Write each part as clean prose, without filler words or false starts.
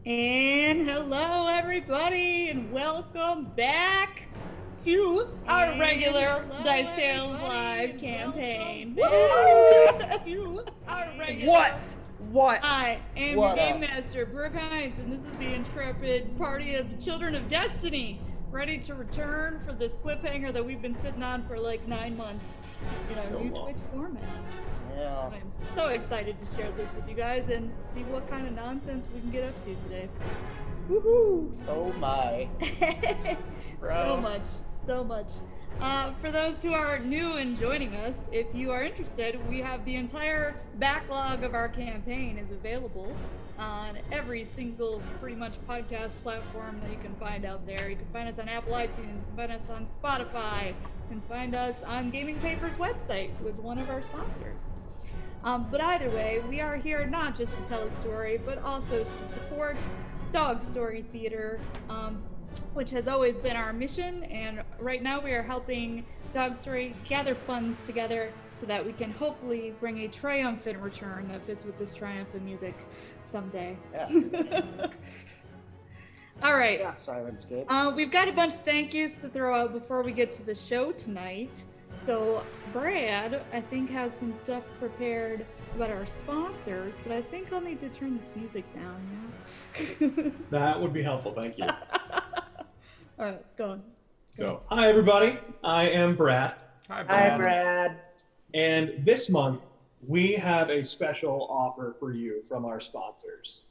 And hello, everybody, and welcome back to our regular Dice Tales Live campaign. What? I am your Game Master, Brooke Hines, and this is the intrepid party of the Children of Destiny, ready to return for this cliffhanger that we've been sitting on for like 9 months in our new Twitch format. Yeah. I'm so excited to share this with you guys and see what kind of nonsense we can get up to today. Woohoo! Oh my. So much. For those who are new and joining us, if you are interested, we have the entire backlog of our campaign is available on every single pretty much podcast platform that you can find out there. You can find us on Apple iTunes, you can find us on Spotify, you can find us on Gaming Paper's website, who is one of our sponsors. But either way, we are here not just to tell a story, but also to support Dog Story Theater, which has always been our mission. And right now we are helping Dog Story gather funds together so that we can hopefully bring a triumphant return that fits with this triumphant music someday. Yeah. All right. Yeah, silence good. We've got a bunch of thank yous to throw out before we get to the show tonight. So Brad, I think, has some stuff prepared about our sponsors, but I think I'll need to turn this music down now. That would be helpful, thank you. All right, let's go. So, hi everybody, I am Brad. Hi, Brad. Hi, Brad. And this month, we have a special offer for you from our sponsors.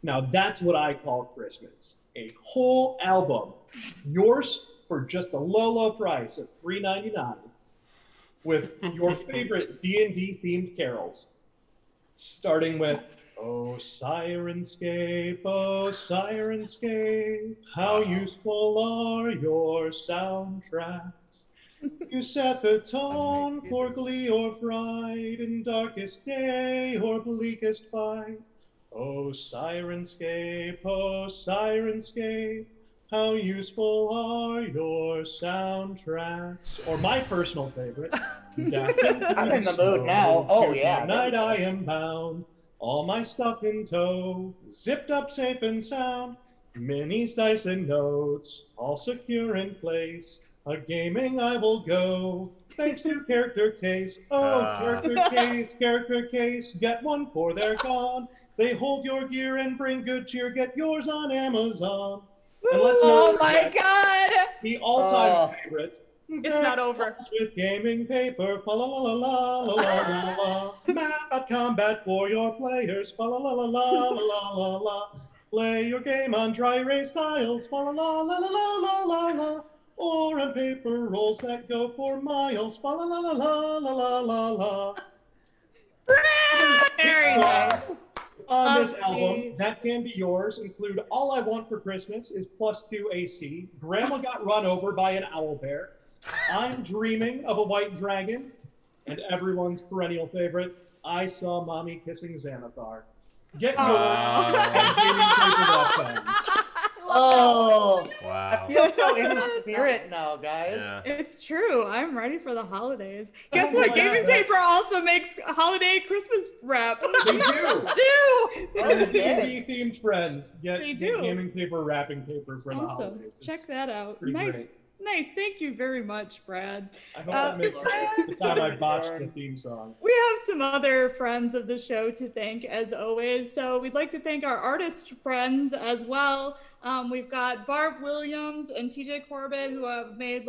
Now, that's what I call Christmas. A whole album, yours for just a low price of $3.99, with your favorite D&D themed carols, starting with "Oh Sirenscape, oh Sirenscape, how useful are your soundtracks. You set the tone for glee or fright in darkest day or bleakest fight. Oh Sirenscape, how useful are your soundtracks." Or my personal favorite, I'm in the mood now. Oh, yeah. "Tonight I am bound, all my stuff in tow, zipped up safe and sound, minis, dice, and notes, all secure in place. A gaming I will go, thanks to Character Case. Oh, Character Case, get one for they're gone. They hold your gear and bring good cheer. Get yours on Amazon." And let's not forget God! the all-time favorite. It's not over. With gaming paper, fa la la la la la la la. Map at combat for your players, fa la la la la la la la. Play your game on dry erase tiles, fa la la la la la la la. Or on paper rolls that go for miles, fa la la la la la la la. Very nice. On this album, that can be yours, include "All I Want for Christmas" is +2 AC, "Grandma Got Run Over by an Owl Bear," "I'm Dreaming of a White Dragon," and everyone's perennial favorite, "I Saw Mommy Kissing Xanathar." Get yours at gamingpaper.com. Oh, Wow. I feel so in the spirit now, guys. Yeah. It's true. I'm ready for the holidays. Guess Oh what? my Gaming God. Paper also makes holiday Christmas wrap. They do. Our Okay. D&D-themed friends get They the do. gaming paper wrapping paper for the Awesome. holidays. It's Check that out. pretty Nice. great. Nice. Thank you very much, Brad. I hope that makes the time I botched the theme song. We have some other friends of the show to thank, as always. So we'd like to thank our artist friends as well. We've got Barb Williams and TJ Corbett, who have made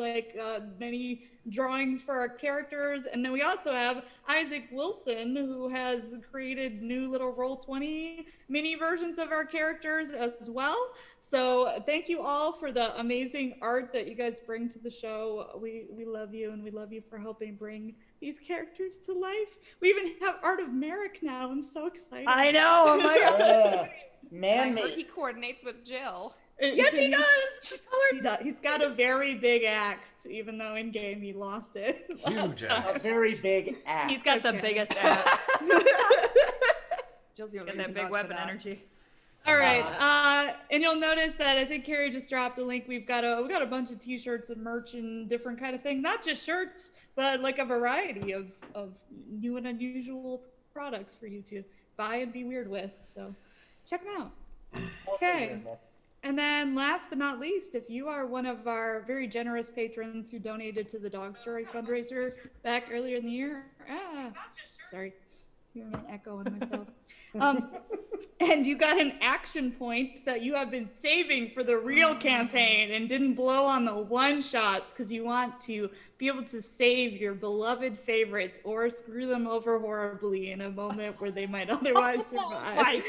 many drawings for our characters. And then we also have Isaac Wilson, who has created new little Roll20 mini versions of our characters as well. So thank you all for the amazing art that you guys bring to the show. We love you, and we love you for helping bring these characters to life. We even have Art of Merrick now. I'm so excited. I know. Oh my God. He He coordinates with Jill. Yes, he does. He's got a very big axe, even though in game he lost it. Huge a axe. very big axe. He's got the biggest axe. Jill's the only Got one that who big vouched for weapon that. energy. All right, and you'll notice that I think Carrie just dropped a link. We got a bunch of T-shirts and merch and different kind of thing. Not just shirts, but like a variety of new and unusual products for you to buy and be weird with. So check them out. Okay. And then last but not least, if you are one of our very generous patrons who donated to the Dog Story fundraiser back earlier in the year, sorry, hearing an echo on myself. And you got an action point that you have been saving for the real campaign and didn't blow on the one shots because you want to be able to save your beloved favorites or screw them over horribly in a moment where they might otherwise survive.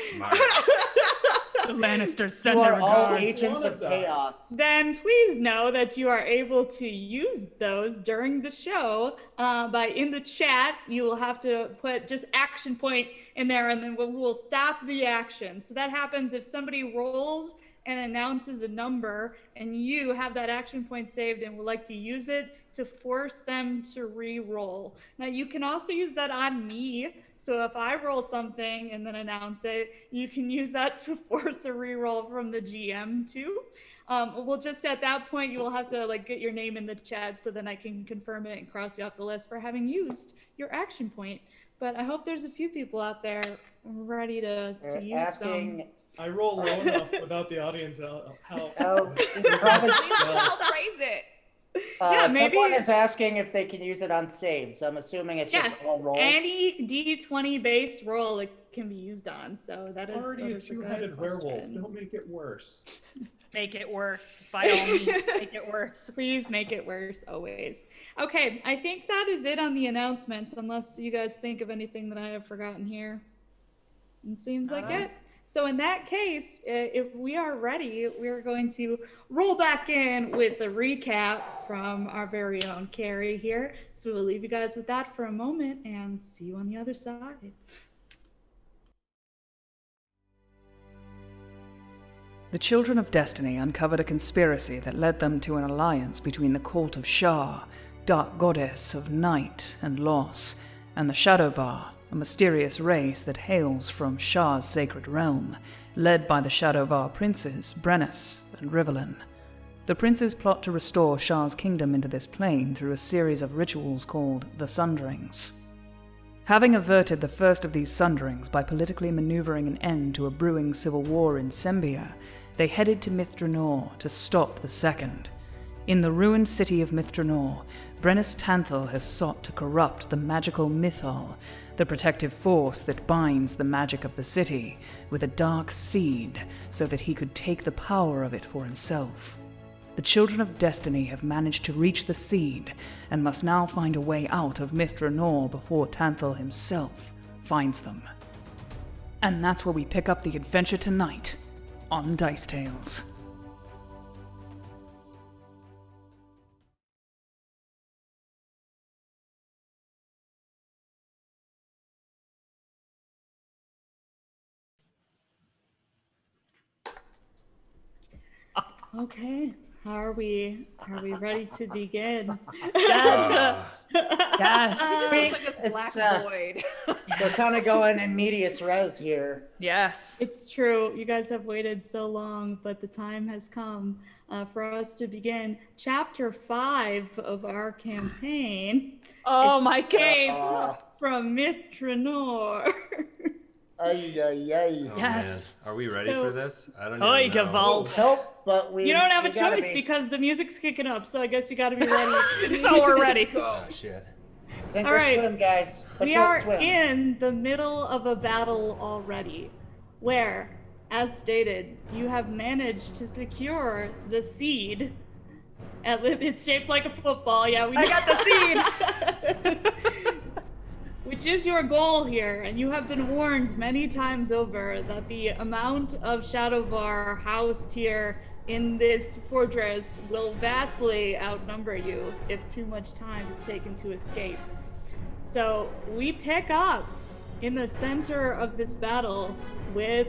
The Lannisters You send are their all regards. agents of chaos. Then please know that you are able to use those during the show by in the chat. You will have to put just action point in there, and then we'll stop the action. So that happens if somebody rolls and announces a number and you have that action point saved and would like to use it to force them to re-roll. Now you can also use that on me. So if I roll something and then announce it, you can use that to force a re-roll from the GM too. Well, just at that point, you will have to like get your name in the chat so then I can confirm it and cross you off the list for having used your action point. But I hope there's a few people out there ready to use some. I roll low enough without the audience help. Probably, I'll praise it. Yeah, maybe. Someone is asking if they can use it on save, so I'm assuming it's just all rolls. Any D20 based roll it can be used on. So that is Already a good two-headed werewolf. question. Don't make it worse. Make it worse. By all means, make it worse. Please make it worse, always. Okay, I think that is it on the announcements, unless you guys think of anything that I have forgotten here. It seems like it. So in that case, if we are ready, we're going to roll back in with a recap from our very own Carrie here. So we'll leave you guys with that for a moment and see you on the other side. The Children of Destiny uncovered a conspiracy that led them to an alliance between the cult of Shar, dark goddess of night and loss, and the Shadowvar, a mysterious race that hails from Shar's sacred realm, led by the Shadowvar princes Brennus and Rivelin. The princes plot to restore Shar's kingdom into this plane through a series of rituals called the Sunderings. Having averted the first of these sunderings by politically maneuvering an end to a brewing civil war in Sembia, they headed to Drannor to stop the second. In the ruined city of Drannor, Brennus Tanthal has sought to corrupt the magical Mythal, the protective force that binds the magic of the city, with a dark seed so that he could take the power of it for himself. The Children of Destiny have managed to reach the seed and must now find a way out of Drannor before Tanthal himself finds them. And that's where we pick up the adventure tonight on Dice Tales. Okay, are we ready to begin? Yes. Yes. This looks like this black It's, void. We're kind of going in medias res here. Yes. It's true. You guys have waited so long, but the time has come for us to begin Chapter 5 of our campaign. Oh my Escape god. from Drannor. Ay, ay, ay. Oh, Yes. man. Are we ready for this? I don't Oi, even know. Gavalt. Nope, but we. You don't have a we gotta choice be because the music's kicking up, so I guess you gotta be ready. So we're ready. Oh, shit. Sink All or right. swim, guys. But We don't are swim. in the middle of a battle already, where, as stated, you have managed to secure the seed. It's shaped like a football, yeah. I got the seed. Which is your goal here, and you have been warned many times over that the amount of Shadowvar housed here in this fortress will vastly outnumber you if too much time is taken to escape. So we pick up in the center of this battle with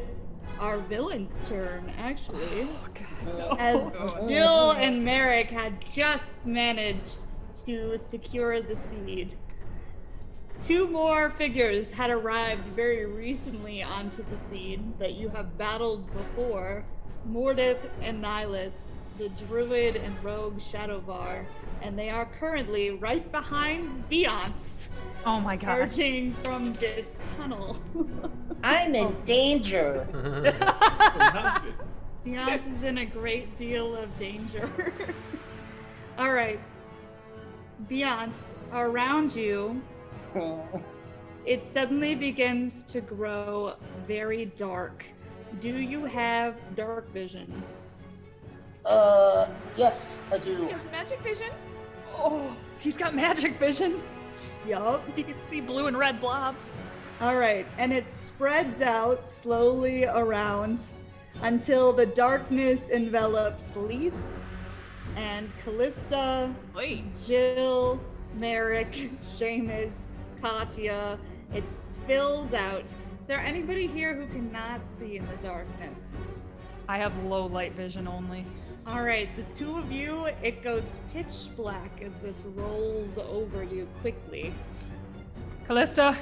our villain's turn, actually. As Jill and Merrick had just managed to secure the seed. Two more figures had arrived very recently onto the scene that you have battled before, Mordith and Nihilus, the druid and rogue Shadowvar, and they are currently right behind Beyonce, Oh my god. emerging from this tunnel. I'm in danger. Fantastic. Beyonce is in a great deal of danger. All right. Beyonce, around you, it suddenly begins to grow very dark. Do you have dark vision? Yes, I do. He has magic vision. Oh, he's got magic vision. Yup. He can see blue and red blobs. All right, and it spreads out slowly around until the darkness envelops Leith and Callista, Wait. Jill, Merrick, Seamus, Katya. It spills out. Is there anybody here who cannot see in the darkness? I have low light vision only. All right, the two of you, it goes pitch black as this rolls over you quickly. Callista!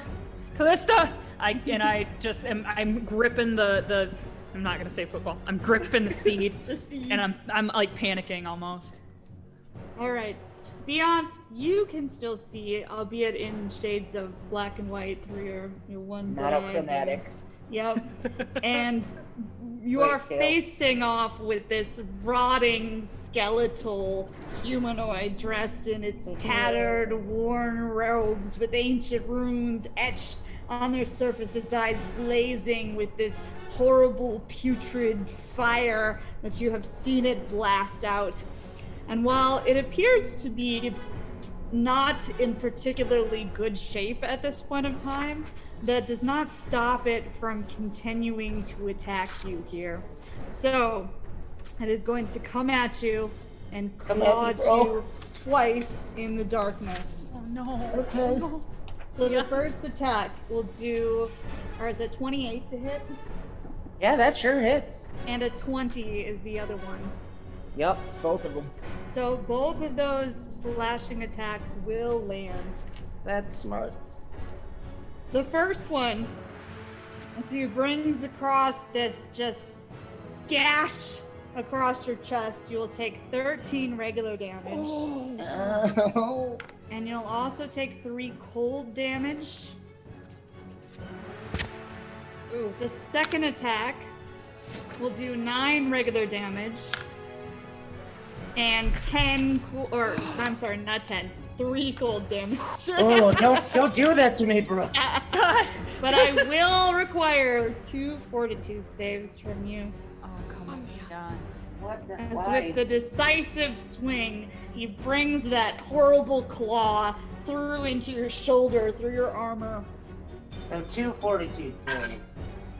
Callista! I'm gripping the I'm not gonna say football. I'm gripping the seed. The seed. And I'm like panicking almost. All right, Beyonce, you can still see, albeit in shades of black and white through your one good eye. Monochromatic. Yep. And you Great are scale. facing off with this rotting skeletal humanoid dressed in its tattered, worn robes with ancient runes etched on their surface, its eyes blazing with this horrible putrid fire that you have seen it blast out. And while it appears to be not in particularly good shape at this point of time, that does not stop it from continuing to attack you here. So, it is going to come at you and Come at claw me, at bro. you twice in the darkness. Oh no. Okay. Oh, no. So the first attack will do, or is it 28 to hit? Yeah, that sure hits. And a 20 is the other one. Yep, both of them. So both of those slashing attacks will land. That's smart. The first one, as he brings across this just gash across your chest, you will take 13 regular damage. Oh. And you'll also take 3 cold damage. Ooh. The second attack will do 9 regular damage. And 10 or I'm sorry, not 10. 3 cold damage. Oh, don't do that to me, bro. But I will require 2 fortitude saves from you. Oh, come on, Beyonce. What the? As Why? with the decisive swing, he brings that horrible claw through into your shoulder, through your armor. So 2 fortitude saves.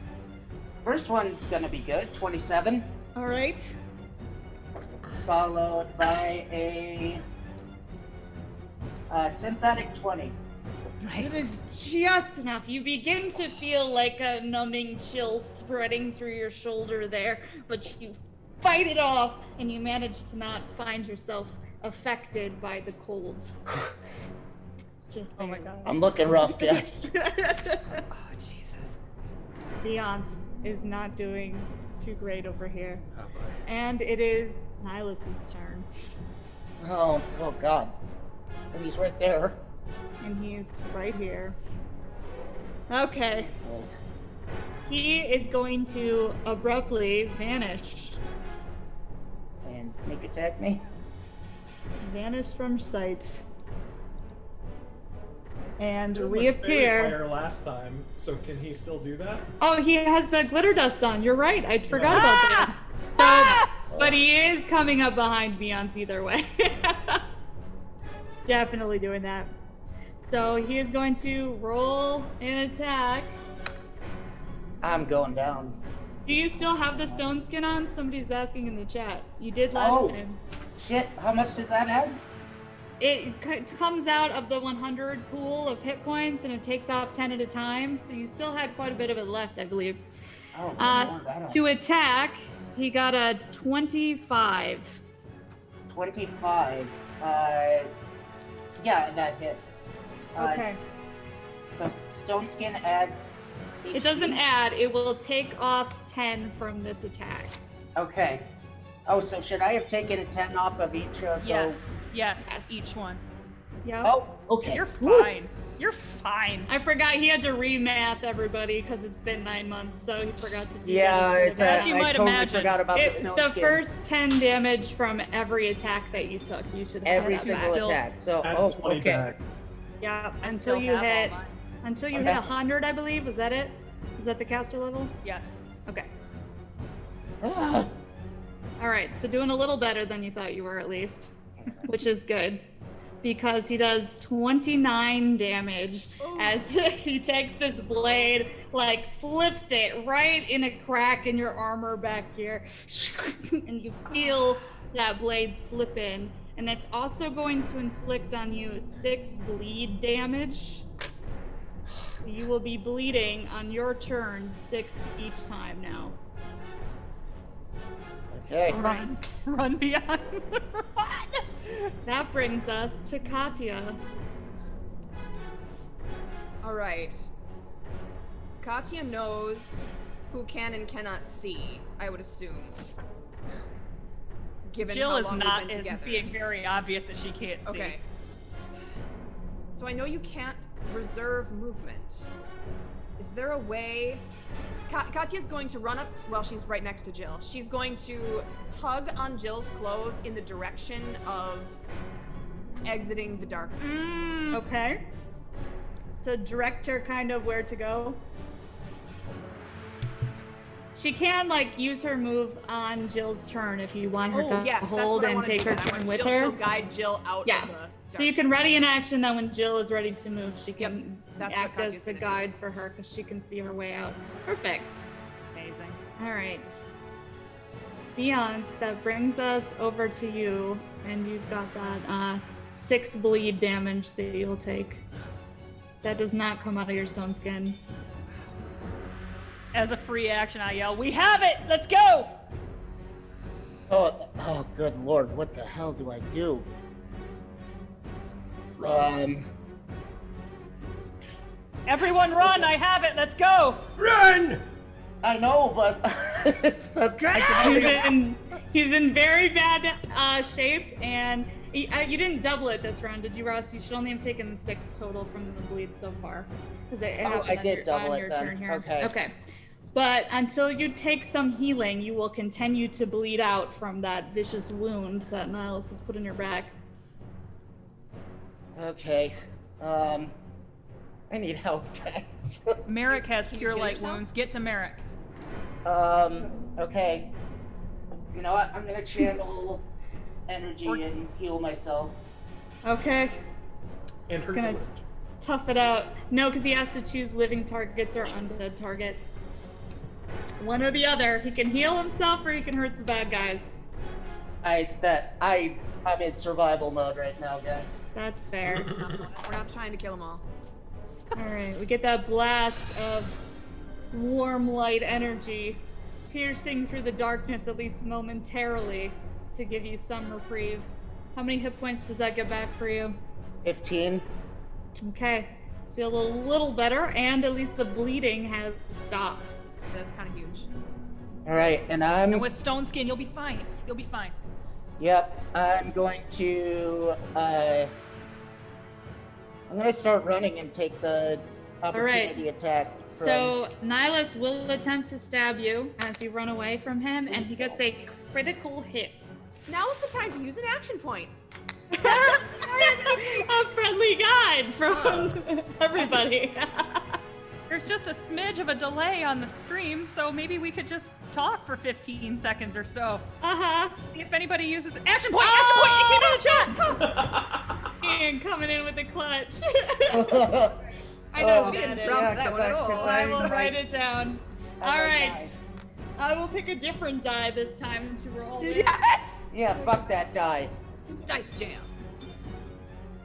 First one's gonna be good, 27, All right. followed by a synthetic 20. It is just enough. You begin to feel like a numbing chill spreading through your shoulder there, but you fight it off and you manage to not find yourself affected by the cold. Just Oh my god. I'm looking rough, guys. Oh, Jesus. Beyonce is not doing too great over here. Oh boy. And it is Nihilus's turn. Oh God. And he's right there. And he's right here. Okay. He is going to abruptly vanish. And sneak attack me. Vanish from sight. And It was fairy reappear. fire last time, so can he still do that? Oh, he has the glitter dust on. You're right. I forgot Yeah. about that. So, but he is coming up behind Beyonce either way. Definitely doing that. So he is going to roll an attack. I'm going down. Do you still have the stone skin on? Somebody's asking in the chat. You did last Oh. time. Shit, how much does that add? It comes out of the 100 pool of hit points and it takes off 10 at a time. So you still had quite a bit of it left, I believe. Oh, more that To attack, he got a 25. 25. Yeah, that hits. Okay. So stone skin adds. It doesn't add. It will take off 10 from this attack. Okay. Oh, so should I have taken a 10 off of each of Yes, those? yes, each one. Yep. Oh, okay. You're Woo. fine. You're fine. I forgot he had to remath everybody because it's been 9 months, so he forgot to do Yeah, that. it's, As you I might totally imagine, forgot about the It's snow the skin. first 10 damage from every attack that you took. You should have Every that single back. still- attack. So, Add oh, 20 okay. back. Yeah, I until still you have all hit mine. until you Okay. hit 100, I believe. Was that it? Was that the caster level? Yes. Okay. Ah, All right. So doing a little better than you thought you were, at least, which is good, because he does 29 damage as he takes this blade, like slips it right in a crack in your armor back here, and you feel that blade slip in. And it's also going to inflict on you 6 bleed damage. So you will be bleeding on your turn 6 each time now. okay. Run beyond. Run. That brings us to Katya. All right. Katya knows who can and cannot see, I would assume. Given Jill how is long we've not been is together. being very obvious that she can't see. Okay. So I know you can't reserve movement. Is there a way? Katya's going to run up. Well, she's right next to Jill. She's going to tug on Jill's clothes in the direction of exiting the darkness. Okay. So direct her kind of where to go. She can like use her move on Jill's turn if you want her to Yes, that's hold what I and want to take do. her Then. I turn want with Jill, her. She'll guide Jill out Yeah. of the So you can ready an action, then when Jill is ready to move, she can that's act what as Katya's the gonna do. guide for her because she can see her way out. Perfect. Amazing. All right. Beyonce, that brings us over to you, and you've got that 6 bleed damage that you'll take. That does not come out of your stone skin. As a free action, I yell, "We have it! Let's go!" Oh, good lord, what the hell do I do? Everyone run! I have it! Let's go! Run! I know, but He's in very bad shape, and you didn't double it this round, did you, Ross? You should only have taken 6 total from the bleed so far, because it happened I on did your, double on it your then. turn here. Okay. Okay. But until you take some healing, you will continue to bleed out from that vicious wound that Nihilus has put in your back. Okay. I need help, guys. Merrick has Can you cure heal light yourself? wounds. Get to Merrick. Okay. You know what? I'm gonna channel energy and heal myself. Okay. And her gonna- village. Tough it out. No, because he has to choose living targets or undead targets. One or the other. He can heal himself or he can hurt the bad guys. It's that I'm in survival mode right now, guys. That's fair. We're not trying to kill them all. Alright, we get that blast of warm light energy piercing through the darkness, at least momentarily, to give you some reprieve. How many hit points does that get back for you? 15. Okay. Feel a little better, and at least the bleeding has stopped. That's kind of huge. All right, and I'm. And with stone skin, you'll be fine. You'll be fine. Yep, I'm going to. I'm gonna start running and take the opportunity attack. From... So, Nihilus will attempt to stab you as you run away from him, and he gets a critical hit. Now's the time to use an action point. A friendly guide from everybody. There's just a smidge of a delay on the stream, so maybe we could just talk for 15 seconds or so. See if anybody uses action point. Action point. It came in the chat. Ian coming in with the clutch. I know, Oh, we didn't yeah, promise that one at all. I will write it down. I All might right. die. I will pick a different die this time to roll it. Yes! Yeah, fuck that die. Dice jam.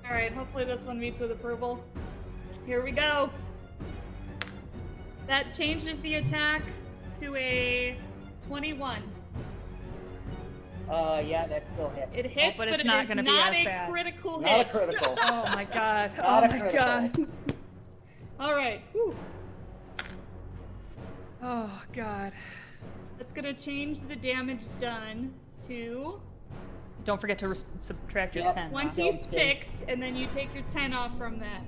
All right. Hopefully this one meets with approval. Here we go. That changes the attack to a 21. Yeah, that still hits. It hits, but but it's it not is gonna be not as a bad. critical Not a hit. critical. Oh my god. Not Oh a my critical. god. All right. Whew. Oh god. That's gonna change the damage done to Don't forget to subtract your Yep. 10. 26, and then you take your 10 off from that.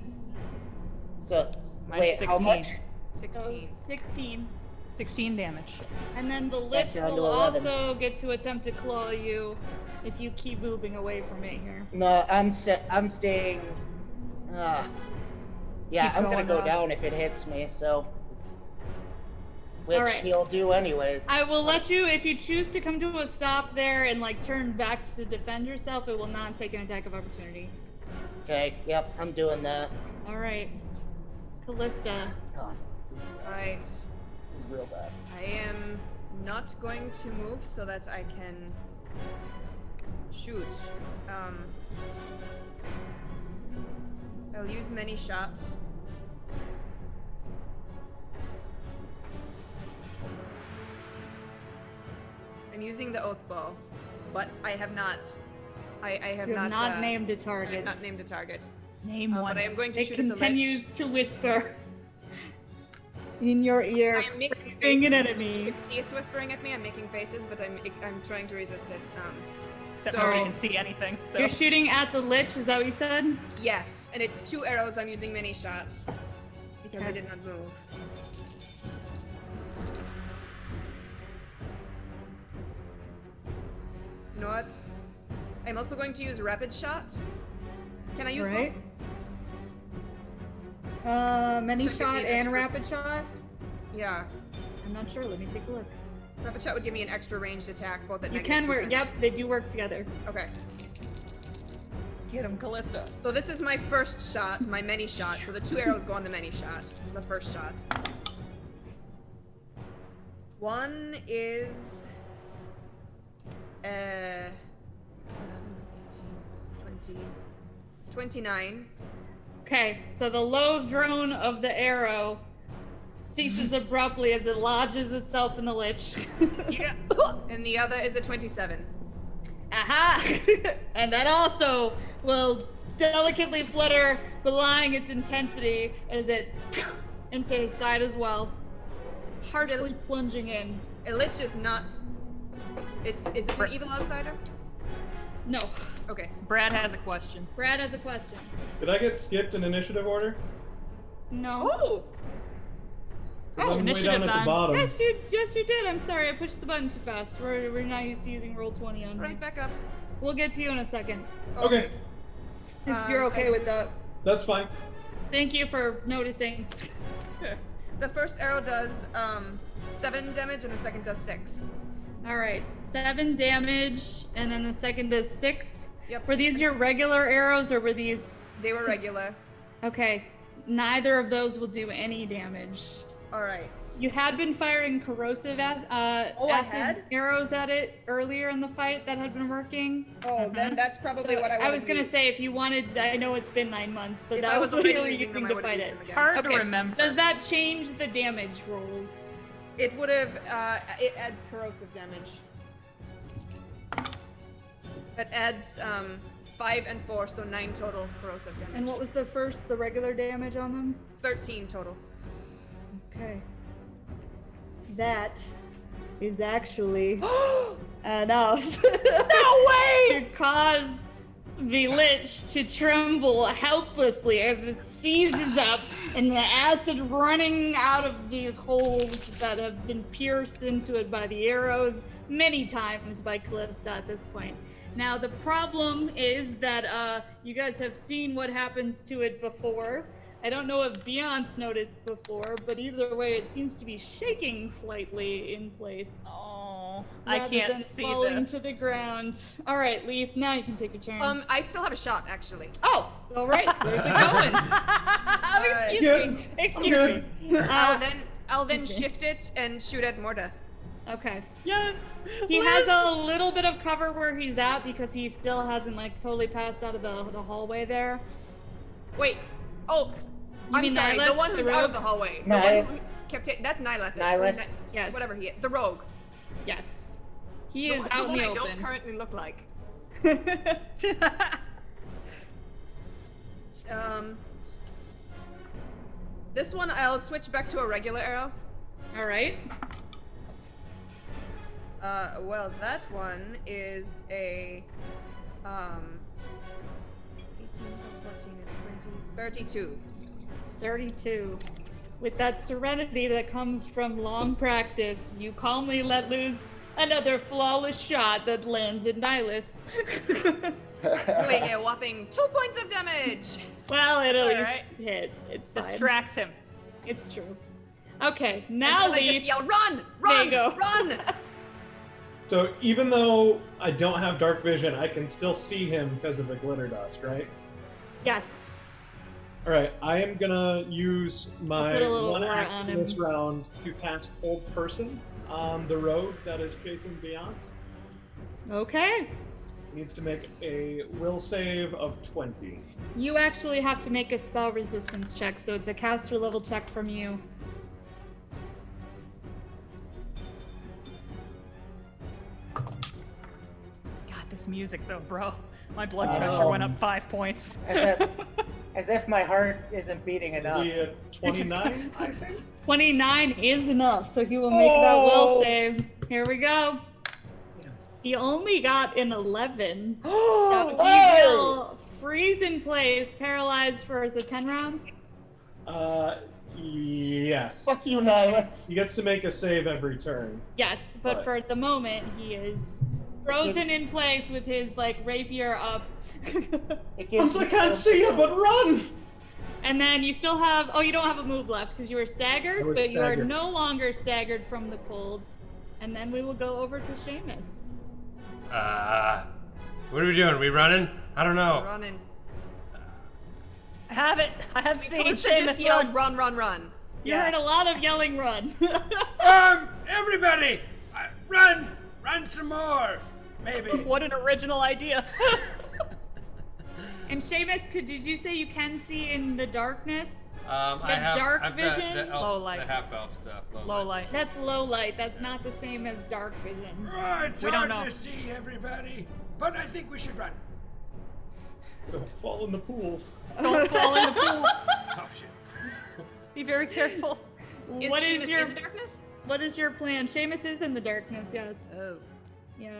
So, Minus wait, how 16. much? 16. So 16. 16 damage. And then the Lich down to will 11. also get to attempt to claw you if you keep moving away from it here. No, I'm staying. Yeah, Keep I'm gonna going, go Ross. down if it hits me. So it's which Alright. he'll do anyways. I will let you, if you choose to come to a stop there and like turn back to defend yourself, it will not take an attack of opportunity. Okay. Yep, I'm doing that. All right, Callista. God, Alright. this is real bad. I am not going to move so that I can shoot. I'll use many shots. I'm using the oath bow, but I have not. I have You have not named a I have target. not named a target. Name one. But I am going to It shoot at the lich. continues to whisper in your ear, I am making being an faces. You enemy. can see it's whispering at me. I'm making faces, but I'm trying to resist it. Except so nobody can see anything. So. You're shooting at the Lich, is that what you said? yes, and it's 2 arrows. I'm using many shots because I Okay. did not move. You know what? I'm also going to use rapid shot. Can I use Right. Many So I can shot see and extra- rapid shot? both? Yeah. I'm not sure, let me take a look. Rapid shot would give me an extra ranged attack, both at You negative can 2 work, and- yep, they do work together. Okay. Get him, Callista. So this is my first shot, my many shot. So the 2 arrows go on the many shot. The first shot. One is 11, 18, 20, 29. Okay, so the low drone of the arrow ceases abruptly as it lodges itself in the Lich. Yeah. And the other is a 27. Aha! And that also will delicately flutter, belying its intensity as it into his side as well, partially plunging in. A lich is not. Is it an evil outsider? No. Okay. Brad has a question. Brad has a question. Did I get skipped in initiative order? No. Oh! 'Cause I'm way down initiative's at the on. bottom. Yes, you did. I'm sorry, I pushed the button too fast. We're not used to using roll 20 on Right here. back up. We'll get to you in a second. Okay, If you're okay with that. that's fine. Thank you for noticing. The first arrow does 7 damage and the second does 6. Alright, 7 damage, and then the second does 6. Yep. Were these your regular arrows, or were these... They were regular. Okay, neither of those will do any damage. Alright. You had been firing corrosive I acid had? arrows at it earlier in the fight that had been working. Oh, then that's probably what I was gonna used. say, if you wanted, I know it's been 9 months, but If that I was was what you were already using using them, I to would've fight used it. them again. Hard Okay, to remember. Does that change the damage rolls? It would have, it adds corrosive damage. That adds 5 and 4, so 9 total corrosive damage. And what was the regular damage on them? 13 total. Okay. That is actually enough. No way! To cause the Lich to tremble helplessly as it seizes up and the acid running out of these holes that have been pierced into it by the arrows many times by Callista at this point. Now the problem is that you guys have seen what happens to it before. I don't know if Beyonce noticed before, but either way, it seems to be shaking slightly in place. Oh, I rather than than see falling this. to the ground. All right, Leaf. Now you can take your turn. I still have a shot, actually. Oh, all right. Where's it going? Excuse Good. me. Excuse me. I'll then shift it and shoot at Mordeth. Okay. Yes. He has a little bit of cover where he's at because he still hasn't like totally passed out of the hallway there. Wait. Oh, You I'm mean sorry. Nihilus, The one who's the out rogue? of the hallway. The Nihilus. one who kept it. That's Nihilus. Nihilus. Yes. Whatever he is. The rogue. Yes. He The is one- out in the the one I open. don't currently look like. This one I'll switch back to a regular arrow. All right. Well, that one is a 18 plus 14 is 20, 32. 32. With that serenity that comes from long practice, you calmly let loose another flawless shot that lands in Nihilus. Doing a whopping 2 points of damage. Well, it at least Alright. hit. It's fine. Distracts him. It's true. Okay, now And then I just Leaf. yell, run! There Run! you go. Run! So even though I don't have dark vision, I can still see him because of the glitter dust, right? Yes. All right, I am gonna use my put a little one aura action on him. this round to cast Hold Person on the road that is chasing Beyonce. Okay. Needs to make a will save of 20. You actually have to make a spell resistance check, so it's a caster level check from you. God, this music though, bro. My blood I pressure know. went up 5 points. As if my heart isn't beating enough. Maybe a 29, I think. 29 is enough, so he will make that will Oh. save. Here we go. He only got an 11. So he will freeze in place, paralyzed for the 10 rounds. Yes. Fuck you, Nihilus. He gets to make a save every turn. Yes, but But- for the moment, he is frozen in place with his rapier up. It gives I me can't see you, but run! And then you still have, you don't have a move left because you were staggered, I was but you are staggered. no longer staggered from the cold. And then we will go over to Seamus. What are we doing? We running? I don't know. Running. I have it. I have seen Costa just Seamus yelled, run. run, run, run. You Yeah. heard a lot of yelling run. Everybody, run some more, maybe. What an original idea. And Seamus, did you say you can see in the darkness? I have dark I've vision? the elf, Low light. the half elf stuff. Low light. That's low light. That's not the same as dark vision. Oh, it's We hard don't know. to see everybody, but I think we should run. Don't fall in the pool. Don't fall in the pool. Oh shit. Be very careful. Is What Seamus is your in the darkness? What is your plan? Seamus is in the darkness. Yes. Oh. Yeah.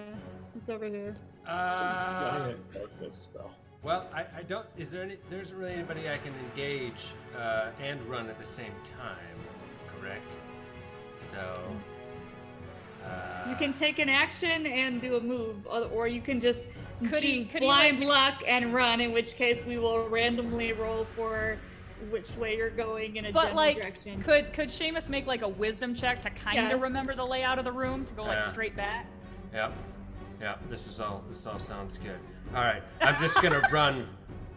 It's over here. Giant darkness spell. Well, I don't. There isn't really anybody I can engage and run at the same time, correct? So. You can take an action and do a move, or you can just Could he, blind luck and run. In which case, we will randomly roll for which way you're going in a But general like, direction. could Seamus make like a wisdom check to kind of Yes. remember the layout of the room to go like Yeah. straight back? Yep. This all sounds good. All right. I'm just gonna run.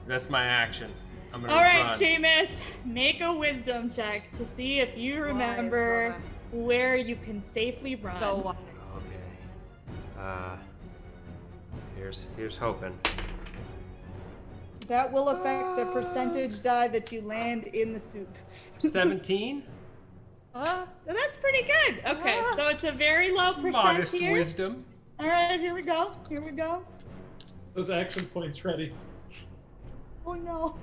That's my action. I'm gonna All right, run. Seamus, make a wisdom check to see if you remember brother. where you can safely run. So wise. Okay. Here's hoping. That will affect the percentage die that you land in the soup. 17. Uh, So that's pretty good. Okay, so it's a very low percent Modest here. wisdom. All right, here we go. Here we go. Those action points ready. Oh no.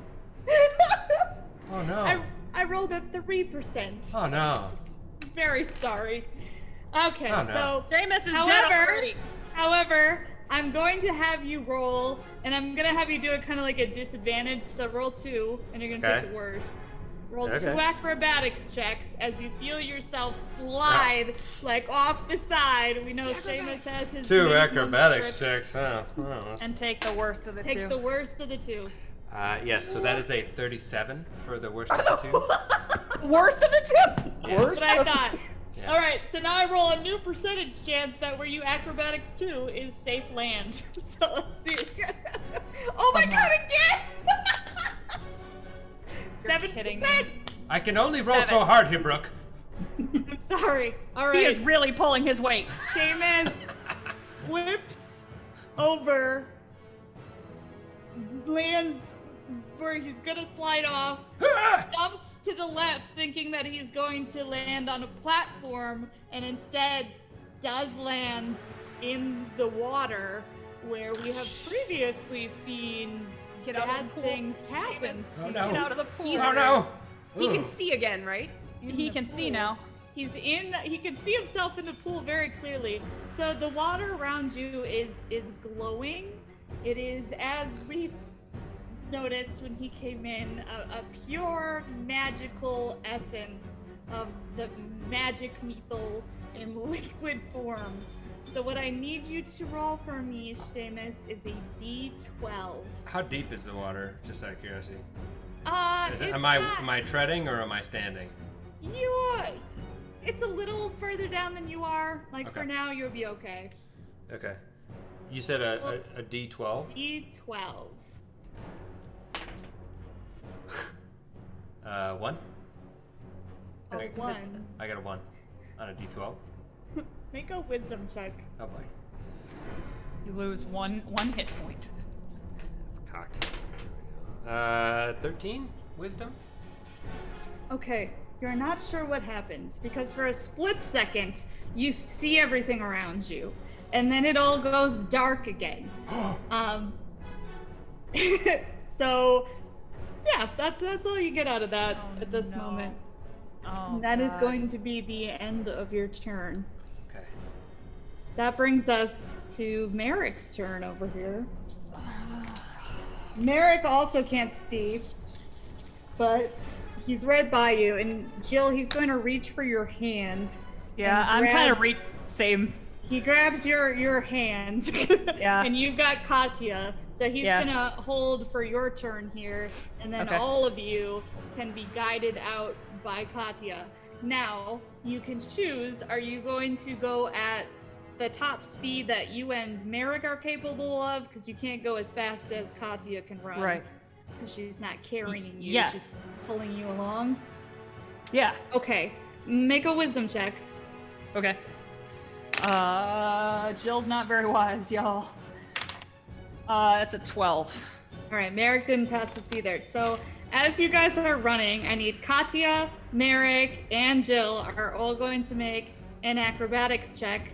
Oh no. I rolled a 3%. Oh no. Very sorry. Okay, Oh, no. so Seamus is dead However- already. however, I'm going to have you roll, and I'm gonna have you do it kind of like a disadvantage. So roll 2, and you're gonna Okay. take the worst. Roll Okay. 2 acrobatics checks as you feel yourself slide off the side. We know Seamus has his 2 mini acrobatics strips. checks, huh? Oh, And take the worst of the two. Take the worst of the 2. yes, so that is a 37 for the worst of the 2. Worst of the two. Yeah. That's what I thought. Yeah. All right, so now I roll a new percentage chance that where you acrobatics 2 is safe land. So let's see. Oh my god, again! You're 7%. kidding me. I can only roll so 7. hard here, Brooke. I'm sorry. All right. He is really pulling his weight. Seamus flips over, lands where he's gonna slide off, jumps to the left, thinking that he's going to land on a platform, and instead does land in the water where we have previously seen Get out of bad the pool. things happen. Seamus, Oh, Get no. out of the pool. He's- Oh no. He Ugh. can see again, right? in He the can see pool. now. He can see himself in the pool very clearly. So the water around you is glowing. It is, as Leaf noticed when he came in, a pure magical essence of the magic metal in liquid form. So what I need you to roll for me, Seamus, is a D12. How deep is the water? Just out of curiosity. Am not- I treading or am I standing? It's a little further down than you are. Like, Okay. for now, you'll be okay. Okay. You said a D12? D12. 1? That's one. I got a 1 on a D12. Make a wisdom check. Oh boy. You lose one hit point. It's cocked. 13 wisdom? Okay, you're not sure what happens because for a split second, you see everything around you, and then it all goes dark again. So, yeah, that's all you get out of that at this moment. Oh, And that is God. going to be the end of your turn. Okay. That brings us to Merrick's turn over here. Merrick also can't see, but he's right by you. And Jill, he's going to reach for your hand. Yeah, and I'm kind of grab- same. He grabs your hand. Yeah. And you've got Katya. So he's Yeah. gonna hold for your turn here, and then Okay. all of you can be guided out by Katya. Now, you can choose, are you going to go at the top speed that you and Merrick are capable of? Because you can't go as fast as Katya can run. Right. Because she's not carrying you, Yes. she's pulling you along. Yeah. Okay, make a wisdom check. Okay. Jill's not very wise, y'all. That's a 12. All right, Merrick didn't pass this either. So as you guys are running, I need Katya, Merrick, and Jill are all going to make an acrobatics check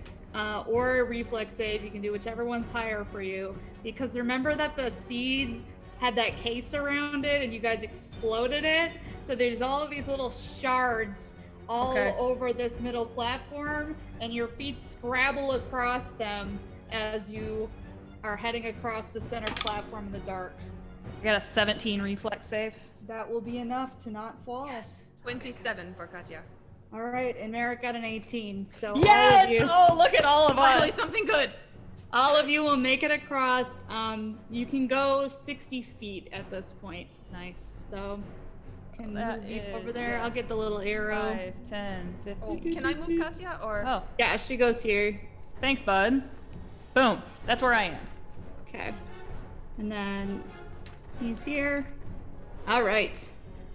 or a reflex save. You can do whichever one's higher for you. Because remember that the seed had that case around it and you guys exploded it? So there's all of these little shards all Okay. over this middle platform, and your feet scrabble across them as you are heading across the center platform in the dark. I got a 17 reflex save. That will be enough to not fall. Yes. 27 for Katya. All right, and Merrick got an 18. So Yes! Oh, look at all of Finally, us. something good. all of you will make it across. You can go 60 feet at this point. Nice. So can that move you over is, there. yeah. I'll get the little arrow. 5, 10, 15. Oh, can I move Katya or? Oh, Yeah, she goes here. thanks, bud. Boom. That's where I am. Okay. And then he's here. All right.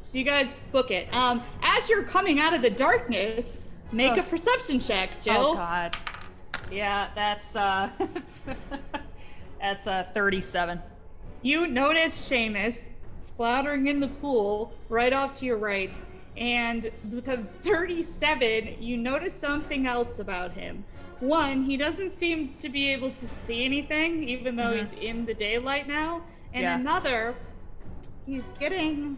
So you guys book it. As you're coming out of the darkness, make a Ugh. perception check, Jill. Oh, God. Yeah, that's, that's 37. You notice Seamus floundering in the pool right off to your right. And with a 37, you notice something else about him. One, he doesn't seem to be able to see anything, even though he's in the daylight now. And Yeah. another, he's getting,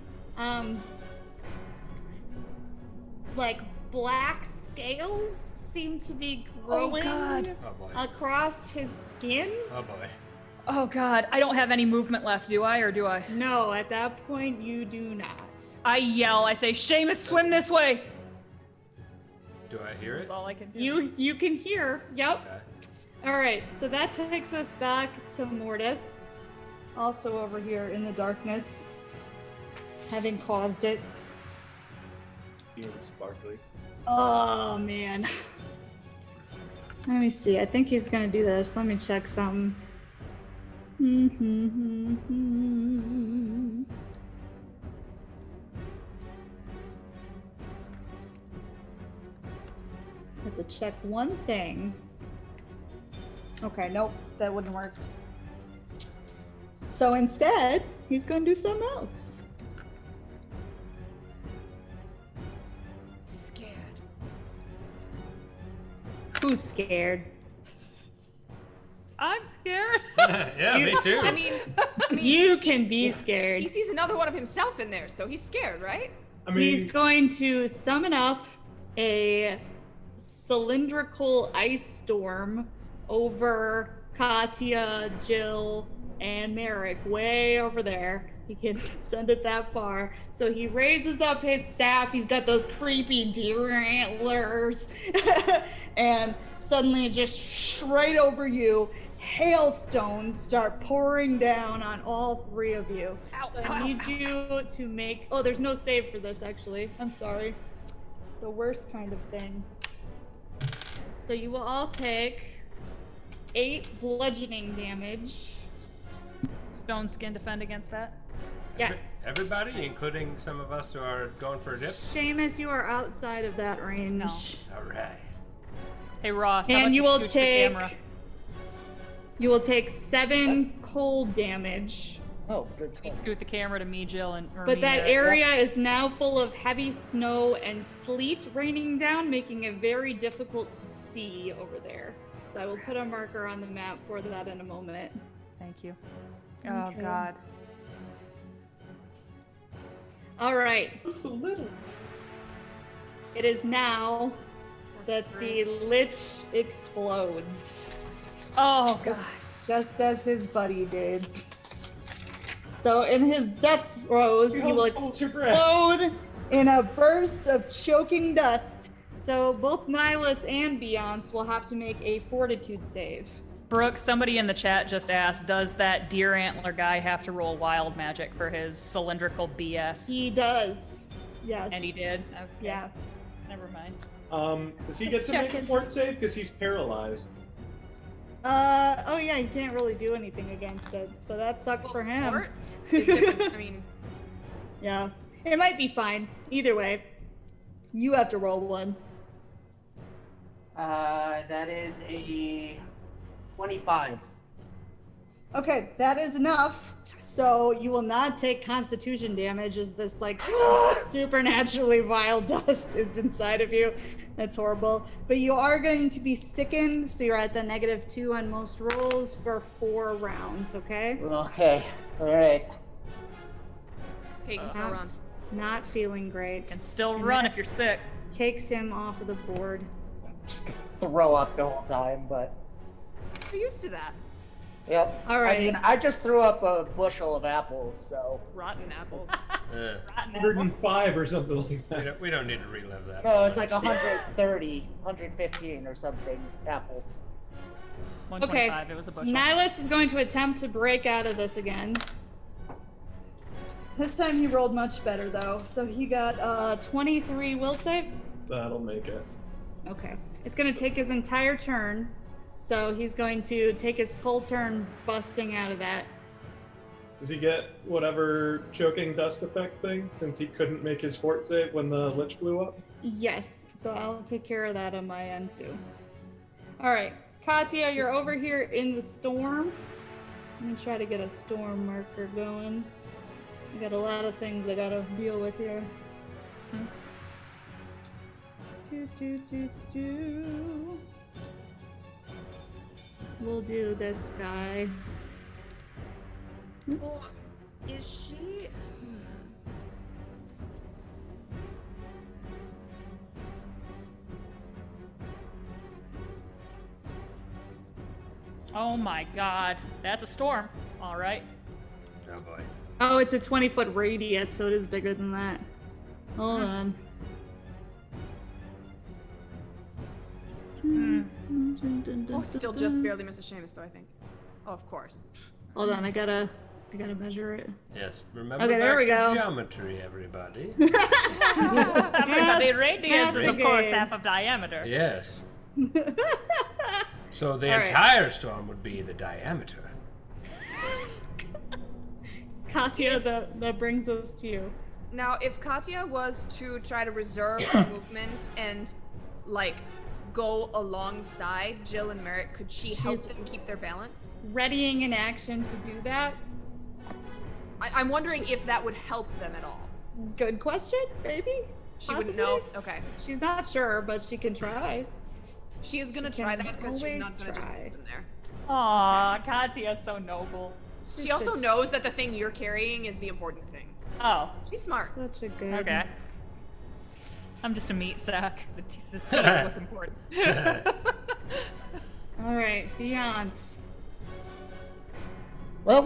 like black scales seem to be growing God. Oh boy. across his skin. Oh boy. Oh, God. I don't have any movement left, do I, or do I? No, at that point, you do not. I yell. I say, Seamus, swim this way. Do I hear it? That's all I can do. You can hear. Yep. Okay. All right. So that takes us back to Mordeth, also over here in the darkness, having caused it. Being sparkly. Oh man. Let me see. I think he's gonna do this. Let me check some. Have to check one thing. Okay, nope, that wouldn't work. So instead, he's gonna do something else. Scared. Who's scared? I'm scared. Yeah, me too. I mean, You can be he scared. sees another one of himself in there, so he's scared, right? I mean, He's going to summon up a cylindrical ice storm over Katya, Jill, and Merrick way over there. He can send it that far. So he raises up his staff. He's got those creepy deer antlers. And suddenly, just right over you, hailstones start pouring down on all three of you. Ow, So ow, I need ow, you to make... Oh, there's no save for this, actually. I'm sorry. The worst kind of thing. So you will all take 8 bludgeoning damage. Stone skin defend against that. Yes. Everybody, including some of us who are going for a dip? Seamus, you are outside of that range. No. All right. Hey Ross, how about And you you will scooch the take... camera? You will take 7 cold damage. Oh, good You call. scoot the camera to me, Jill, and or But me, that Eric. area is now full of heavy snow and sleet raining down, making it very difficult to see over there. So I will put a marker on the map for that in a moment. Thank you. Oh Okay. God. All right. Just a little. It is now that the Lich explodes. Oh God. Just as his buddy did. So in his death throes, he will Hold your breath. explode in a burst of choking dust. So both Nihilus and Beyonce will have to make a fortitude save. Brooke, somebody in the chat just asked, does that deer antler guy have to roll wild magic for his cylindrical BS? He does. Yes. And he did? Okay. Yeah. Never mind. Does he get to make a checking. fort save? Because he's paralyzed. Oh yeah, he can't really do anything against it. So that sucks for him. Fort is different. I mean, Yeah. It might be fine. Either way. You have to roll one. That is a 25. Okay, that is enough. So you will not take constitution damage as this like supernaturally vile dust is inside of you. That's horrible. But you are going to be sickened, so you're at the -2 on most rolls for 4 rounds, okay? Okay, alright. okay, you can still run. Not feeling great. Can still And run that if you're sick. Takes him off of the board. Just gonna throw up the whole time, but. You're used to that. Yep. Alrighty. I mean, I just threw up a bushel of apples, so. Rotten apples. Rotten apple. 105 or something like that. We don't need to relive that. No, it's like 130, 115 or something apples. 125, it was a bushel. Nihilus is going to attempt to break out of this again. This time he rolled much better though. So he got 23 will save. That'll make it. Okay. It's going to take his entire turn. So he's going to take his full turn busting out of that. Does he get whatever choking dust effect thing since he couldn't make his fort save when the lich blew up? Yes. So I'll take care of that on my end too. All right. Katya, you're over here in the storm. Let me try to get a storm marker going. I got a lot of things I gotta deal with here. Do. We'll do this guy. Oops. Is she? Oh my God. That's a storm. All right. Oh boy. Oh, it's a 20-foot radius, so it is bigger than that. Hold on. Oh, it still just barely misses Seamus, though, I think. Oh, of course. Hold on, I gotta measure it. Yes, remember Okay, there back we to go. geometry, everybody. Everybody, radius is of course Okay. half of diameter. Yes. So the All right. entire storm would be the diameter. Katya, that brings us to you. Now, if Katya was to try to reserve her movement and, like, go alongside Jill and Merrick, could she help She's- them keep their balance? Readying an action to do that? I'm wondering if that would help them at all. Good question, maybe? She wouldn't know. Possibly? Okay. She's not sure, but she can try. She is gonna She try can that because she's always not gonna just try. leave them there. Aw, Katya's so noble. She's She also such- knows that the thing you're carrying is the important thing. Oh, She's smart. Such a good. okay. I'm just a meat sack. The seed is what's important. All right, Beyonce. Well,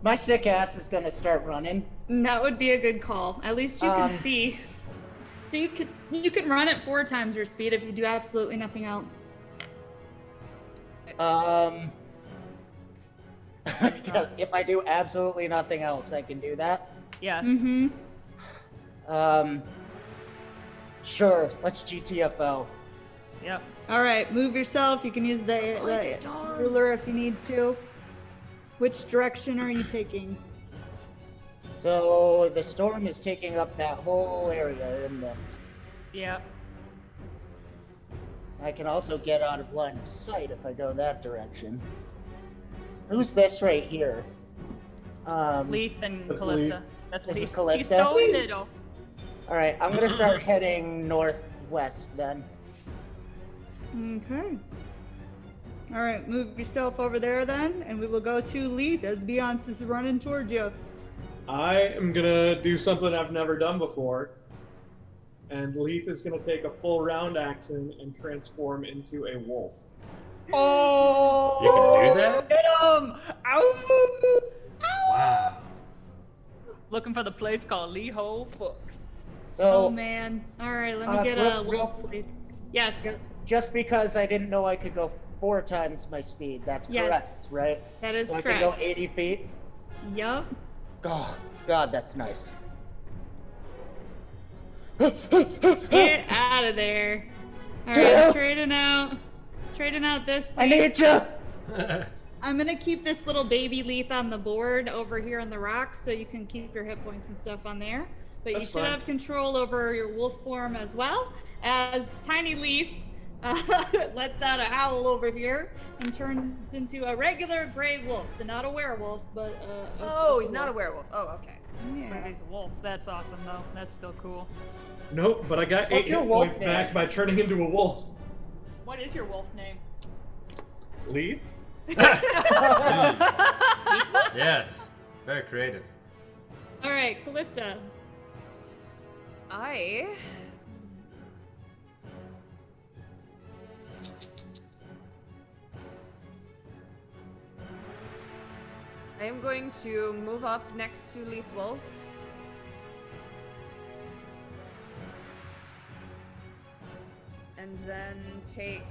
my sick ass is gonna start running. That would be a good call. At least you can see. So you can run at 4 times your speed if you do absolutely nothing else. If I do absolutely nothing else, I can do that. Yes. Mm-hmm. Sure. Let's GTFO. Yep. All right, move yourself. You can use the ruler if you need to. Which direction are you taking? So the storm is taking up that whole area, and Yep. I can also get out of line of sight if I go that direction. Who's this right here? Leaf and That's Callista. Leaf. That's This is Leaf. Callista? He's so little. All right, I'm gonna start heading northwest then. Okay. All right, move yourself over there then, and we will go to Leaf as Beyonce is running towards you. I am gonna do something I've never done before, and Leaf is gonna take a full round action and transform into a wolf. Oh! You can do that? Get him! Ow! Wow. Looking for the place called Lee Ho Fucks. Oh So man. All right, let me get real- a wolf. Yes. just because I didn't know I could go 4 times my speed, that's Yes. correct, right? That is So I correct. can go 80 feet. Yup. Oh, God, that's nice. Get out of there. All right, trading out this I leaf. need you. I'm gonna keep this little baby leaf on the board over here on the rocks, so you can keep your hit points and stuff on there. But you That's should fine. have control over your wolf form as well. As Tiny Leaf lets out a howl over here and turns into a regular gray wolf, so not a werewolf, but Oh, he's not a werewolf. Oh, okay. But Yeah. he's a wolf. That's awesome, though. That's still cool. Nope, but I got What's 8 your hit wolf points name? back by turning into a wolf. What is your wolf name? Leaf? Yes. Very creative. All right, Callista. I am going to move up next to Leaf Wolf. And then take...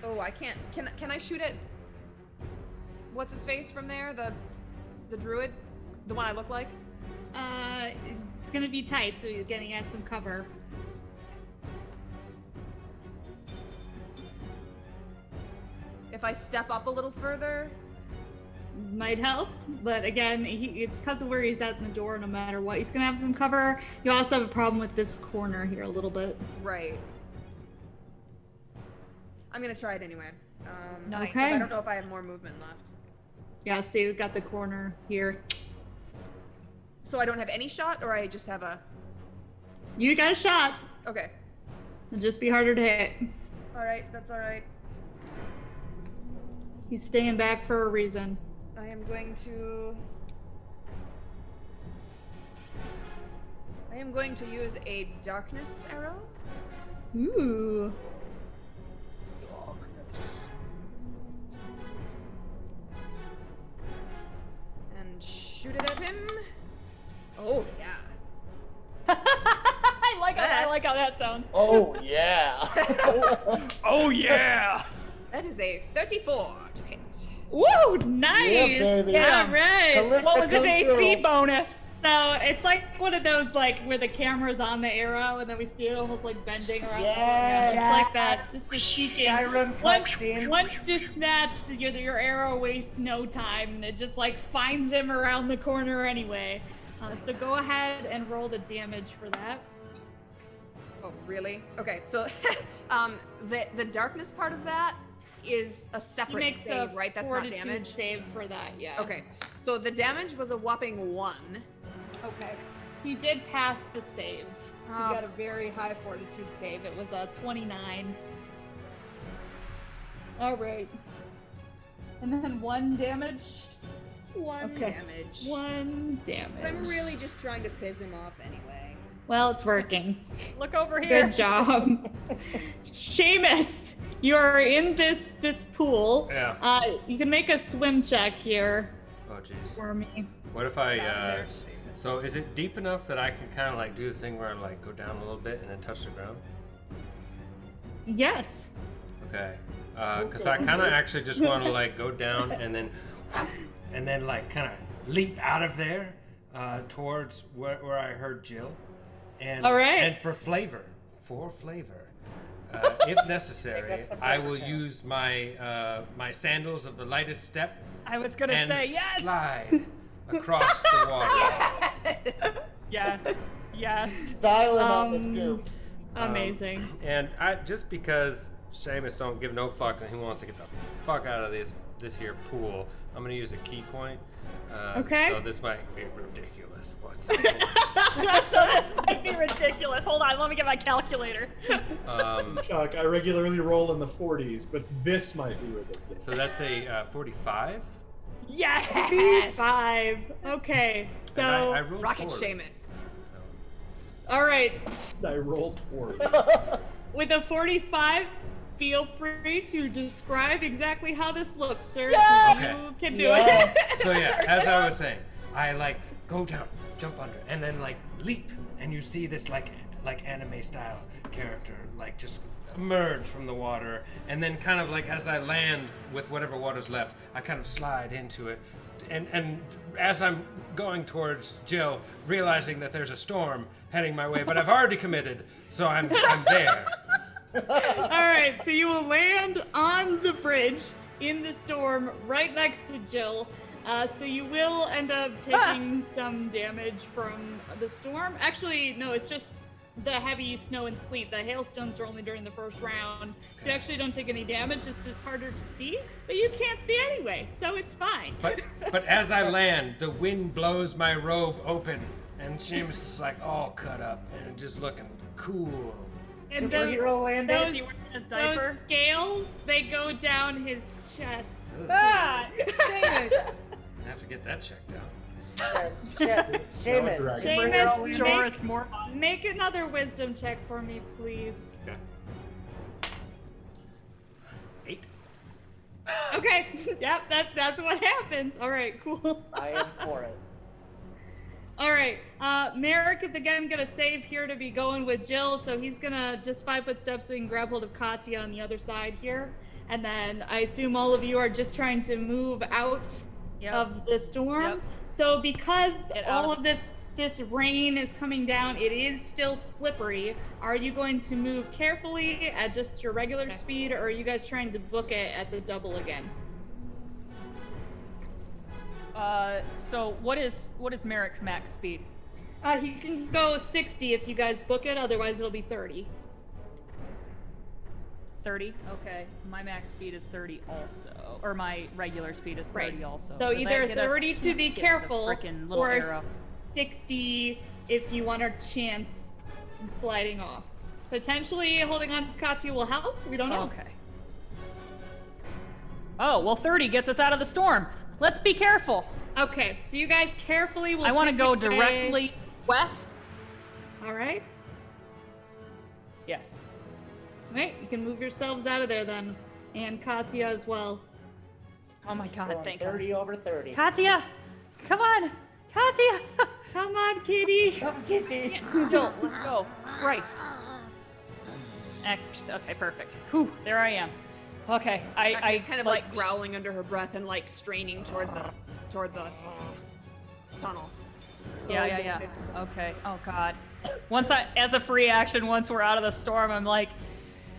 Oh, I can't... Can I shoot it? What's his face from there? The druid? The one I look like? It's gonna be tight, so you're getting us some cover. If I step up a little further... Might help, but again, it's because of where he's at in the door. No matter what, he's gonna have some cover. You also have a problem with this corner here a little bit. Right. I'm gonna try it anyway. Nice. Okay. I don't know if I have more movement left. Yeah, see, we've got the corner here. So I don't have any shot, or I just have a... You got a shot. Okay. It'll just be harder to hit. Alright, that's alright. He's staying back for a reason. I am going to use a darkness arrow. Ooh. And shoot it at him. Oh, yeah. I like how that sounds. Oh, yeah. Oh yeah! That is a 34 to hit. Woo! Nice. Yeah, baby. All right. Callista, What was his come AC through. bonus? So it's like one of those like where the camera's on the arrow and then we see it almost like bending around. Yes. It's like that. This is speaking. Skyrim Once, cutscene. once dispatched, your arrow wastes no time and it just like finds him around the corner anyway. So go ahead and roll the damage for that. Oh, really? Okay, so the darkness part of that is a He separate makes save, a right? That's not fortitude damage. save for that. Yeah. Okay, so the damage was a whopping 1. Okay. He did pass the save. He Oh. got a very high fortitude save. It was a 29. All right. And then 1 damage. 1 Okay. damage. 1 damage. I'm really just trying to piss him off anyway. Well, it's working. Look over here. Good job. Seamus, you're in this pool. Yeah. You can make a swim check here Oh, jeez. for me. What if I, so is it deep enough that I can kind of like do the thing where I like go down a little bit and then touch the ground? Yes. Okay. Because I kind of actually just want to like go down and then like kind of leap out of there towards where I heard Jill. And, All right. And for flavor, if necessary, I will use my my sandals of the lightest step I was gonna and say yes. slide across the water. Yes. Yes. Dialing on this goof. Amazing. And I just because Seamus don't give no fucks and he wants to get the fuck out of this here pool, I'm gonna use a key point. Okay. So this might be ridiculous. What's So this might be ridiculous. Hold on, let me get my calculator. Chuck, I regularly roll in the 40s, but this might be ridiculous. so that's a 45. Yes. 5. Okay. And I So, rolled Rocket 40, Seamus. so. all right. I rolled 40. With a 45, feel free to describe exactly how this looks, sir. Yes! You can do Yes. it. So yeah, as I was saying, I like go down, jump under, and then like leap, and you see this like anime style character like just emerge from the water, and then kind of like as I land with whatever water's left, I kind of slide into it, and as I'm going towards Jill, realizing that there's a storm heading my way, but I've already committed, so I'm there. All right, so you will land on the bridge in the storm right next to Jill. So you will end up taking some damage from the storm. Actually, no, it's just the heavy snow and sleet. The hailstones are only during the first round. So you actually don't take any damage. It's just harder to see, but you can't see anyway, so it's fine. But as I land, the wind blows my robe open, and Seamus is like all cut up and just looking cool. And Superhero landing? Is he wearing his diaper? those scales, they go down his chest. Ah, Seamus. I have to get that checked out. Seamus. Dragon. Seamus, Superhero Joris landing? Mormont. Make another wisdom check for me, please. Okay. 8. Okay, yep, that's what happens. All right, cool. I am for it. All right, Merrick is again gonna save here to be going with Jill, so he's gonna just 5 foot step so he can grab hold of Katya on the other side here, and then I assume all of you are just trying to move out Yep. of the storm. Yep. So because Get out all of- of this rain is coming down, it is still slippery. Are you going to move carefully at just your regular speed, or are you guys trying to book it at the double again? So what is Merrick's max speed? He can go 60 if you guys book it, otherwise it'll be 30. 30? Okay. My max speed is 30 also. Or my regular speed is 30 Right. also. So 'Cause either I get a 30 to be gets the careful, frickin' little or arrow. 60 if you want a chance of sliding off. Potentially holding on to Katya will help. We don't know. Okay. Oh, well 30 gets us out of the storm. Let's be careful. Okay, so you guys carefully will I want to pick go your way- directly west. All right. Yes. Right, you can move yourselves out of there then. And Katya as well. Oh my god, Going thank 30 you. over 30. Katya! Come on! Katya! Come on, kitty. Come, Kitty. Jill, let's go. Christ. Okay, perfect. Whew, there I am. Okay, I She's kind of like growling under her breath and like straining toward the tunnel. Yeah. Okay. Oh god. As a free action, once we're out of the storm, I'm like,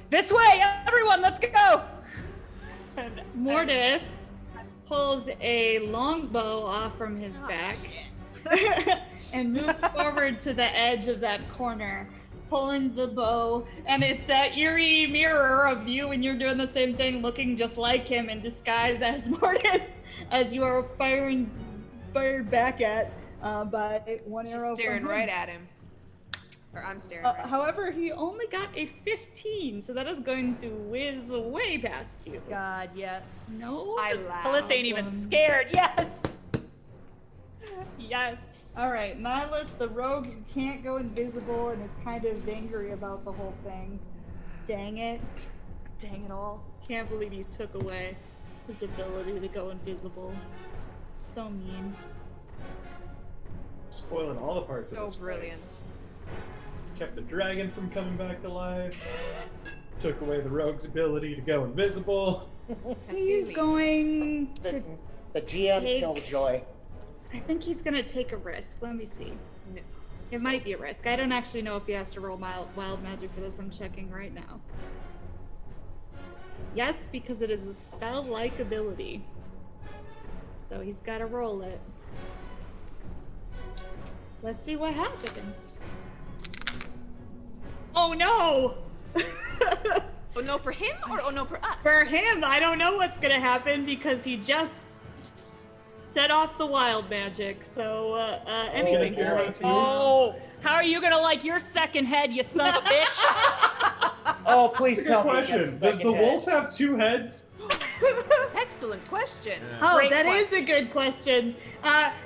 this way, everyone, let's go. And Mordith pulls a longbow off from his back and moves forward to the edge of that corner, pulling the bow. And it's that eerie mirror of you when you're doing the same thing, looking just like him in disguise as Mordith, as you are fired back at by one She's arrow. staring from him. right at him. Or I'm staring right at him. However, he only got a 15, so that is going to whiz way past you. God, yes. No. I laugh. Callista ain't even scared. Yes. Yes. All right, Nihilus, the rogue who can't go invisible and is kind of angry about the whole thing. Dang it. Dang it all. Can't believe you took away his ability to go invisible. So mean. Spoiling all the parts of So this fight. brilliant. Kept the dragon from coming back to life. Took away the rogue's ability to go invisible. He's going to. The GM's Take- killjoy. I think he's gonna take a risk. Let me see. No. It might be a risk. I don't actually know if he has to roll wild magic for this. I'm checking right now. Yes, because it is a spell-like ability. So he's got to roll it. Let's see what happens. Oh no! Oh no for him or oh no for us? For him, I don't know what's gonna happen because he just set off the wild magic. So anything can happen. Oh, how are you gonna like your second head, you son of a bitch? Oh, please Good tell me. he question. gets a Does second the head. wolf have 2 heads? Excellent question. Oh, Great that is question. a good question.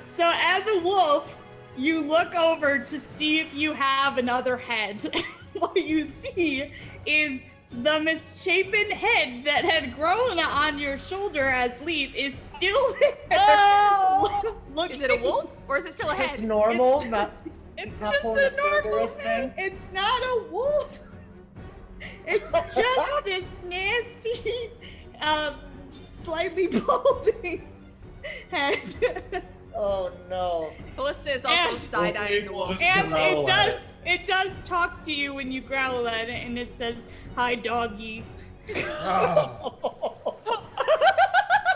So as a wolf, you look over to see if you have another head. What you see is the misshapen head that had grown on your shoulder as Leaf is still there. Oh! Look, Is it a wolf or is it still a It's head? normal, not. It's not just pulling a normal Cerberus thing. It's not a wolf. It's just this nasty, slightly balding head. Oh no. Callista is also And- side-eyeing the wolf. Just And growl at it does talk to you when you growl at it, and it says, "Hi, doggy." Oh,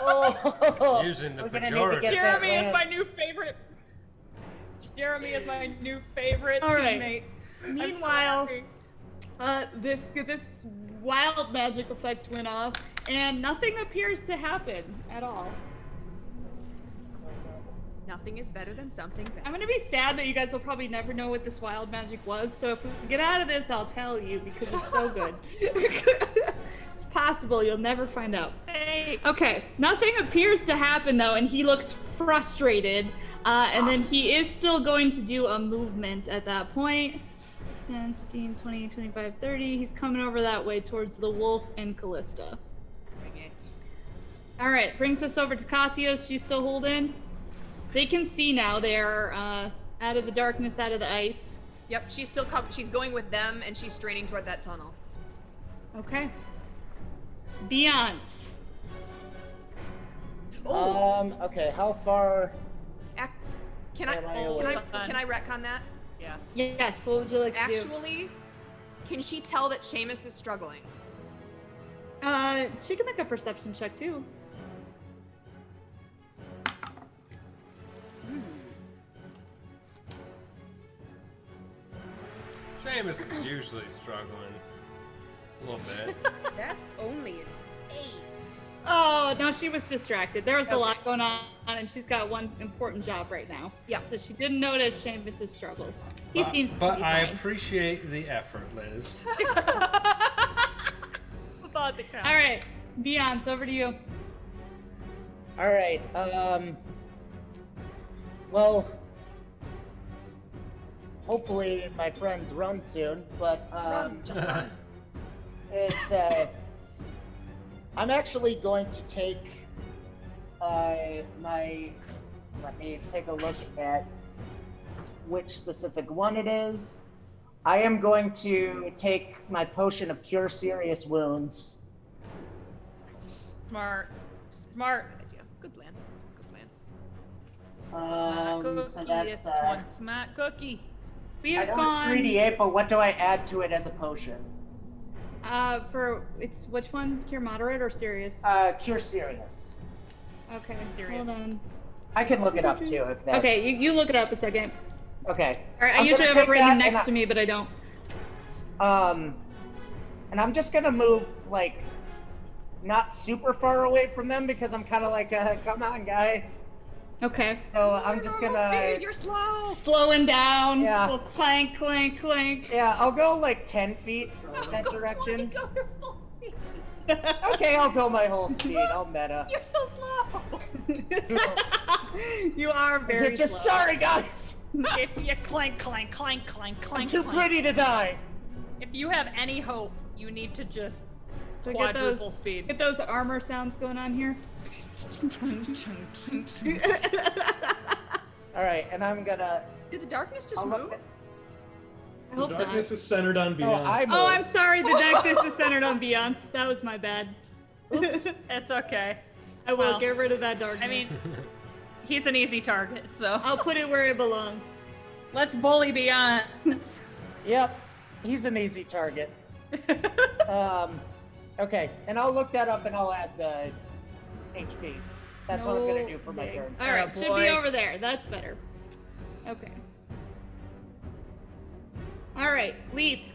Oh. using the We're gonna need to pejorative. get that Jeremy is my lance. new favorite. Jeremy is my new favorite All right. teammate. I'm so Meanwhile, happy. this wild magic effect went off, and nothing appears to happen at all. Nothing is better than something bad. I'm gonna be sad that you guys will probably never know what this wild magic was. So if we get out of this, I'll tell you because it's so good. It's possible you'll never find out. Thanks. Okay, nothing appears to happen though, and he looks frustrated. And then he is still going to do a movement at that point. 10, 15, 20, 25, 30. He's coming over that way towards the wolf and Callista. Bring it. All right, brings us over to Katya. She's still holding. They can see now. They're out of the darkness, out of the ice. Yep, she's still she's going with them and she's straining toward that tunnel. Okay. Beyonce. Okay, how far Can I am I away? can I retcon that? Yeah. Yes, what would you like to do? Actually, can she tell that Seamus is struggling? She can make a perception check too. Seamus is usually struggling a little bit. That's only an 8. Oh, no, she was distracted. There was a Okay. lot going on, and she's got one important job right now. Yeah. So she didn't notice Seamus' struggles. He seems to But be I fine. appreciate the effort, Liz. Thought the count. All right, Beyonce, over to you. All right. Well, hopefully my friends run soon, but Just run. it's I'm actually going to take my. Let me take a look at which specific one it is. I am going to take my potion of cure serious wounds. Smart. Smart. Good idea. Good plan. Good plan. Smart cookie. So that's It's one smart cookie. We I have know gone it's 3d8, but what do I add to it as a potion? for it's which one? Cure moderate or serious? Cure serious. Okay, Serious. hold on. I can look it up too if that's Okay, you look it up a second. Okay. All right, I I'm usually gonna have it take written that next and to me, but I don't. And I'm just gonna move like not super far away from them because I'm kind of like, come on, guys. Okay. So I'm just gonna, Speed, you're slow. Slowing down. Yeah. Little clank, clank, clank. yeah, I'll go like 10 feet No, that go direction. 20, go your full speed. Okay, I'll go my whole speed. I'll meta. You're so slow. You are very just slow. sorry, guys. If you clank, clank, clank, clank, I'm clank, too clank. pretty to die. If you have any hope, you need to just So quadruple speed. Get those armor sounds going on here. All right, and I'm gonna. Did the darkness just I'll look move? at- I The hope darkness not. is centered on Beyond. Oh, I'm sorry. The darkness is centered on Beyonce. That was my bad. It's okay. I will Well, get rid of that darkness. I mean, he's an easy target, so I'll put it where it belongs. let's bully Beyond. Yep, he's an easy target. Okay, and I'll look that up and I'll add the HP. That's what I'm gonna do for my Okay. turn. All right, Oh, should boy. be over there. That's better. Okay. All right, leap.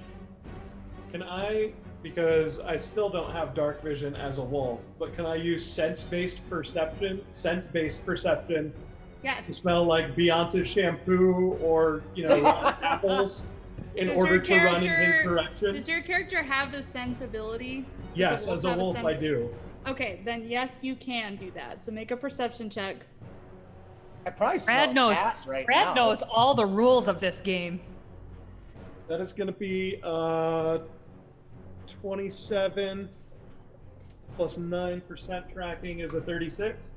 Can I, because I still don't have dark vision as a wolf, but can I use scent-based perception to Yes. smell like Beyonce's shampoo or, apples in Does order your to run in his character- direction? Does your character have the scent ability? Yes, Does as a have wolf I scent- do. Okay, then yes, you can do that. So make a perception check. I probably smell Brad knows. ass right Brad now. knows all the rules of this game. That is going to be 27 plus 9% tracking is a 36.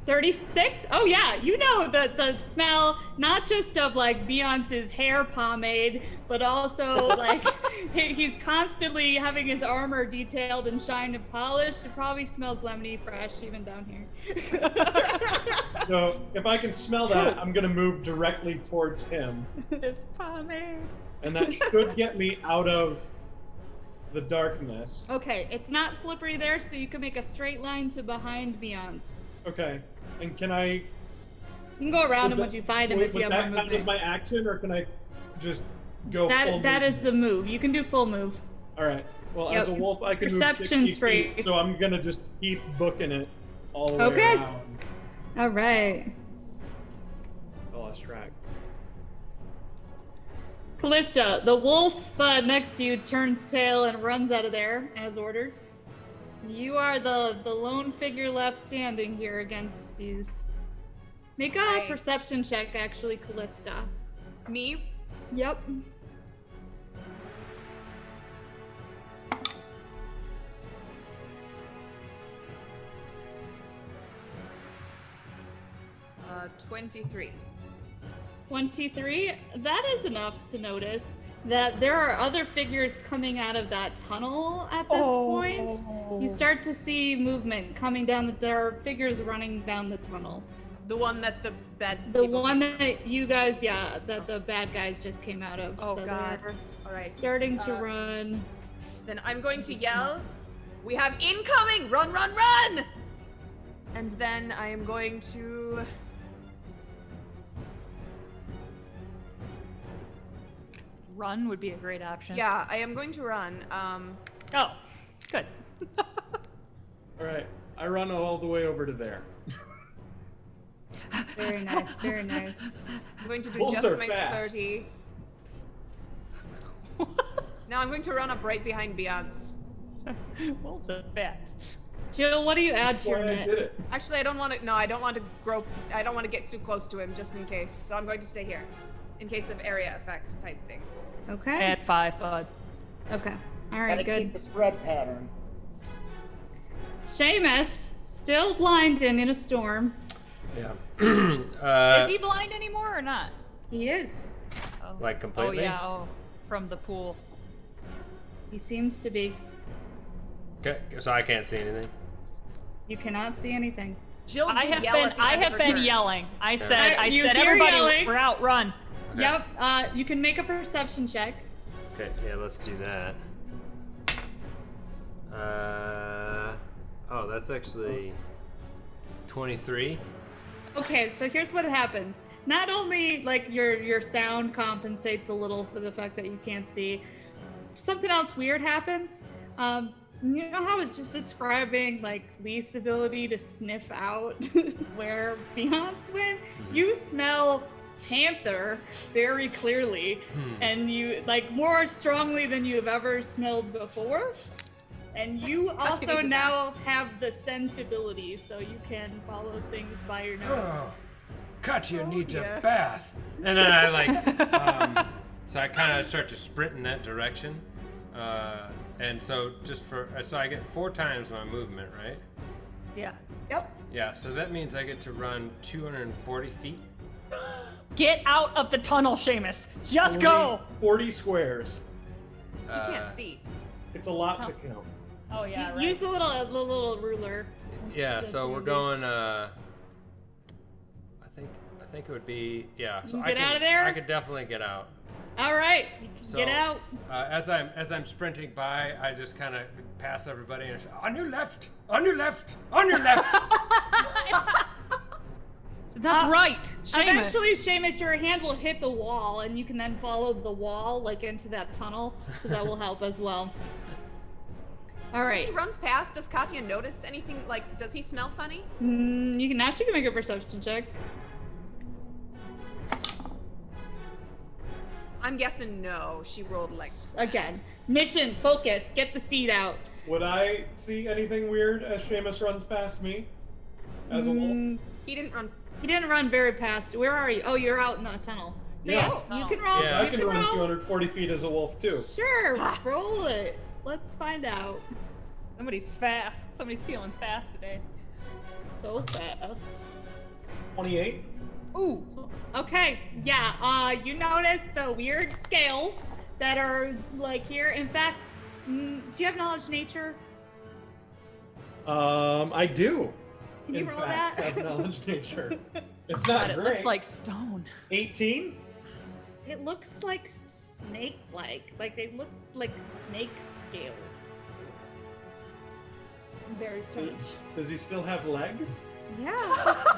36? Oh yeah, you know the smell not just of like Beyonce's hair pomade, but also like he's constantly having his armor detailed and shined and polished. It probably smells lemony fresh even down here. So if I can smell that, I'm going to move directly towards him. This pomade. And that should get me out of the darkness. Okay, it's not slippery there, so you can make a straight line to behind Beyonce. Okay. And can I... You can go around him would once you find him would if you have that more count as movement. my action, or can I just go full That move? is the move. You can do full move. All right. Well, Yep. as a wolf, I can move Perception's 60 free. feet, so I'm going to just keep booking it all the way Okay. around. All right. I lost track. Callista, the wolf next to you turns tail and runs out of there as ordered. You are the lone figure left standing here against these. Make a Right. perception check, actually, Callista. Me? Yep. Uh, 23. 23. That is enough to notice that there are other figures coming out of that tunnel at this point. You start to see movement coming down. There are figures running down the tunnel. The one that the bad The people- one that you guys, that the bad guys just came out of. Oh, so God. they're All right. starting to run. Then I'm going to yell, "We have incoming! Run, run, run!" And then I am going to... Run would be a great option. Yeah, I am going to run. Oh, good. All right. I run all the way over to there. Very nice, very nice. I'm going to do Wolves just are my fast. 30. Now I'm going to run up right behind Beyonce. Wolves are fast. Jill, what do you add That's to your why I net? did it. Actually, I don't want to. No, I don't want to grope. I don't want to get too close to him, just in case. So I'm going to stay here, in case of area effects type things. Okay. Add 5, bud. Okay. All right, Gotta good. keep the spread pattern. Seamus, still blind and in a storm. Yeah. Is he blind anymore or not? He is. Oh. Like completely? Oh yeah. Oh, from the pool. He seems to be. Okay, so I can't see anything. You cannot see anything. Jill I did have yell been. at the I end of have her been turn. yelling. I You said hear everybody, yelling. we're out. Run. Okay. Yep. You can make a perception check. Okay, yeah, let's do that. Oh, that's actually 23. Okay, so here's what happens. Not only like your sound compensates a little for the fact that you can't see, something else weird happens. You know how I was just describing like Lee's ability to sniff out where Beyonce went? You smell panther very clearly, and you like more strongly than you have ever smelled before. And you needs also a now have the sense ability, so you can follow things by your nose. Oh, Katya needs yeah. a bath. And then I like, so I kind of start to sprint in that direction. And so so I get 4 times my movement, right? Yeah. Yep. Yeah, so that means I get to run 240 feet. Get out of the tunnel, Seamus. Just Only go. 40 squares. You can't see. It's a lot to count. Oh yeah, right. Use the little ruler. Yeah, That's so what we're you going, I think it would be, yeah. So You I get can, out of there? I could definitely get out. All right, you can So, get out. As I'm sprinting by, I just kind of pass everybody and shout, on your left, on your left, on your left. That's right, Seamus. Eventually, Seamus, your hand will hit the wall, and you can then follow the wall like into that tunnel, so that will help as well. All As right. he runs past, does Katya notice anything? Like, does he smell funny? You can actually make a perception check. I'm guessing no. She rolled like. Again, mission, focus, get the seed out. Would I see anything weird as Seamus runs past me? As a wolf? He didn't run. He didn't run very past. Where are you? Oh, you're out in the tunnel. So Yeah. yes, you can roll. Yeah. I you can run roll. 240 feet as a wolf too. Sure, roll it. Let's find out. Somebody's fast. Somebody's feeling fast today. So fast. 28. Ooh. Okay, yeah, you notice the weird scales that are like here. In fact, do you have knowledge nature? I do. Can you in roll fact, that? have knowledge nature. It's God, not it great. looks like stone. 18. It looks like snake-like. Like they look like snake scales. Very strange. Does he still have legs? Yeah,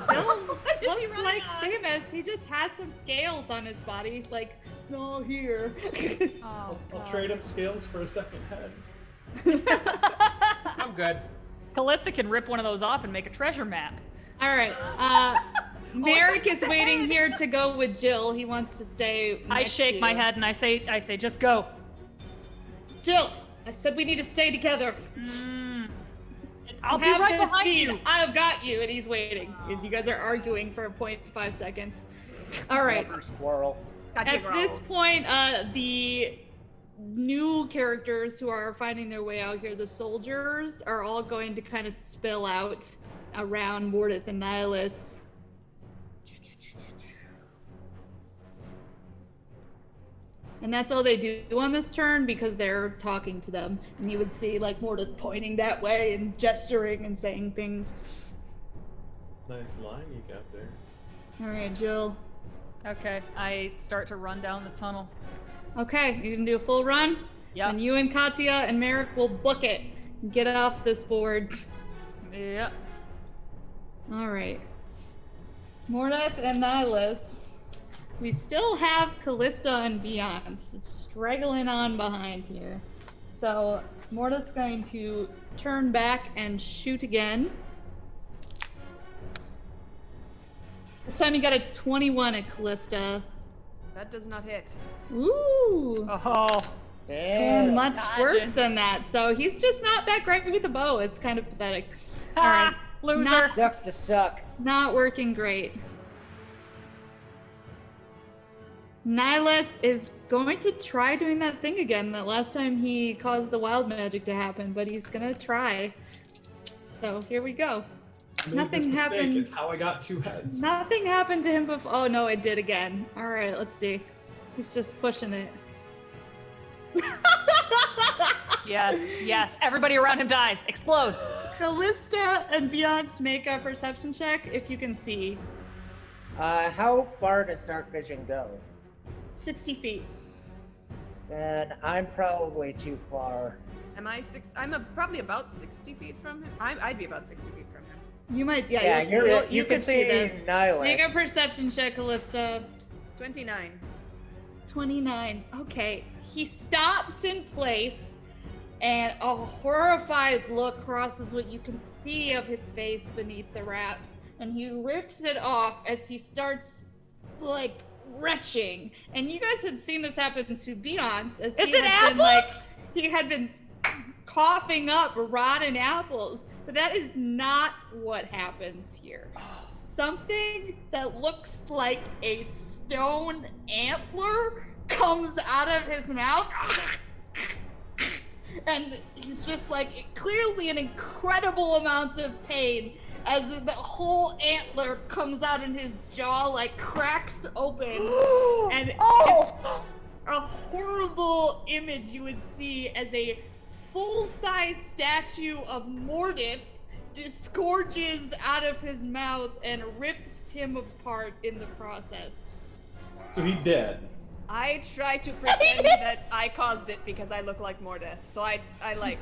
still is he looks running like on? Seamus. He just has some scales on his body, like, no, here. Oh, I'll trade him scales for a second head. I'm good. Callista can rip one of those off and make a treasure map. All right. Merrick is waiting here to go with Jill. He wants to stay. I next shake to my you. head and I say, just go. Jill, I said we need to stay together. I'll be Have right this behind seed. you. I've got you, and he's waiting. And you guys are arguing for 0.5 seconds. All right. Rubber squirrel. Katya At this growls. point, the new characters who are finding their way out here, the soldiers, are all going to kind of spill out around Mordith and Nihilus. And that's all they do on this turn because they're talking to them. And you would see like Mordith pointing that way and gesturing and saying things. Nice line you got there. All right, Jill. Okay, I start to run down the tunnel. Okay, you can do a full run. Yep. And you and Katya and Merrick will book it. Get off this board. Yep. All right. Mordeth and Nihilus. We still have Callista and Beyonce straggling on behind here. So Mordeth's going to turn back and shoot again. This time he got a 21 at Callista. That does not hit. Ooh. Oh. Damn. Much worse Imagine. than that. So he's just not that great with the bow. It's kind of pathetic. All Ah, right. loser. Sucks to suck. Not working great. Nihilus is going to try doing that thing again that last time he caused the wild magic to happen, but he's gonna try. So here we go. I made Nothing this mistake. happened. It's how I got 2 heads. Nothing happened to him before. Oh no, it did again. All right, let's see. He's just pushing it. Yes, yes. Everybody around him dies. Explodes. Callista and Beyonce make a perception check if you can see. How far does dark vision go? 60 feet. Then I'm probably too far. Am I six? I'm probably about 60 feet from him. I'd be about 60 feet from him. You might, yeah, Yeah, you can could see this. Nihilus. Make a perception check, Callista. 29. 29. Okay. He stops in place, and a horrified look crosses what you can see of his face beneath the wraps, and he rips it off as he starts, like, retching. And you guys had seen this happen to Beyonce. As Is he it had been, like, apples? he had been coughing up rotten apples. But that is not what happens here. Something that looks like a stone antler comes out of his mouth. And he's just like clearly in incredible amounts of pain as the whole antler comes out in his jaw, like cracks open. And it's a horrible image you would see as a full-size statue of Mordith disgorges out of his mouth and rips him apart in the process. So he dead. I try to pretend that I caused it because I look like Mordeth. So I like.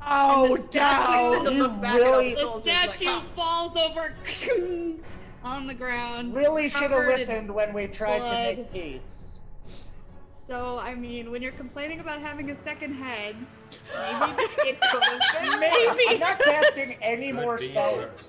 Oh, and the statue You look back really- at the all the soldiers statue like, falls over on the ground. Really should have covered in listened when we tried to blood. make peace. So, I mean, when you're complaining about having a second head, maybe it could have been Maybe. I'm not casting any Could more be spells.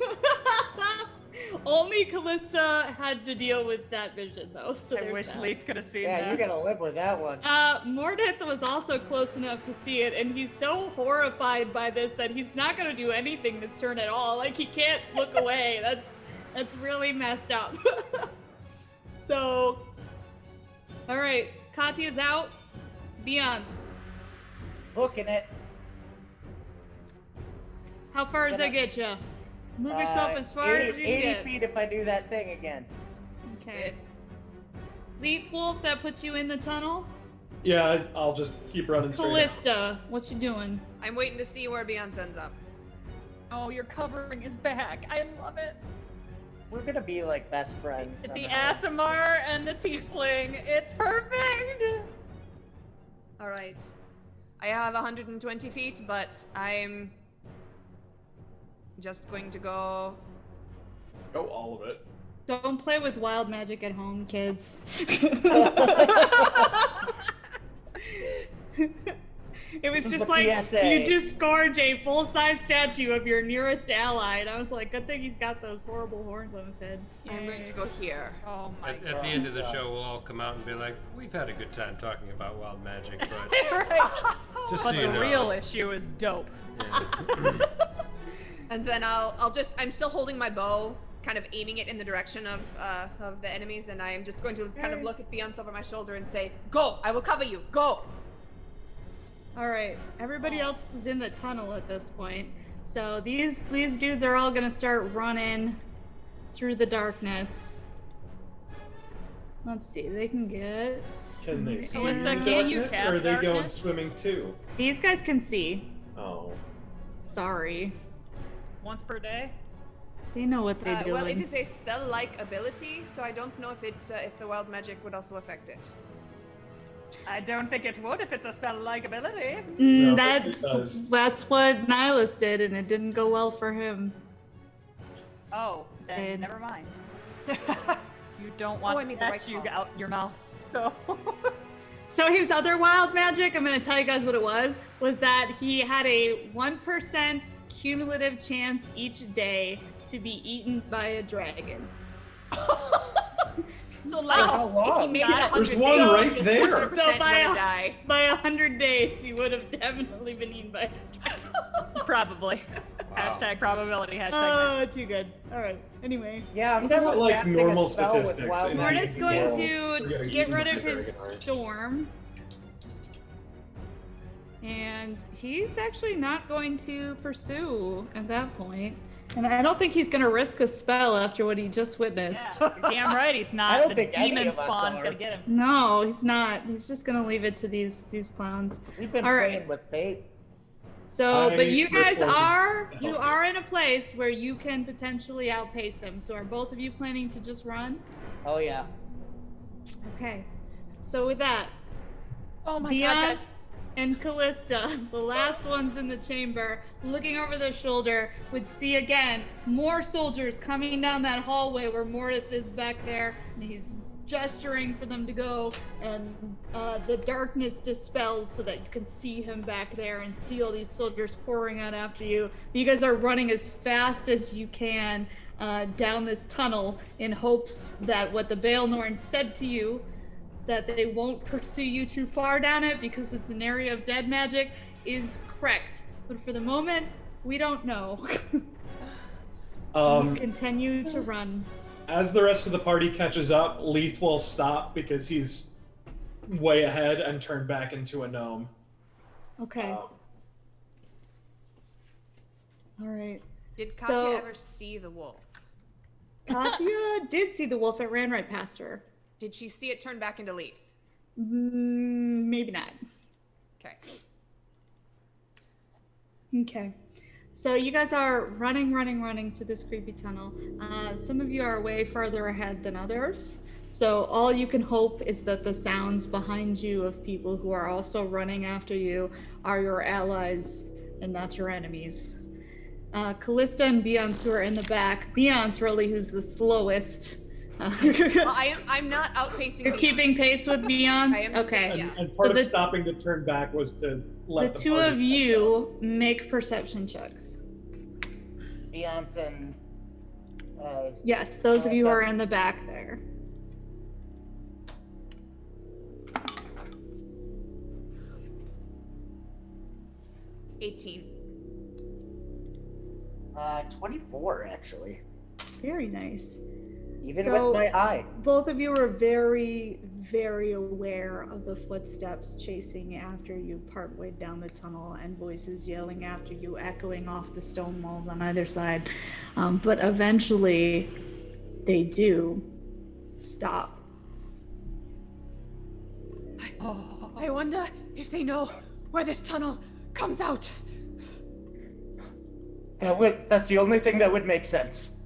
Only Callista had to deal with that vision, though. So I there's wish that. Leith could have seen Yeah, that. you gotta live with that one. Mordith was also close enough to see it, and he's so horrified by this that he's not gonna do anything this turn at all. Like, he can't look away. That's really messed up. So, all right, Katya's out. Beyonce, Booking it. how far does that get you? Move yourself as far 80, as you 80 can get. feet if I do that thing again. Okay. Leaf Wolf, that puts you in the tunnel. Yeah, I'll just keep running straight. Callista, what you doing? I'm waiting to see where Beyonce ends up. Oh, you're covering his back. I love it. We're gonna be like best friends. The somehow. Aasimar and the Tiefling. It's perfect. All right. I have 120 feet, but I'm just going to go. Go all of it. Don't play with wild magic at home, kids. It was This is just the like PSA. you disgorge a full-size statue of your nearest ally, and I was like, good thing he's got those horrible horns on his head. I'm going to go here. Oh my At the end of the show, we'll all come out and be like, we've had a good time talking about wild magic, but right. just But so you the know. real issue is dope. Yeah. And then I'm still holding my bow, kind of aiming it in the direction of the enemies, and I am just going to kind of look at Beyonce over my shoulder and say, "Go! I will cover you. Go!" All right, everybody else is in the tunnel at this point, so these dudes are all gonna start running through the darkness. Let's see, they can get. Can they see Callista, the can you darkness, cast or are they going darkness? swimming too? These guys can see. Oh. Sorry, Once per day. they know what they're doing. Well, it is a spell-like ability, so I don't know if if the wild magic would also affect it. I don't think it would if it's a spell-like ability. No, That's what Nihilus did, and it didn't go well for him. Oh, then And- never mind. You don't want I made the right statue call. out your mouth, so. So his other wild magic, I'm going to tell you guys what it was that he had a 1% cumulative chance each day to be eaten by a dragon. So For like, how if long? he made it Got it. 100 There's one days, right he's there. 100% So by gonna die. By 100 days, he would have definitely been eaten by a dragon. Probably. Hashtag probability, hashtag. Oh, too good. All right. Anyway, Yeah, I'm Look at, definitely like, casting normal a spell with statistics wild and magic. Mortis you going roll. to We're gonna get eat rid the of his dragon heart. storm. And he's actually not going to pursue at that point. And I don't think he's going to risk a spell after what he just witnessed. Yeah, you're damn right he's not. I don't the think any demon of us spawn's are. gonna get him. No, he's not. He's just going to leave it to these clowns. We've been All playing right. with fate. So, but you I guys report you are in a place where you can potentially outpace them. So are both of you planning to just run? Oh yeah. Okay. So with that, Oh my god, Beyonce guys. and Callista, the last ones in the chamber, looking over their shoulder, would see again more soldiers coming down that hallway where Mordith is back there, and he's gesturing for them to go, and the darkness dispels so that you can see him back there and see all these soldiers pouring out after you. You guys are running as fast as you can down this tunnel in hopes that what the Baelnorn said to you that they won't pursue you too far down it because it's an area of dead magic is correct. But for the moment, we don't know. You continue to run. As the rest of the party catches up, Leith will stop because he's way ahead and turn back into a gnome. Okay. All right. Did Katya So- ever see the wolf? Katya did see the wolf. It ran right past her. Did she see it turn back into Leaf? Maybe not. Okay. Okay. So you guys are running to this creepy tunnel. Some of you are way farther ahead than others. So all you can hope is that the sounds behind you of people who are also running after you are your allies and not your enemies. Callista and Beyonce who are in the back. Beyonce really who's the slowest. Well, I'm not outpacing. You're keeping pace with Beyonce? I am Okay. yeah. And part So of stopping to turn back was to let The the two party of catch you make perception checks. Beyonce and Yes, those of you who are in the back there. 18. 24 actually. Very nice. Even So- with my eye. Both of you are very, very aware of the footsteps chasing after you partway down the tunnel and voices yelling after you, echoing off the stone walls on either side. But eventually, they do stop. I wonder if they know where this tunnel comes out. That's the only thing that would make sense.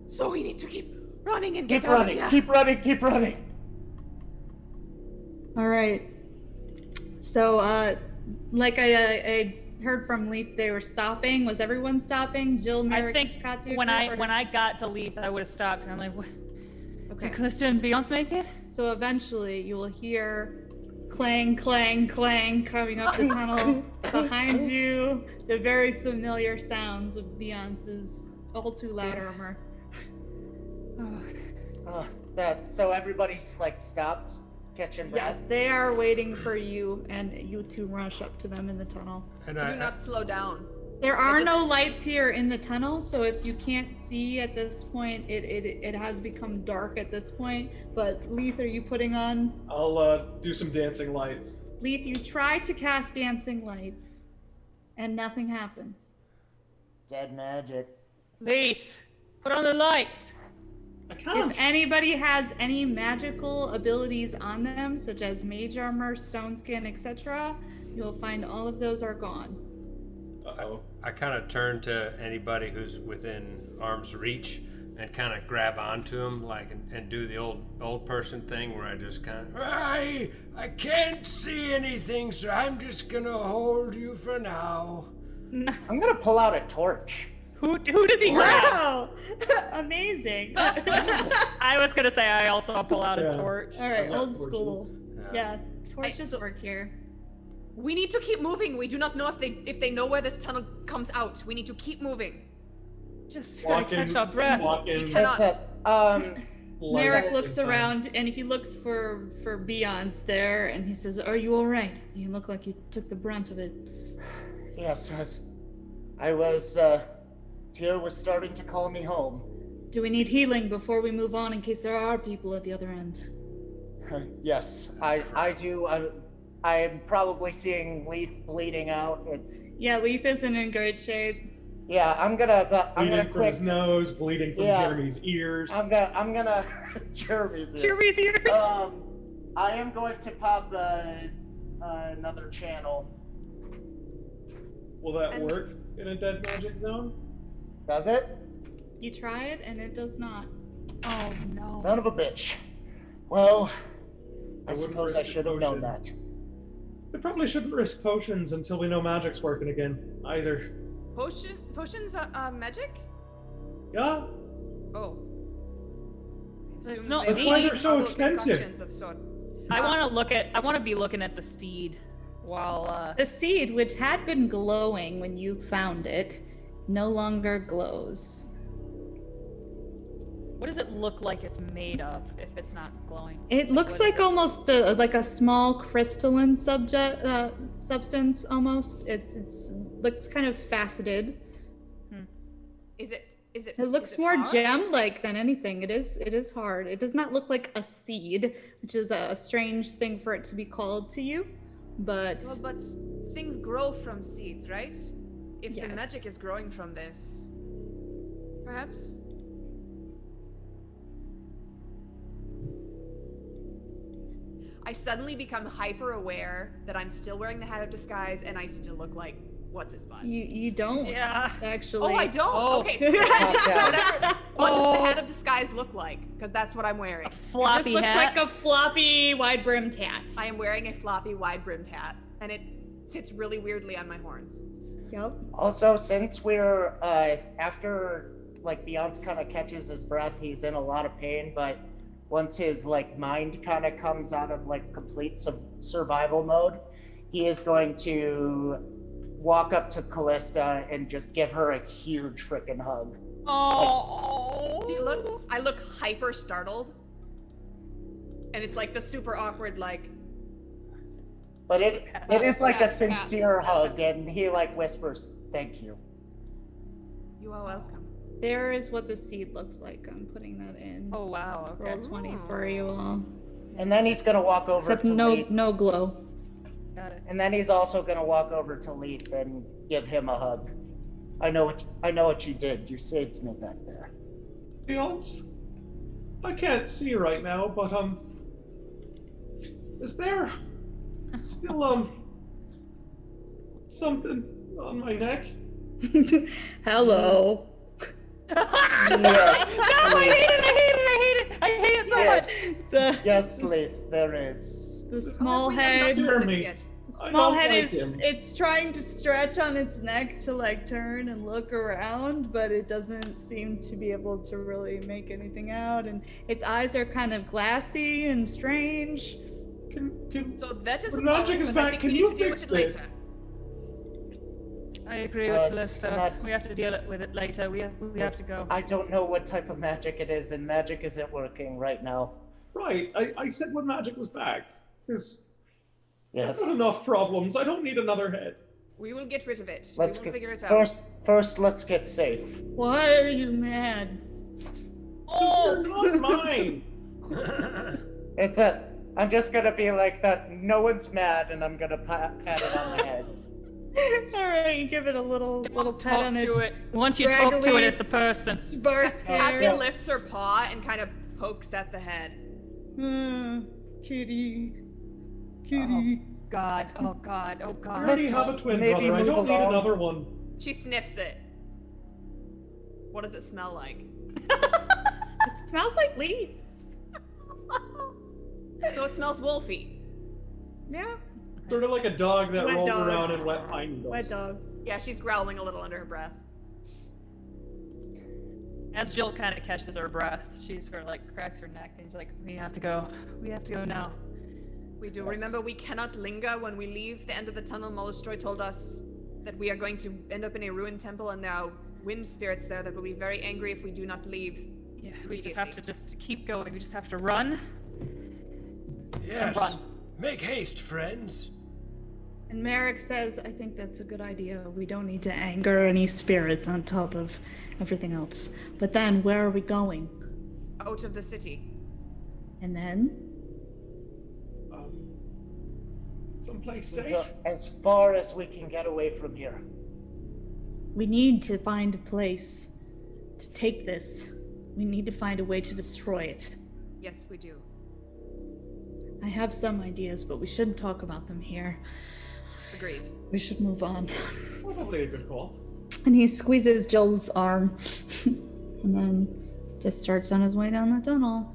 So we need to keep running and Keep get out of running, here. keep running, keep running. All right. So, like I heard from Leith, they were stopping. Was everyone stopping? Jill, I Merrick, think Katya, when Cooper? I got to Leith, I would have stopped. And I'm like, what? Okay. Did Callista and Beyonce make it? So eventually you will hear clang, clang, clang coming up the tunnel behind you. The very familiar sounds of Beyonce's all too loud armor. So everybody's like stopped, catching breath. Yes, they are waiting for you, and you two rush up to them in the tunnel. And Do not slow down. There are just- no lights here in the tunnel, so if you can't see at this point, it has become dark at this point. But Leith, are you putting on? I'll do some dancing lights. Leith, you try to cast dancing lights, and nothing happens. Dead magic. Leith, put on the lights. I can't. If anybody has any magical abilities on them, such as mage armor, stone skin, etc., you will find all of those are gone. Uh-oh. I kind of turn to anybody who's within arm's reach and kind of grab onto him, like, and do the old person thing where I just kind of, I can't see anything, so I'm just gonna hold you for now. I'm gonna pull out a torch. Who does he grab? Wow! Amazing! I was gonna say I also pull out Yeah. a torch. All right, I've got old school. Yeah, torches so- work here. We need to keep moving. We do not know if they know where this tunnel comes out. We need to keep moving. Just trying to catch our breath. Walk in. We cannot- That's it. Merrick Light looks and fun. around and he looks for Beyonce there, and he says, "Are you all right? You look like you took the brunt of it." Yes, I was, Tyr was starting to call me home. Do we need healing before we move on in case there are people at the other end? Yes, I do. I am probably seeing Leaf bleeding out. Yeah, Leith isn't in great shape. Yeah, I'm gonna Bleeding from quick. his nose, bleeding from Yeah. Jeremy's ears. I'm gonna Jeremy's ear. Jeremy's ears. I am going to pop another channel. Will that And- work in a dead magic zone? Does it? You try it and it does not. Oh no. Son of a bitch. Well, I wouldn't suppose I risk a should have known potion. that. We probably shouldn't risk potions until we know magic's working again, either. Potions magic? Yeah? Oh. It's not That's why they're so Probably expensive. concoctions of sort. I want to be looking at the seed while The seed, which had been glowing when you found it, no longer glows. What does it look like it's made of if it's not glowing? It looks What is like almost like a small crystalline substance almost. It's looks kind of faceted. Is it? It looks more hard? gem-like than anything. It is hard. It does not look like a seed, which is a strange thing for it to be called to you. But Well, but things grow from seeds, right? If the Yes. magic is growing from this, perhaps. I suddenly become hyper aware that I'm still wearing the hat of disguise and I still look like what's his butt. you don't Yeah. actually. Oh, I don't. Oh. Okay. out. Whatever. What does the Oh. hat of disguise look like? Because that's what I'm wearing. It just Floppy looks hat. like a floppy, wide-brimmed hat. I am wearing a floppy, wide-brimmed hat, and it sits really weirdly on my horns. Yep. Also, since we're after like Beyonce kind of catches his breath, he's in a lot of pain. But once his like mind kind of comes out of like complete survival mode, he is going to walk up to Callista and just give her a huge freaking hug. Oh. I look hyper startled, and it's like the super awkward like. But it is like a sincere hug, and he like whispers, "Thank you." You are welcome. There is what the seed looks like. I'm putting that in. Oh wow. Okay. Roll 20 for you all. And then he's gonna walk over Except to no Leith. no glow. Got it. And then he's also gonna walk over to Leith and give him a hug. I know what you did. You saved me back there. Beyonce, I can't see right now, but is there still something on my neck? Hello. Yes. No, I Leith. hate it! I hate it! I hate it! I hate it so Yes. much! The, Yes, Leith, there is. the small We have head. not done this me. yet. I Small don't head like is him. it's trying to stretch on its neck to like turn and look around, but it doesn't seem to be able to really make anything out, and its eyes are kind of glassy and strange. Can So that is When a magic problem, is but I back, think can we you need to deal fix with it this? later. I agree Uh, with Lister. that's- We have to deal with it later. We have to go. I don't know what type of magic it is, and magic isn't working right now. right? I said when magic was back. Because Yes. I've got enough problems. I don't need another head. We will get rid of it. Let's we will get figure it out. first. Let's get safe. Why are you mad? You're not mine. I'm just gonna be like that. No one's mad, and I'm gonna pat it on the head. All right, you give it a little pet Talk on to its it. Once you talk to it, scraggly it's a person. sparse Katya hair. lifts her paw and kind of pokes at the head. Kitty. God. Oh God. Oh I God. already Let's have a twin maybe brother. I move don't need along. another one. She sniffs it. What does it smell like? It smells like leaf. So it smells wolfy. Yeah. Sort of like a dog that Wet rolls dog. around in wet pine needles. Wet dog. Yeah, she's growling a little under her breath. As Jill kind of catches her breath, she sort of like cracks her neck and she's like, "We have to go. We have to go now." We do. Yes. Remember, we cannot linger when we leave the end of the tunnel. Molestroy told us that we are going to end up in a ruined temple, and there are wind spirits there that will be very angry if we do not leave. Yeah, we just have to keep going. We just have to run. Yes. run. Make haste, friends. And Merrick says, I think that's a good idea. We don't need to anger any spirits on top of everything else. But then, where are we going? Out of the city. And then? Someplace We safe. go as far as we can get away from here. We need to find a place to take this. We need to find a way to destroy it. Yes, we do. I have some ideas, but we shouldn't talk about them here. Agreed. We should move on. Probably a good call. And he squeezes Jill's arm and then just starts on his way down the tunnel.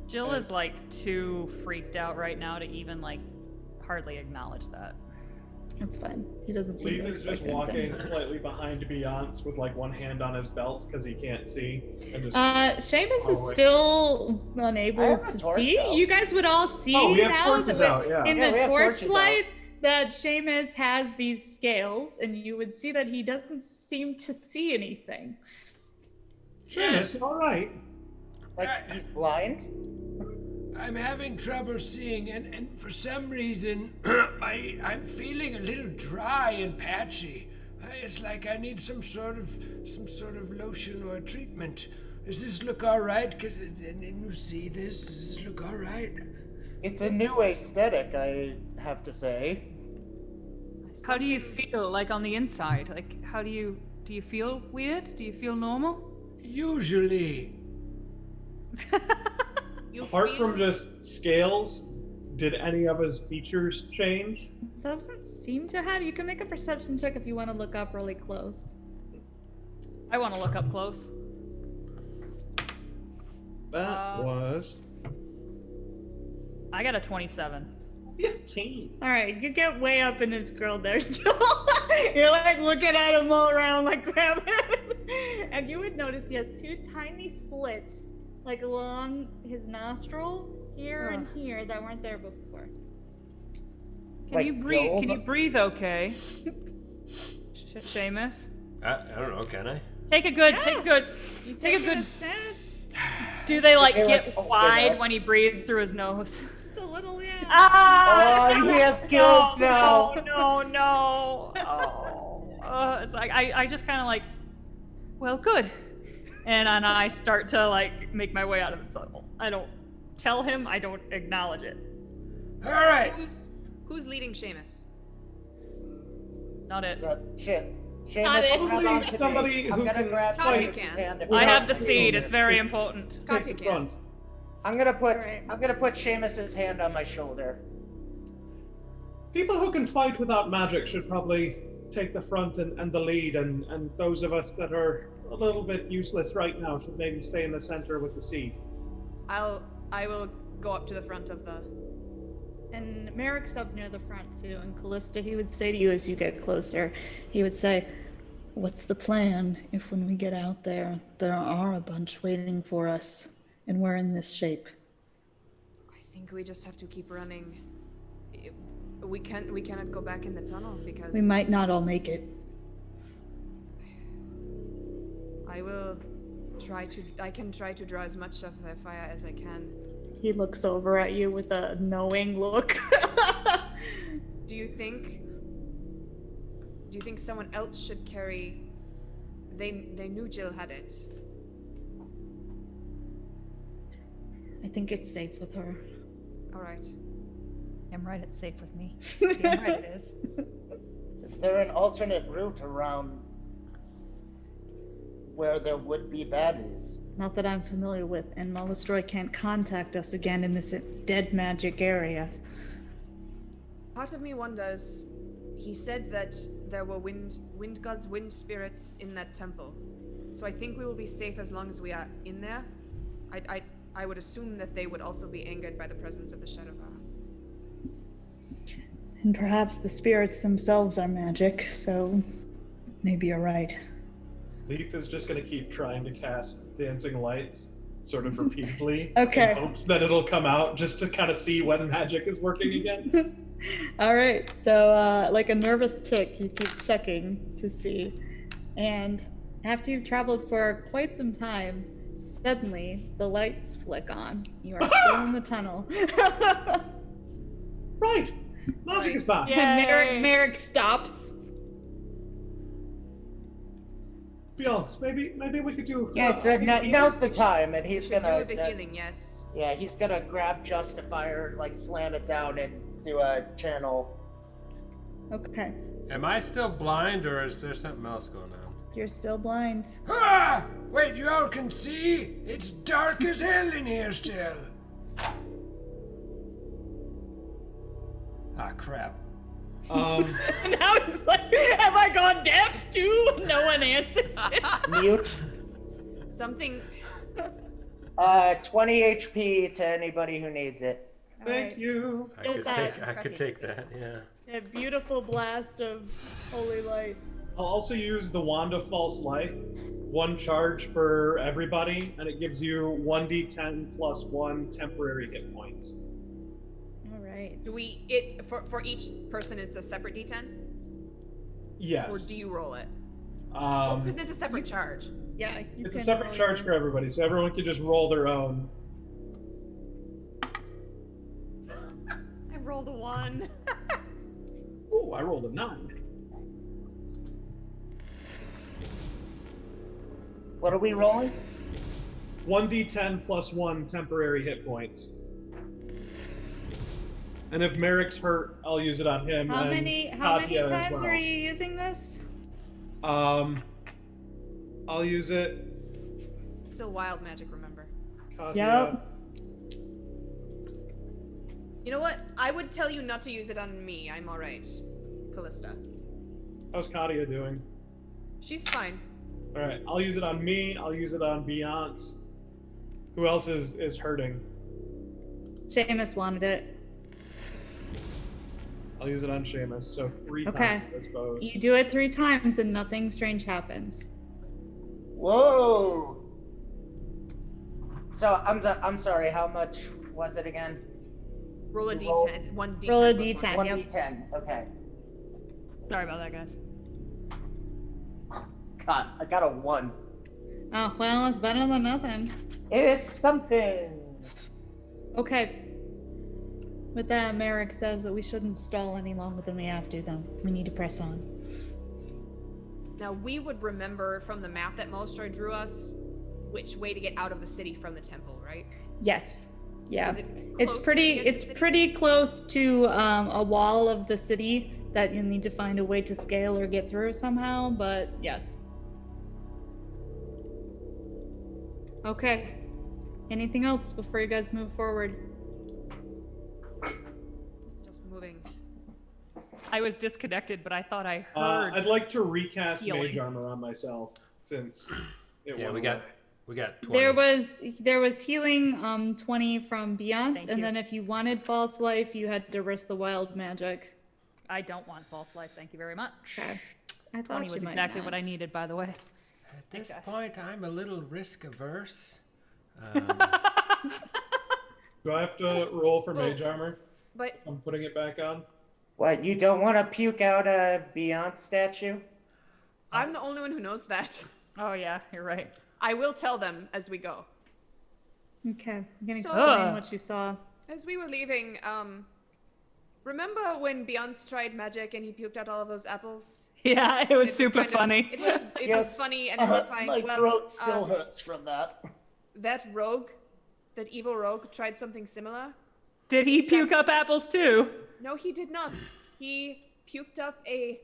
Jill is like too freaked out right now to even like hardly acknowledge that. That's fine. He doesn't seem Leith to is just expect anything. walking slightly behind Beyonce with like one hand on his belt because he can't see. And just Seamus is Oh, wait. still I unable have a to torch see. out. You guys would all see Oh, we have now torches out, yeah. in Yeah, we the have torches torchlight that Seamus has these scales, and you would see that he doesn't seem to see anything. Yes, all right. Like he's blind? I'm having trouble seeing, and for some reason, I'm feeling a little dry and patchy. It's like I need some sort of lotion or treatment. Does this look all right? And you see this? Does this look all right? It's a new aesthetic, I have to say. How do you feel, like, on the inside? Like, how do you feel weird? Do you feel normal? Usually. Apart from just scales, did any of his features change? Doesn't seem to have. You can make a perception check if you want to look up really close. I want to look up close. That was I got a 27. 15. All right, you get way up in his grill there, Joel. You're like looking at him all around, like grab him. And you would notice he has two tiny slits, like along his nostril, here and here, that weren't there before. Can Like you breathe? Joel? Can you breathe? Okay. Seamus, I don't know, can I? take a good. You Take a good- step, Do they like Okay, get like, open wide up. when he breathes through his nose? just a little, yeah. Ah! Oh, he has gills now. No. Oh. It's like I just kind of like, well, good. And I start to like make my way out of the tunnel. I don't tell him. I don't acknowledge it. All right. Who's leading Seamus? Not it. Shit. Not Seamus, it. grab Probably onto somebody me. who I'm gonna can grab fight. Seamus' hand. if I you have want the to. seed. It's very important. Katya Take the can. front. I'm gonna put Alright. Seamus's hand on my shoulder. People who can fight without magic should probably take the front and the lead, and those of us that are a little bit useless right now should maybe stay in the center with the seed. I will go up to the front of the. And Merrick's up near the front too, and Callista, he would say to you as you get closer, he would say, "What's the plan if when we get out there, there are a bunch waiting for us, and we're in this shape?" I think we just have to keep running. We cannot go back in the tunnel because We might not all make it. I can try to draw as much of the fire as I can. He looks over at you with a knowing look. Do you think someone else should carry? They knew Jill had it. I think it's safe with her. All right. Damn right, it's safe with me. Damn right it is. Is there an alternate route around where there would be baddies? Not that I'm familiar with, and Molestroy can't contact us again in this dead magic area. Part of me wonders. He said that there were wind gods, wind spirits in that temple. So I think we will be safe as long as we are in there. I would assume that they would also be angered by the presence of the Shadow Bar. And perhaps the spirits themselves are magic, so maybe you're right. Leaf is just going to keep trying to cast dancing lights, sort of repeatedly, Okay. in hopes that it'll come out, just to kind of see when magic is working again. All right, so like a nervous tick, you keep checking to see. And after you've traveled for quite some time, suddenly the lights flick on. You are still in the tunnel. Right, magic is back. Yeah. And Merrick stops. Beyonce, maybe we could do. Yes, now's the time, and he's Should gonna. do the healing, yes. Yeah, he's gonna grab Justifier, like slam it down, and do a channel. Okay, Am I still blind, or is there something else going on? you're still blind. Ah! Wait, you all can see? It's dark as hell in here still. Ah, crap. Now he's like, have I gone deaf too? No one answers. Mute. Something. 20 HP to anybody who needs it. Thank you. I could Gotcha. take that, yeah. A beautiful blast of holy light. I'll also use the Wand of False Life. One charge for everybody, and it gives you 1d10 plus 1 temporary hit points. All right. Do we for each person it's a separate D10? Yes. Or do you roll it? Um, Because it's a separate charge. Yeah, you It's a can separate roll charge your- for everybody, so everyone can just roll their own. I rolled a 1. Ooh, I rolled a 9. What are we rolling? 1d10 plus 1 temporary hit points. And if Merrick's hurt, I'll use it on him. How and many Katya as times well. are you using this? I'll use it. Still wild magic, remember. Katya. Yep. You know what? I would tell you not to use it on me. I'm alright. Callista. How's Katya doing? She's fine. Alright, I'll use it on me. I'll use it on Beyonce. Who else is hurting? Seamus wanted it. I'll use it on Seamus. So 3 Okay. times, I suppose. You do it 3 times and nothing strange happens. Whoa! So I'm sorry. How much was it again? Roll a Roll- d10. 1d10. Roll a plus d10. one. 1d10. Okay. Sorry about that, guys. God, I got a 1. Oh, well, it's better than nothing. It's something. Okay. With that, Merrick says that we shouldn't stall any longer than we have to, though. We need to press on. Now, we would remember from the map that Molstroy drew us which way to get out of the city from the temple, right? Yes. Yeah. Is it It's close pretty. to the It's city? pretty close to a wall of the city that you need to find a way to scale or get through somehow. But yes. Okay. Anything else before you guys move forward? Just moving. I was disconnected, but I thought I heard. I'd like to recast healing. mage armor on myself since it Yeah, went we away. got 20. There was healing 20 from Beyonce, Thank and you. then if you wanted false life, you had to risk the wild magic. I don't want false life, thank you very much. Okay. I thought 20 you was might exactly what I not. needed, by the way. At this guys. point, I'm a little risk averse. Do I have to roll for mage armor? But I'm putting it back on. What? You don't want to puke out a Beyonce statue? I'm the only one who knows that. Oh yeah, you're right. I will tell them as we go. Okay. You can So- explain what you saw. As we were leaving, remember when Beyonce tried magic and he puked out all of those apples? Yeah, it was super kind of- funny. It was Yes. funny and horrifying. My Well, throat still um, hurts from that. That rogue, that evil rogue, tried something similar. Did he puke up apples too? No, he did not. He puked up a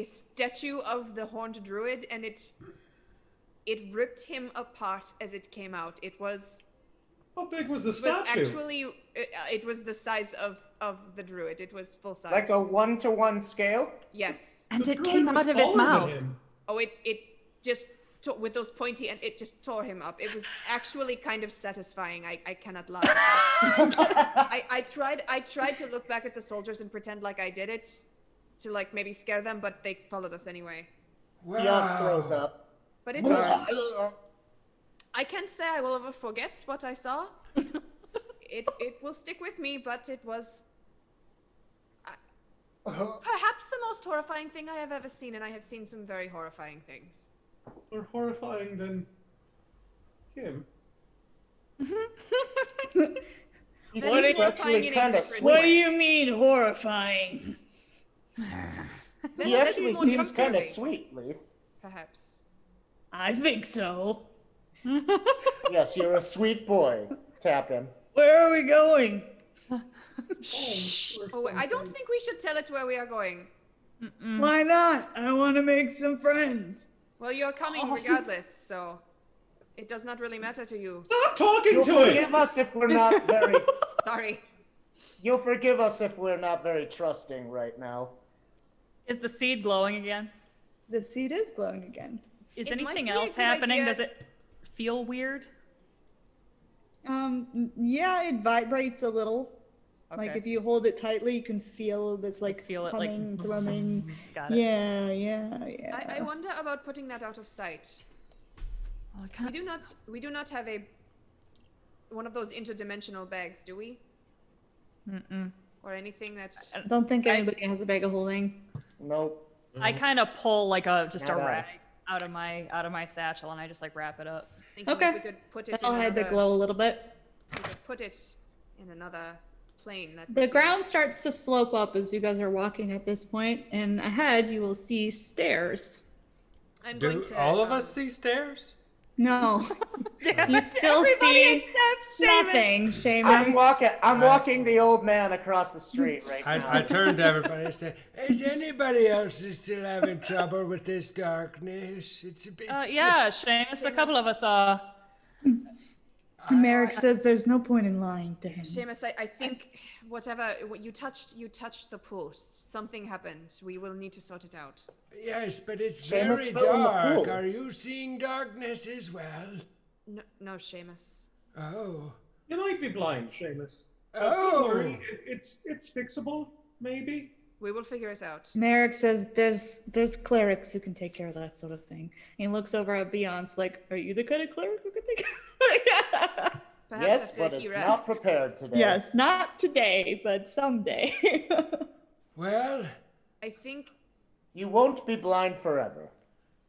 statue of the horned druid, and it ripped him apart as it came out. It was How big was the was statue? actually it was the size of the druid. It was full size. Like a 1-to-1 scale? Yes. And The it druid came was out of his taller than mouth. him. Oh, it just with those pointy, and it just tore him up. It was actually kind of satisfying. I cannot lie. I tried to look back at the soldiers and pretend like I did it, to like maybe scare them, but they followed us anyway. Beyonce throws up. But it was. I can't say I will ever forget what I saw. It will stick with me, but it was perhaps the most horrifying thing I have ever seen, and I have seen some very horrifying things. More horrifying than him. He That seems is horrifying actually in a kind of different sweet. What do you mean He That actually is more seems kind of trustworthy, sweet, Leith. Perhaps. I think so. Yes, you're a sweet boy. Tap him. Where are we going? Oh, wait, I don't think we should tell it where we are going. Why not? I want to make some friends. Well, you're coming regardless, so it does not really matter to you. Stop talking You'll to it! forgive us if we're not very. Sorry. You'll forgive us if we're not very trusting right now. Is the seed glowing again? The seed is glowing again. Is It might anything be a else good happening? idea- Does it feel weird? Yeah, it vibrates a little. Like Okay. if you hold it tightly, you can feel this like Feel it, like, humming, thrumming. Got it. Yeah. I wonder about putting that out of sight. Well, it kinda- We do not have one of those interdimensional bags, do we? Mm-mm. Or anything that's Don't think anybody has a bag of holding. Nope. I kind of pull like just a Not I. rag out of my satchel and I just like wrap it up. Thinking Okay. if we could put it I'll in hide the another, glow a little bit. we could put it in another plane. That The would be- ground starts to slope up as you guys are walking at this point, and ahead you will see stairs. I'm going Do to. all of us see stairs? No, Damn you it, still everybody see except Seamus. nothing, Seamus. I'm walking the old man across the street right now. I turned to everybody and said, "Is anybody else still having trouble with this darkness? It's a bit." Yeah, Seamus, a couple of us saw. Merrick says there's no point in lying to him. Seamus, I think what you touched the pulse. Something happened. We will need to sort it out. Yes, but it's Seamus very fell in the dark. pool. Are you seeing darkness as well? No, Seamus. Oh. You might be blind, Seamus. But Oh. don't worry, it's fixable, maybe. We will figure it out. Merrick says there's clerics who can take care of that sort of thing. And he looks over at Beyonce like, are you the kind of cleric who can take care of it? Perhaps Yes, after but he it's rests. not prepared today. Yes, not today, but someday. Well, I think You won't be blind forever.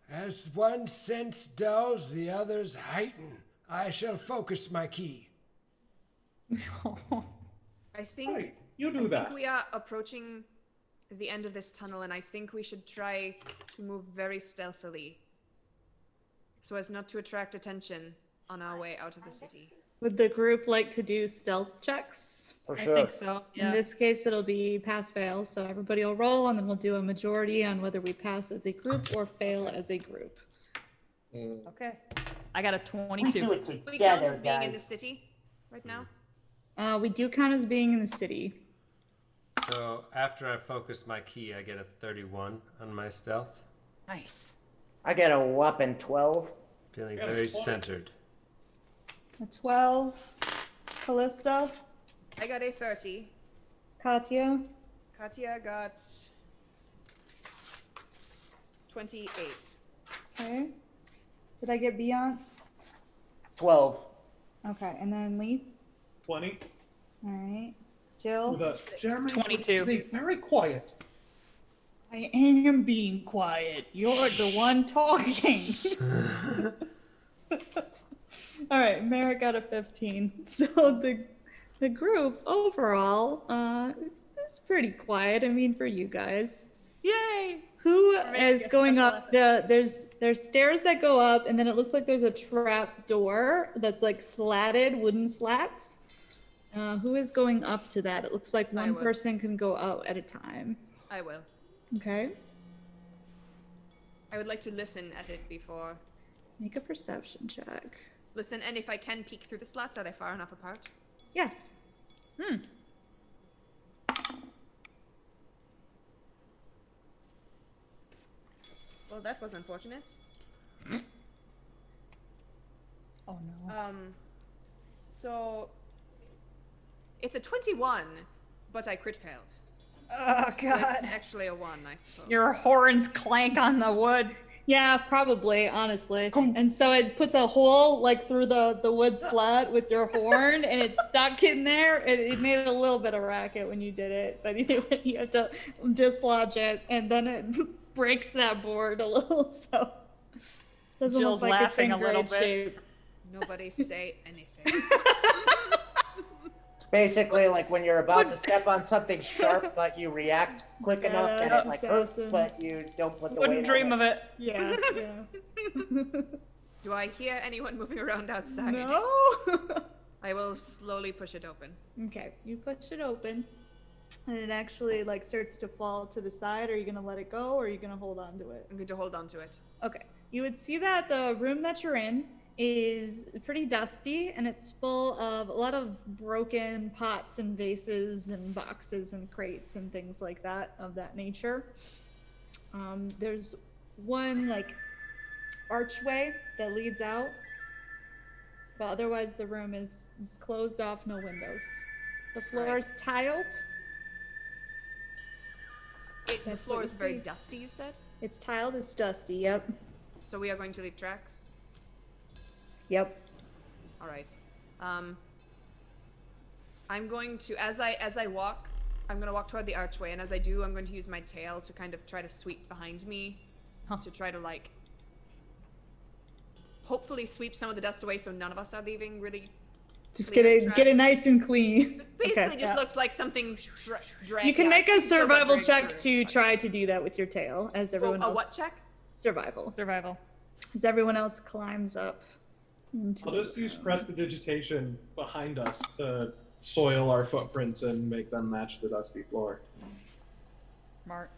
as one sense dulls, the others heighten. I shall focus my key. I think Right, you I do think that. we are approaching the end of this tunnel, and I think we should try to move very stealthily, so as not to attract attention on our way out of the city. Would the group like to do stealth checks? For I sure. think so. In Yeah. this case, it'll be pass fail. So everybody will roll, and then we'll do a majority on whether we pass as a group or fail as a group. Okay. I got a We 22. do it Do we count together, as being in the guys. city right now? We do count as being in the city. So after I focus my key, I get a 31 on my stealth. Nice. I get a whopping 12. Feeling That's very fine. centered. A 12. Callista. I got a 30. Katya. Katya got 28. Okay. Did I get Beyonce? 12. Okay, and then Leaf. 20. All right. Jill. Jeremy, 22. Be very quiet. I am being quiet. You're the one talking. All right, Merrick got a 15. So the group overall is pretty quiet. I mean, for you guys. Yay! Who making is a going special up? There's stairs that go up, and then it looks like there's a trap door that's like slatted wooden slats. Who is going up to that? It looks like I one will. person can go out at a time. I will. Okay. I would like to listen at it before. Make a perception check. Listen, and if I can peek through the slats, are they far enough apart? Yes. Well, that was unfortunate. Oh no. So it's a 21, but I crit failed. Oh So god. it's actually a 1, I suppose. Your horns clank on the wood. Yeah, probably, honestly. And so it puts a hole like through the wood slat with your horn, and it's stuck in there. It made a little bit of racket when you did it, but anyway, you have to dislodge it, and then it breaks that board a little. So doesn't Jill's look like laughing it's in a little great bit. shape. Nobody say anything. It's basically like when you're about to step on something sharp, but you react quick Yeah, enough that that's it like hurts, awesome. but you don't put the Wouldn't weight dream on of it. Yeah, yeah. Do I hear anyone moving around outside? No. I will slowly push it open. Okay, you push it open, and it actually like starts to fall to the side. Are you gonna let it go, or are you gonna hold on to it? I'm going to hold on to it. Okay. You would see that the room that you're in is pretty dusty, and it's full of a lot of broken pots and vases and boxes and crates and things like that of that nature. There's one like archway that leads out, but otherwise the room is closed off, no windows. The floor Right. is tiled. The That's floor what you is very see. dusty, you said? It's tiled, it's dusty, yep. So we are going to leave tracks? Yep. All right. I'm going to, as I walk, I'm going to walk toward the archway, and as I do, I'm going to use my tail to kind of try to sweep behind me to try to, like, hopefully sweep some of the dust away so none of us are leaving really. Just clear get it tracks. nice and clean. Basically, Okay. just looks like something dragged. You can make a still got survival dragged check through. to try to do that with your tail, as everyone A else. what check? Survival. Survival. As everyone else climbs up. Into I'll just use prestidigitation behind us to soil our footprints and make them match the dusty floor. Smart.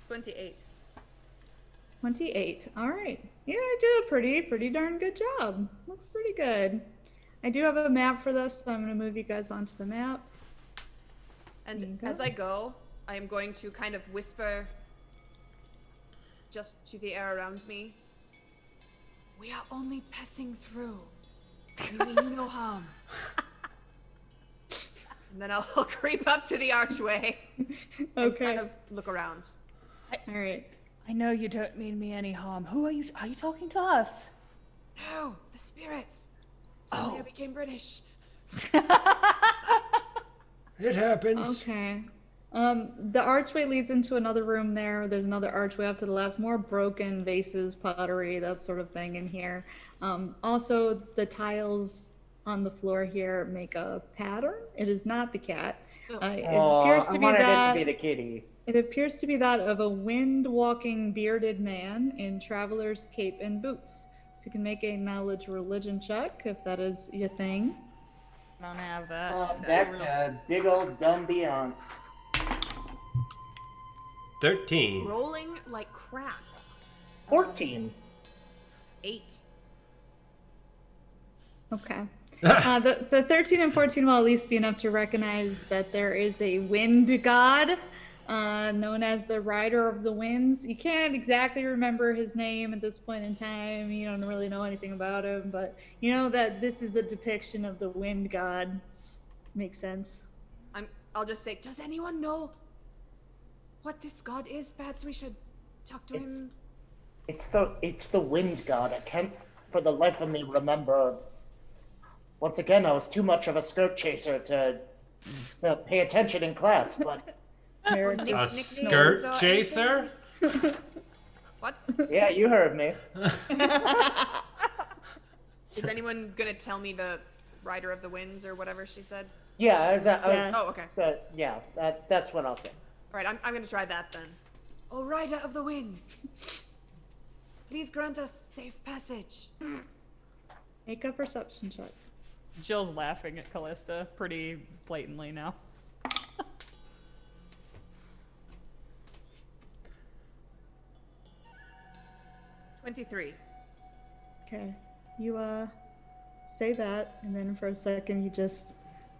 28. 28. All right. Yeah, I did a pretty darn good job. Looks pretty good. I do have a map for this, so I'm going to move you guys onto the map. And Okay. as I go, I am going to kind of whisper just to the air around me. We are only passing through. We mean you no harm. And then I'll creep up to the archway and Okay. kind of look around. All right. I know you don't mean me any harm. Who are you? Are you talking to us? No, the spirits. Suddenly I became British. It happens. Okay. The archway leads into another room there. There's another archway up to the left. More broken vases, pottery, that sort of thing in here. Also, the tiles on the floor here make a pattern. It is not the cat. It appears to I be wanted that. it to be the kitty. It appears to be that of a wind-walking bearded man in traveler's cape and boots. So you can make a knowledge religion check if that is your thing. I don't have that. Back to big old dumb Beyonce. 13. Rolling like crap. 14. 8. Okay. The 13 and 14 will at least be enough to recognize that there is a wind god known as the Rider of the Winds. You can't exactly remember his name at this point in time. You don't really know anything about him, but you know that this is a depiction of the wind god. Makes sense. I'll just say, does anyone know what this god is? Perhaps we should talk to him. It's the wind god. I can't for the life of me remember. Once again, I was too much of a skirt chaser to pay attention in class, but Here, Nick- A nicknames skirt or chaser? What? yeah, you heard me. Is anyone gonna tell me the Rider of the Winds or whatever she said? Yeah, I was Oh, okay. yeah, that's what I'll say. All right, I'm gonna try that then. Oh, Rider of the Winds, please grant us safe passage. make a perception check. Jill's laughing at Callista pretty blatantly now. 23. Okay. You say that, and then for a second you just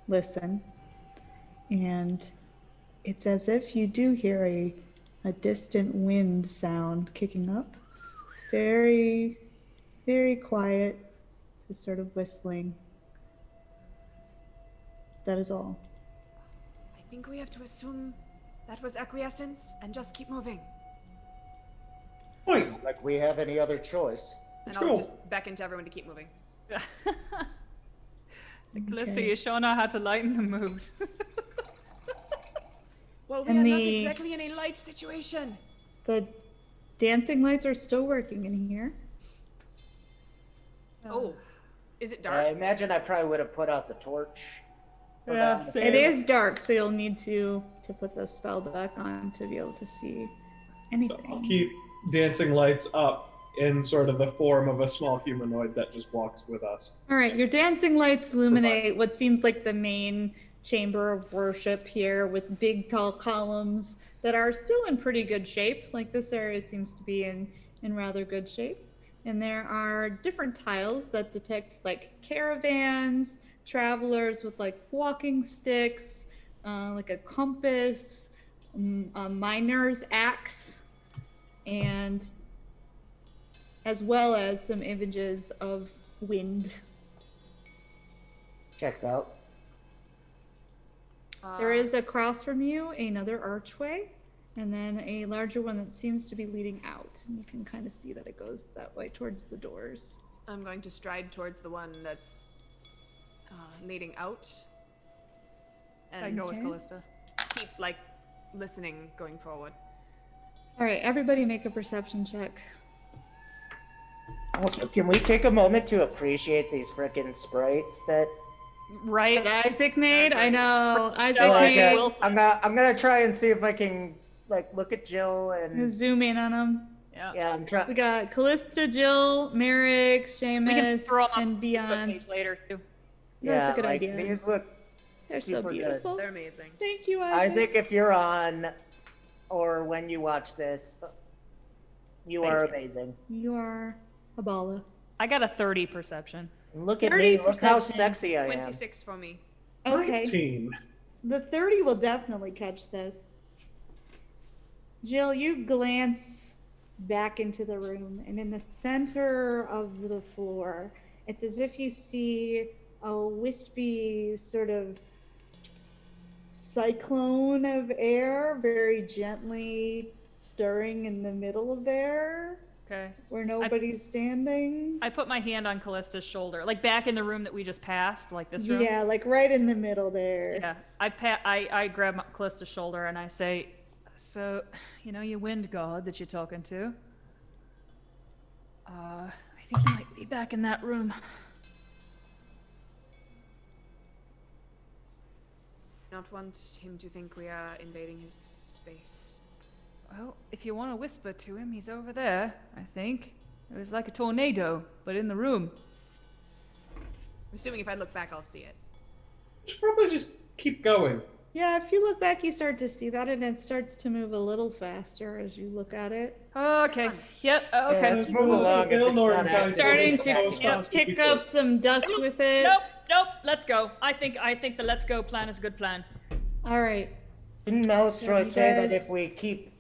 listen. And it's as if you do hear a distant wind sound kicking up. Very, very quiet, just sort of whistling. That is all. I think we have to assume that was acquiescence and just keep moving. Point. Like we have any other choice. And Let's I'll go. just beckon to everyone to keep moving. So, Callista, Okay. you sure know how to lighten the mood. Well, we And are not the- exactly in a light situation. The dancing lights are still working in here. Oh, is it I dark? imagine I probably would have put out the torch. for Yeah, that. it is dark, so you'll need to put the spell back on to be able to see anything. So I'll keep dancing lights up in sort of the form of a small humanoid that just walks with us. All right, your dancing lights illuminate what seems like the main chamber of worship here with big tall columns that are still in pretty good shape. Like this area seems to be in rather good shape. And there are different tiles that depict like caravans, travelers with like walking sticks, like a compass, a miner's axe, and as well as some images of wind. Checks out. There is across from you another archway, and then a larger one that seems to be leading out. And you can kind of see that it goes that way towards the doors. I'm going to stride towards the one that's leading out. I And go with Okay. Callista. keep, like, listening going forward. All right, everybody make a perception check. Also, can we take a moment to appreciate these frickin' sprites that Right? That Isaac made? I know. Isaac like, made. Wilson. I'm gonna try and see if I can like look at Jill and Zoom in on them. yeah, I'm We trying. got Callista, Jill, Merrick, We can Seamus, throw them and on the Facebook page Beyonce. later too. That's Yeah, a good like idea. these look They're so super good. beautiful. They're amazing. Thank you, Isaac. Isaac, if you're on, or when you watch this, you Thank are you. amazing. You are a balla. I got a 30 perception. And look at 30 me. Look how perception. sexy I am. 26 for me. Okay. 19. The 30 will definitely catch this. Jill, you glance back into the room, and in the center of the floor, it's as if you see a wispy sort of cyclone of air very gently stirring in the middle of there Okay. where nobody's standing. I put my hand on Callista's shoulder, like back in the room that we just passed, like this room. Yeah, like right in the middle there. Yeah. I grab Callista's shoulder and I say, "So, you know, your wind god that you're talking to. I think he might be back in that room." Not want him to think we are invading his space. Well, if you want to whisper to him, he's over there, I think. It was like a tornado, but in the room. I'm assuming if I look back, I'll see it. You should probably just keep going. Yeah, if you look back, you start to see that, and it starts to move a little faster as you look at it. Okay. Yep. Okay. let's move along if it's Eleanor not and active. Starting to Those yep, spots kick keep up going. some dust with it. Nope. Let's go. I think the let's go plan is a good plan. All right. Didn't Malestroy So say that guys- if we keep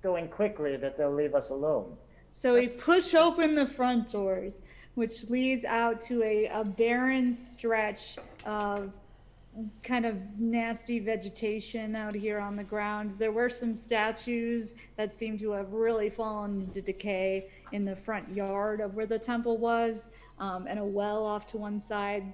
going quickly, that they'll leave us alone? So we push open the front doors, which leads out to a barren stretch of kind of nasty vegetation out here on the ground. There were some statues that seem to have really fallen into decay in the front yard of where the temple was, and a well off to one side.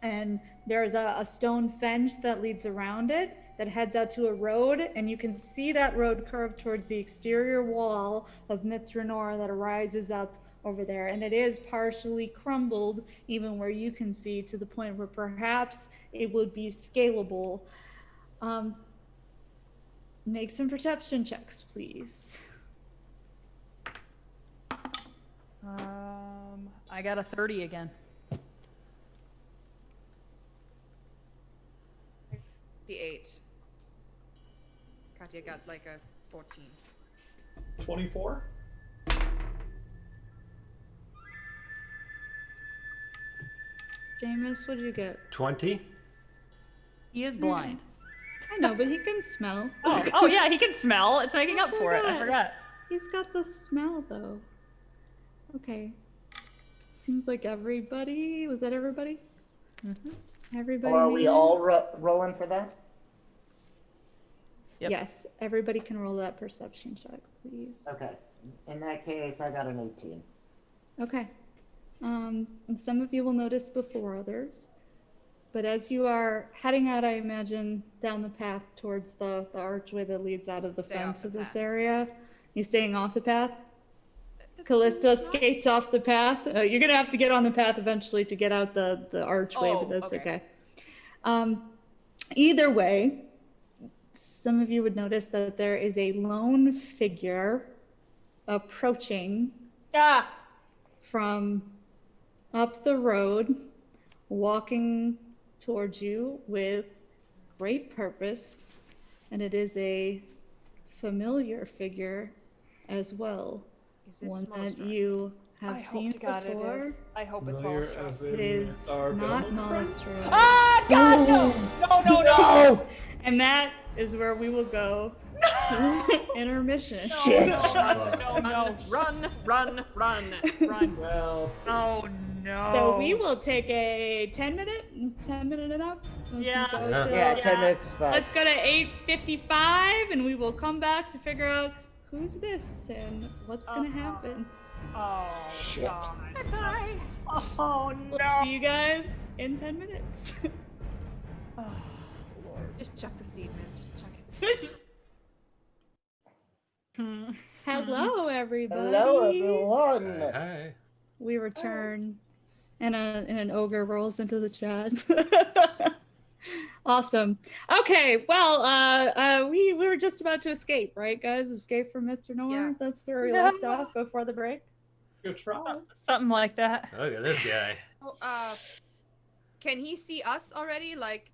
And there's a stone fence that leads around it that heads out to a road, and you can see that road curve towards the exterior wall of Drannor that rises up over there, and it is partially crumbled, even where you can see, to the point where perhaps it would be scalable. Make some perception checks, please. I got a 30 again. The 8. Katya got like a 14. 24? Jameis, what did you get? 20? He is blind. I know, but he can smell. Oh yeah, he can smell. It's making up for it. I forgot. He's got the smell, though. Okay. Seems like everybody. Was that everybody? Mm-hmm. Everybody. Or are we made it? all rolling for that? Yep. Yes. Everybody can roll that perception check, please. Okay. In that case, I got an 18. Okay. And some of you will notice before others. But as you are heading out, I imagine, down the path towards the archway that leads out of the Stay off fence the of this path. area, you staying off the path? Callista skates off the path. You're gonna have to get on the path eventually to get out the archway, Oh, but that's okay. okay. Either way, some of you would notice that there is a lone figure approaching Ah, from up the road, walking towards you with great purpose, and it is a familiar figure as well. Is it One that Monster? you I have hope seen to God before. it is. I hope it's Familiar Maelstrom. as in It is our not family friend? Maelstrom. Ah, God, no! No! And that is where we will go. Intermission. Shit! No. Run, run, run. Run. Well, Oh no. So we will take a 10-minute. Is 10 minute enough? We can Yeah. go Yeah. till- Yeah, 10 Yeah. minutes is fine. Let's go to 8:55, and we will come back to figure out who's this and what's gonna happen. Oh Shit. God. Bye. Oh We'll no. see you guys in 10 minutes. Just check the seed, man. Just check it. Hello, everybody. Hello, everyone. Hi. We return, and an ogre rolls into the chat. Awesome. Okay, well, we were just about to escape, right, guys? Escape from Drannor. Yeah. That's where we No. left off before the break. Good try. Something like that. Look at this guy. Oh, can he see us already? Like,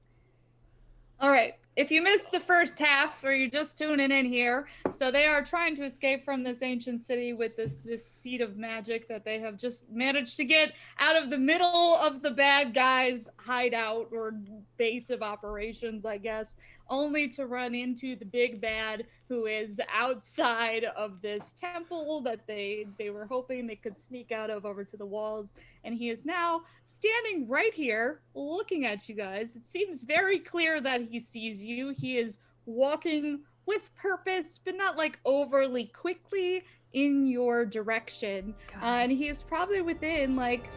All right. If you missed the first half, or you're just tuning in here, so they are trying to escape from this ancient city with this seed of magic that they have just managed to get out of the middle of the bad guys' hideout or base of operations, I guess, only to run into the big bad who is outside of this temple that they were hoping they could sneak out of over to the walls. And he is now standing right here looking at you guys. It seems very clear that he sees you. He is walking with purpose, but not like overly quickly in your direction. And he is probably within like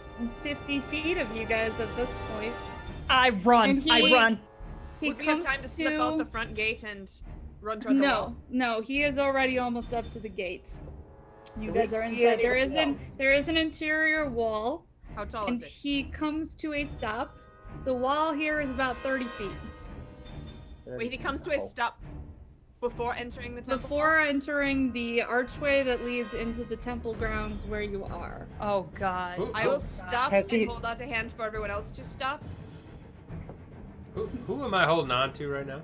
50 feet of you guys at this point. I run. And I run. He would we have comes time to slip out the front gate and run toward the wall? No, he is already almost up to the gate. You Do guys we are see inside. anyone There is an interior wall, How tall and is it? he comes to a stop. The wall here is about 30 feet. Wait, he comes to a stop before entering the temple? Before entering the archway that leads into the temple grounds where you are. Oh God. I will stop Has he- and hold out a hand for everyone else to stop. Who am I holding on to right now?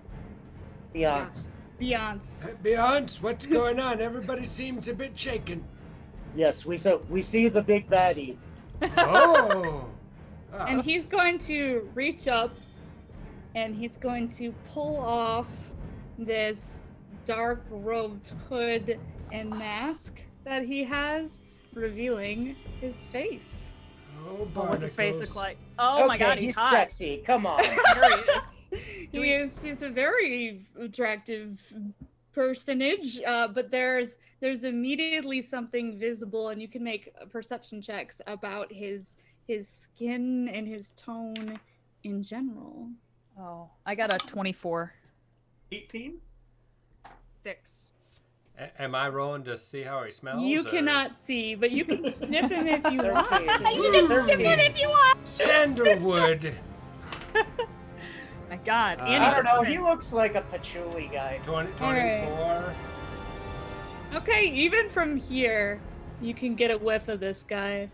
Beyonce. Beyonce. Beyonce, what's going on? Everybody seems a bit shaken. Yes, we see the big baddie. Oh. And he's going to reach up and he's going to pull off this dark robed hood and mask that he has, revealing his face. Oh, What's his face barnacles. look like? Oh okay, my God, he's hot. sexy. Come on. There he is. He's a very attractive personage, but there's immediately something visible, and you can make perception checks about his skin and his tone in general. Oh, I got a 24. 18? 6. Am I rolling to see how he smells? You or- cannot see, but you can sniff him if you 13. want. You can sniff it if you want. Sandalwood. My God, I and I he's don't a know. He prince. looks like a patchouli guy. 20, All right. 24. Okay, even from here, you can get a whiff of this guy.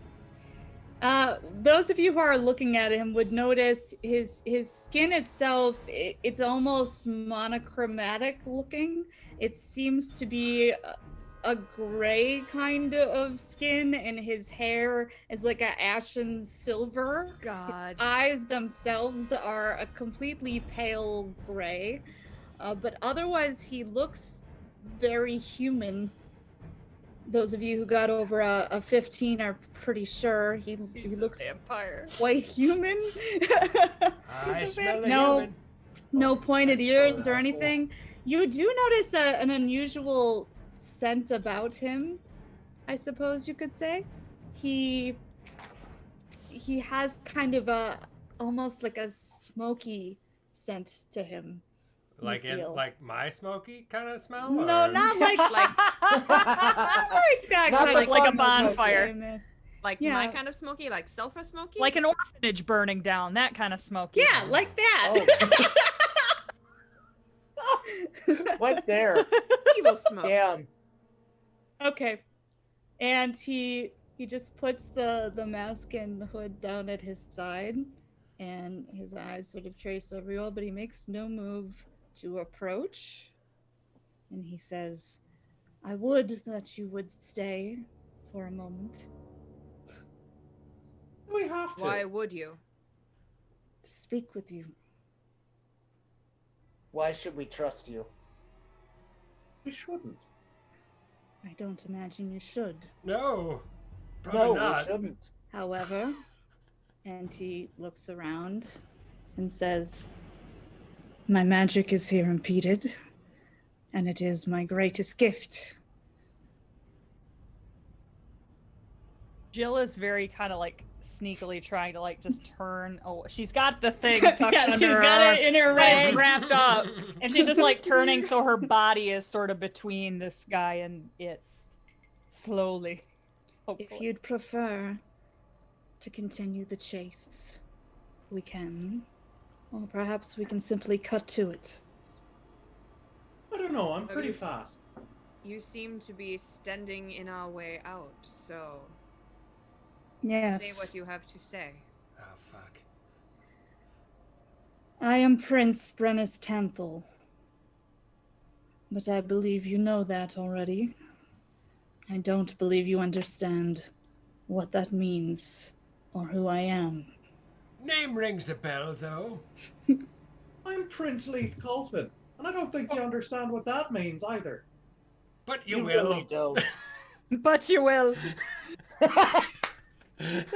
Those of you who are looking at him would notice his skin itself, it's almost monochromatic looking. It seems to be a gray kind of skin, and his hair is like a ashen silver. God. His eyes themselves are a completely pale gray, but otherwise he looks very human. Those of you who got over a 15 are pretty sure he looks vampire. quite human. I smell a No. human. No pointed ears or asshole. anything. You do notice an unusual scent about him, I suppose you could say. He has kind of almost like a smoky scent to him. you Like in feel. like my smoky kind of smell? No, or- not like Like, not like that. Not kind like of a smoky. bonfire. like Yeah. my kind of smoky, like sulfur smoky? Like an orphanage burning down, that kind of smoky. Yeah, like that. What there? evil smoke. Damn. Okay. And he just puts the mask and the hood down at his side, and his eyes sort of trace over you all, but he makes no move to approach. And he says, I would that you would stay for a moment We have to. Why would you? to speak with you. Why should we trust you? We shouldn't. I don't imagine you should. No. Probably No, not. we shouldn't. However, and he looks around and says, my magic is here impeded, and it is my greatest gift. Jill is very kind of like sneakily trying to like just turn. Oh, she's got the thing tucked Yeah, she's under got her, it in her but it's ring. wrapped up, and she's just like turning so her body is sort of between this guy and it. Slowly. If Hopefully. you'd prefer to continue the chase, we can. Or perhaps we can simply cut to it. I don't know. I'm pretty Yes. fast. You seem to be standing in our way out, so Yes. say what you have to say. Oh, fuck. I am Prince Brennus Tanthal. But I believe you know that already. I don't believe you understand what that means or who I am. Name rings a bell, though. I'm Prince Leith Colfin, and I don't think you understand what that means either. But you You will. really don't. But you will.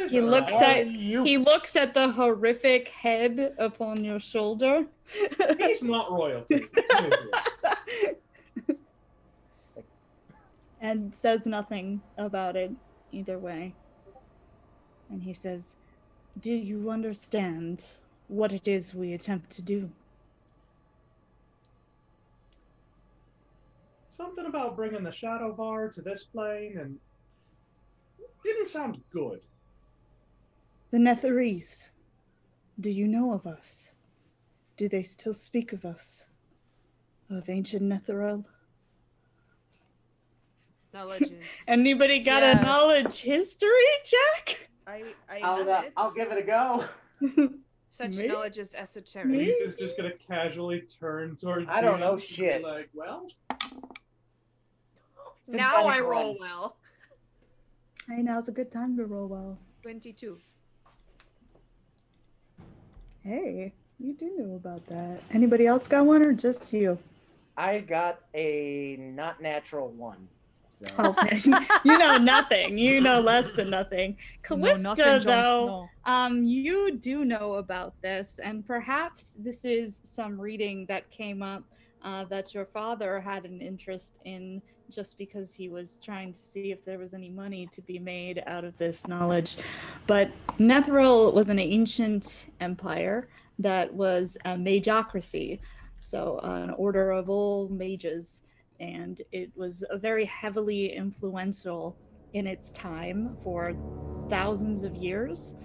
He looks Why at you- he looks at the horrific head upon your shoulder. He's not royalty. And says nothing about it either way. And he says, "Do you understand what it is we attempt to do?" Something about bringing the Shadow Bar to this plane and didn't sound good. The Netherese. Do you know of us? Do they still speak of us? Of ancient Netheril? Knowledge is. Anybody got a Yes. knowledge history check? I have it. I'll give it a go. Such Me? knowledge is esoteric. Me? Leith is just gonna casually turn towards I don't DM know and be shit. Like, well, Now I Synthetic roll ones. well. Hey, now's a good time to roll well. 22. Hey, you do know about that. Anybody else got one or just you? I got a not natural one. So. Okay. You know nothing. You know less than nothing. Callista, though, you do know about this, and perhaps this is some reading that came up that your father had an interest in just because he was trying to see if there was any money to be made out of this knowledge. But Netheril was an ancient empire that was a magocracy, so an order of old mages, and it was a very heavily influential in its time for thousands of years.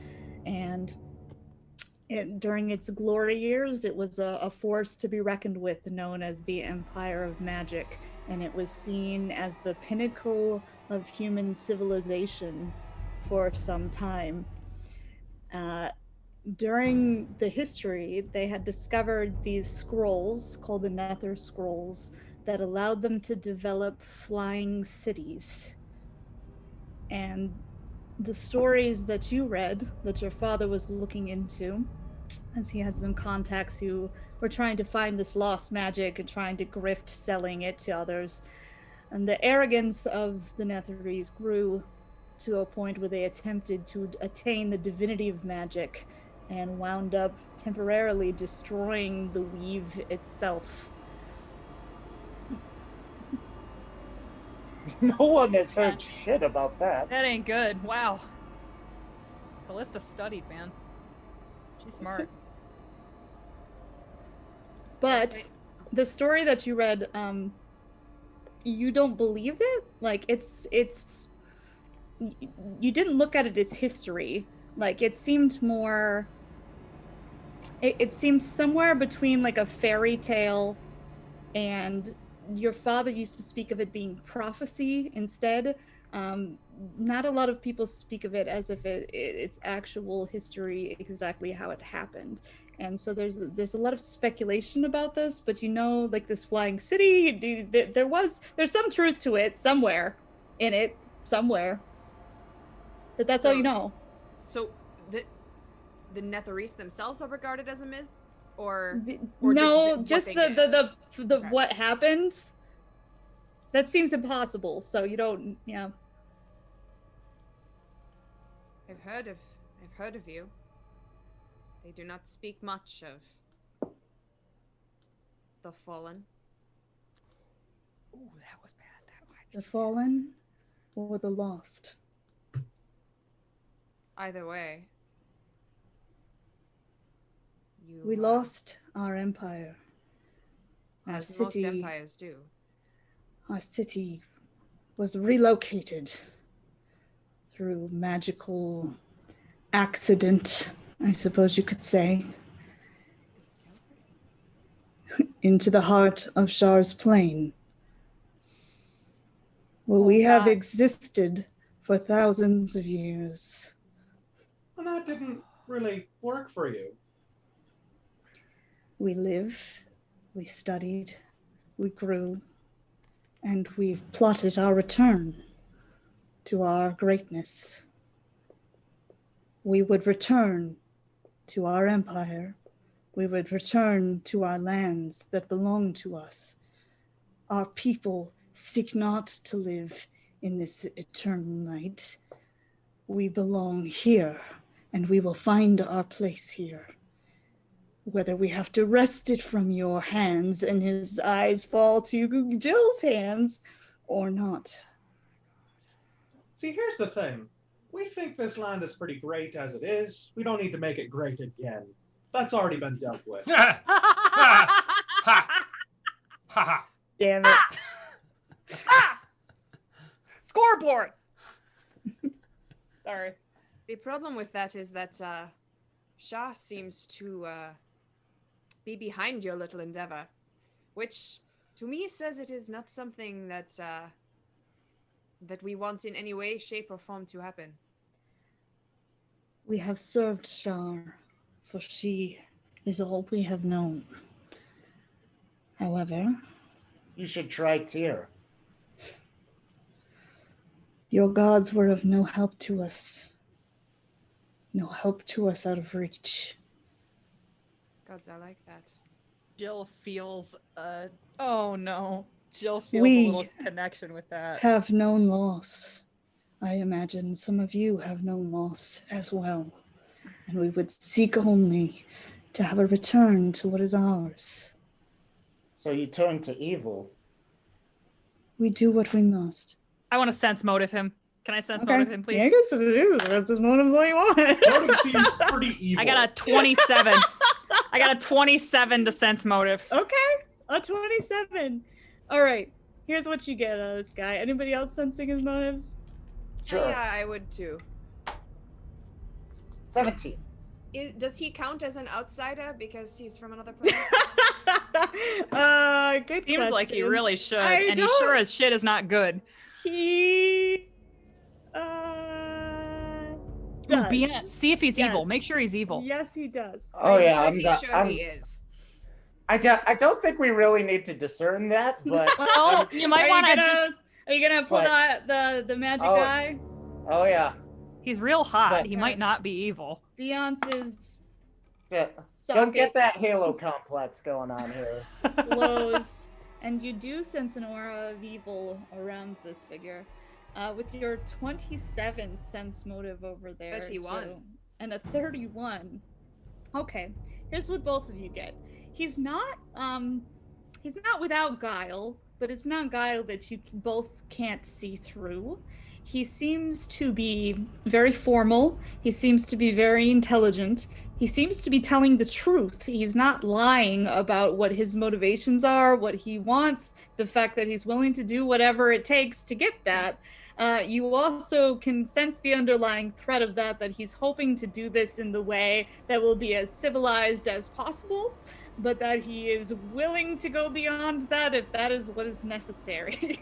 And during its glory years, it was a force to be reckoned with, known as the Empire of Magic, and it was seen as the pinnacle of human civilization for some time. During the history, they had discovered these scrolls called the Nether Scrolls that allowed them to develop flying cities. And the stories that you read, that your father was looking into, as he had some contacts who were trying to find this lost magic and trying to grift selling it to others. And the arrogance of the Netherese grew to a point where they attempted to attain the divinity of magic and wound up temporarily destroying the weave itself. No one has heard shit about that. That ain't good. Wow. Callista studied, man. She's smart. But the story that you read, you don't believe it? Like, it's you didn't look at it as history. Like, it seemed more, it seemed somewhere between like a fairy tale, and your father used to speak of it being prophecy instead. Not a lot of people speak of it as if it's actual history, exactly how it happened. And so there's a lot of speculation about this, but like this flying city, there's some truth to it somewhere in it, somewhere. But that's all you know. So the Netherese themselves are regarded as a myth, or no, just just what they the Okay. what happened. That seems impossible. So you don't, yeah. I've heard of you. They do not speak much of the fallen. Ooh, that was bad. The fallen or the lost. Either way, We lost our empire. Our as most city, empires do. our city was relocated through magical accident, I suppose you could say, into the heart of Shar's Plain, where we have God. existed for thousands of years. And that didn't really work for you. We lived, we studied, we grew, and we've plotted our return to our greatness. We would return to our empire. We would return to our lands that belong to us. Our people seek not to live in this eternal night. We belong here, and we will find our place here. Whether we have to wrest it from your hands and his eyes fall to Jill's hands or not. See, here's the thing. We think this land is pretty great as it is. We don't need to make it great again. That's already been dealt with. Ha ha ha. Damn it. Scoreboard. Sorry. The problem with that is that Shah seems to be behind your little endeavor, which to me says it is not something that that we want in any way, shape, or form to happen. We have served Shar, for she is all we have known. However, You should try Tyr. your gods were of no help to us. No help to us out of reach. Gods are like that. Jill feels oh no. Jill feels We a little connection with that. Have known loss. I imagine some of you have known loss as well. And we would seek only to have a return to what is ours. So you turn to evil. We do what we must. I want to sense motive him. Can I sense motive him, please? Yeah, I guess it is. That's as motive all you want. Motive seems pretty evil. I got a 27. I got a 27 to sense motive. Okay, a 27. All right, here's what you get out of this guy. Anybody else sensing his motives? Sure. Yeah, I would too. 17. Does he count as an outsider because he's from another planet? Good Seems like he question. really should, I and he don't- sure as shit is not good. He Ooh, does. see if he's evil. Yes. Make sure he's evil. Yes, he does. Oh yeah, I'm I'm not. sure I'm, he is. I don't think we really need to discern that, but Well, you might want to just. Are you gonna pull But- the magic Oh. eye? oh yeah. He's real hot. But- He might not be evil. Beyonce's Don't socket get that Halo complex going on here. glows, and you do sense an aura of evil around this figure. With your 27 sense motive over there, 31. Jill, and a 31. Okay, here's what both of you get. He's not without guile, but it's not guile that you both can't see through. He seems to be very formal. He seems to be very intelligent. He seems to be telling the truth. He's not lying about what his motivations are, what he wants, the fact that he's willing to do whatever it takes to get that. You also can sense the underlying thread of that he's hoping to do this in the way that will be as civilized as possible, but that he is willing to go beyond that if that is what is necessary.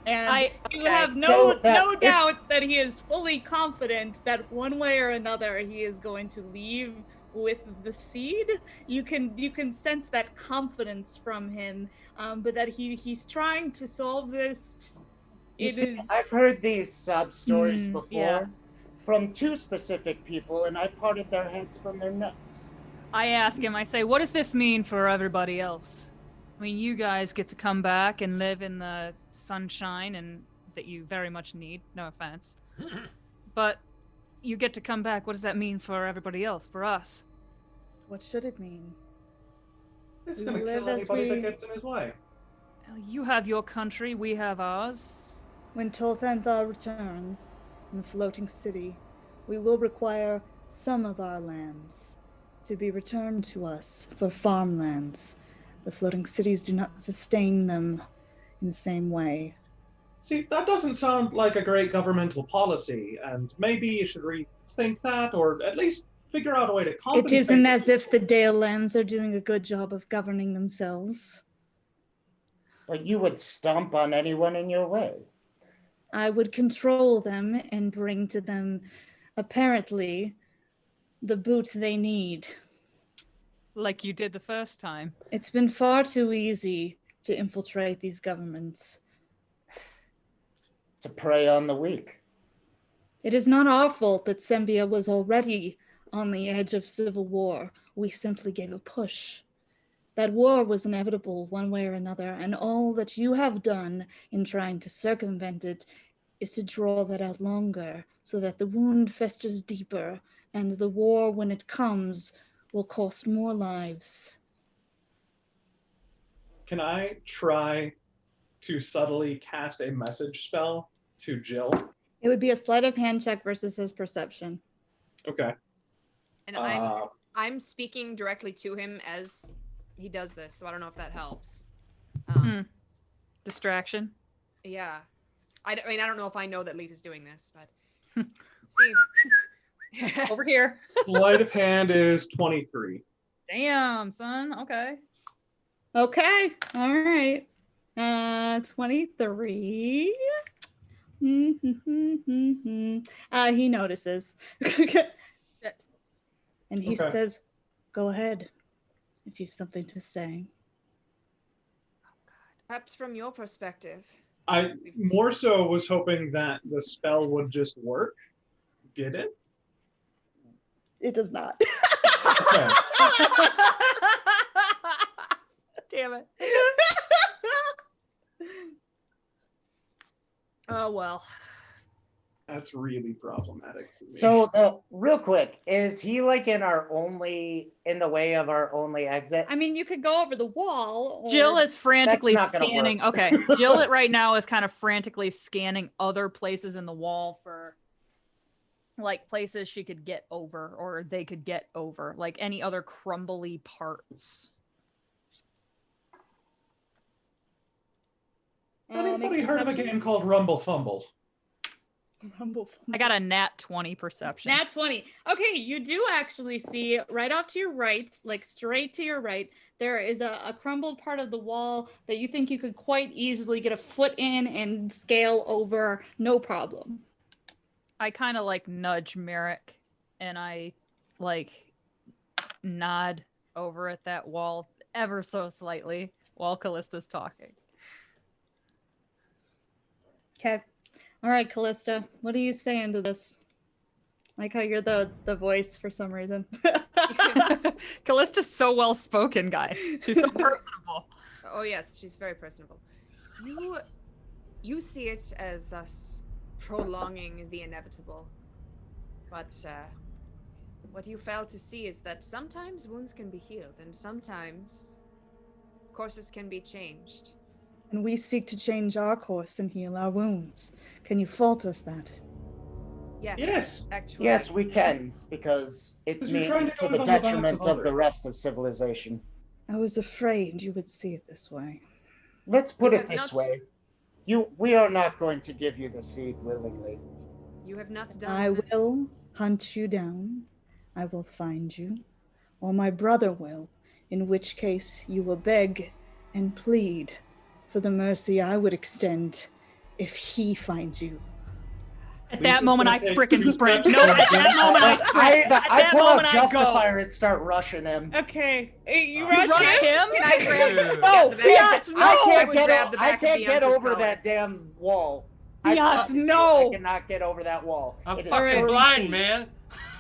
And you have no doubt that he is fully confident that one way or another he is going to leave with the seed. You can sense that confidence from him, but that he's trying to solve this. I've heard these sob stories before yeah. from two specific people, and I parted their heads from their necks. I ask him, I say, what does this mean for everybody else? I mean, you guys get to come back and live in the sunshine and that you very much need, no offense. But you get to come back. What does that mean for everybody else, for us? What should it mean? It's We gonna live kill as anybody we- that gets in his way. You have your country, we have ours. When Tolthantha returns in the floating city, we will require some of our lands to be returned to us for farmlands. The floating cities do not sustain them in the same way. See, that doesn't sound like a great governmental policy, and maybe you should rethink that, or at least figure out a way to It compensate. isn't as if the Dale lands are doing a good job of governing themselves. But you would stomp on anyone in your way. I would control them and bring to them, apparently, the boot they need. Like you did the first time. It's been far too easy to infiltrate these governments. To prey on the weak. It is not our fault that Sembia was already on the edge of civil war. We simply gave a push. That war was inevitable one way or another, and all that you have done in trying to circumvent it is to draw that out longer, so that the wound festers deeper, and the war, when it comes, will cost more lives. Can I try to subtly cast a message spell to Jill? It would be a sleight of hand check versus his perception. Okay. And I'm speaking directly to him as he does this, so I don't know if that helps. Distraction. Yeah. I mean, I don't know if I know that Leith is doing this, but see. Over here. Sleight of hand is 23. Damn, son. Okay. Okay, all right. 23. He notices. Shit. And he Okay. says, go ahead, if you've something to say. Perhaps from your perspective. I more so was hoping that the spell would just work. Did it? It does not. Okay. Damn it. Oh, well. That's really problematic for me. So, real quick, is he like in the way of our only exit? I mean, you could go over the wall. Or... Jill is frantically That's not gonna scanning. work. Okay. Jill right now is kind of frantically scanning other places in the wall for like places she could get over or they could get over, like any other crumbly parts. Anybody heard of a game called Rumble Fumble? Rumble. I got a nat 20 perception. Nat 20. Okay, you do actually see right off to your right, like straight to your right, there is a crumbled part of the wall that you think you could quite easily get a foot in and scale over, no problem. I kind of like nudge Merrick and I like nod over at that wall ever so slightly while Callista's talking. Okay. All right, Callista, what are you saying to this? Like how you're the voice for some reason. Callista's so well spoken, guys. She's so personable. Oh yes, she's very personable. You see it as us prolonging the inevitable, but what you fail to see is that sometimes wounds can be healed, and sometimes courses can be changed. And we seek to change our course and heal our wounds. Can you fault us that? Yes. Yes. Actually. Yes, we can, because it Because you're trying means to to do the it on the backs of detriment of the others. rest of civilization. I was afraid you would see it this way. Let's put You it have this not- way. We are not going to give you the seed willingly. You have not done. I will hunt you down. I will find you. Or my brother will, in which case you will beg and plead for the mercy I would extend if he finds you. At that moment, I frickin' sprint. No, steps at that moment, I sprint. At I that pull out moment, I go. Justifier and start rushing him. Okay, you You rush him? Can I grab? Dude. No, the back? Beyonce, I no! can't would get. grab the I back of can't get Beyonce's over collar. that damn wall. I Beyonce, promise you, no! I cannot get over that wall. I'm It is fucking 30 blind, feet. man.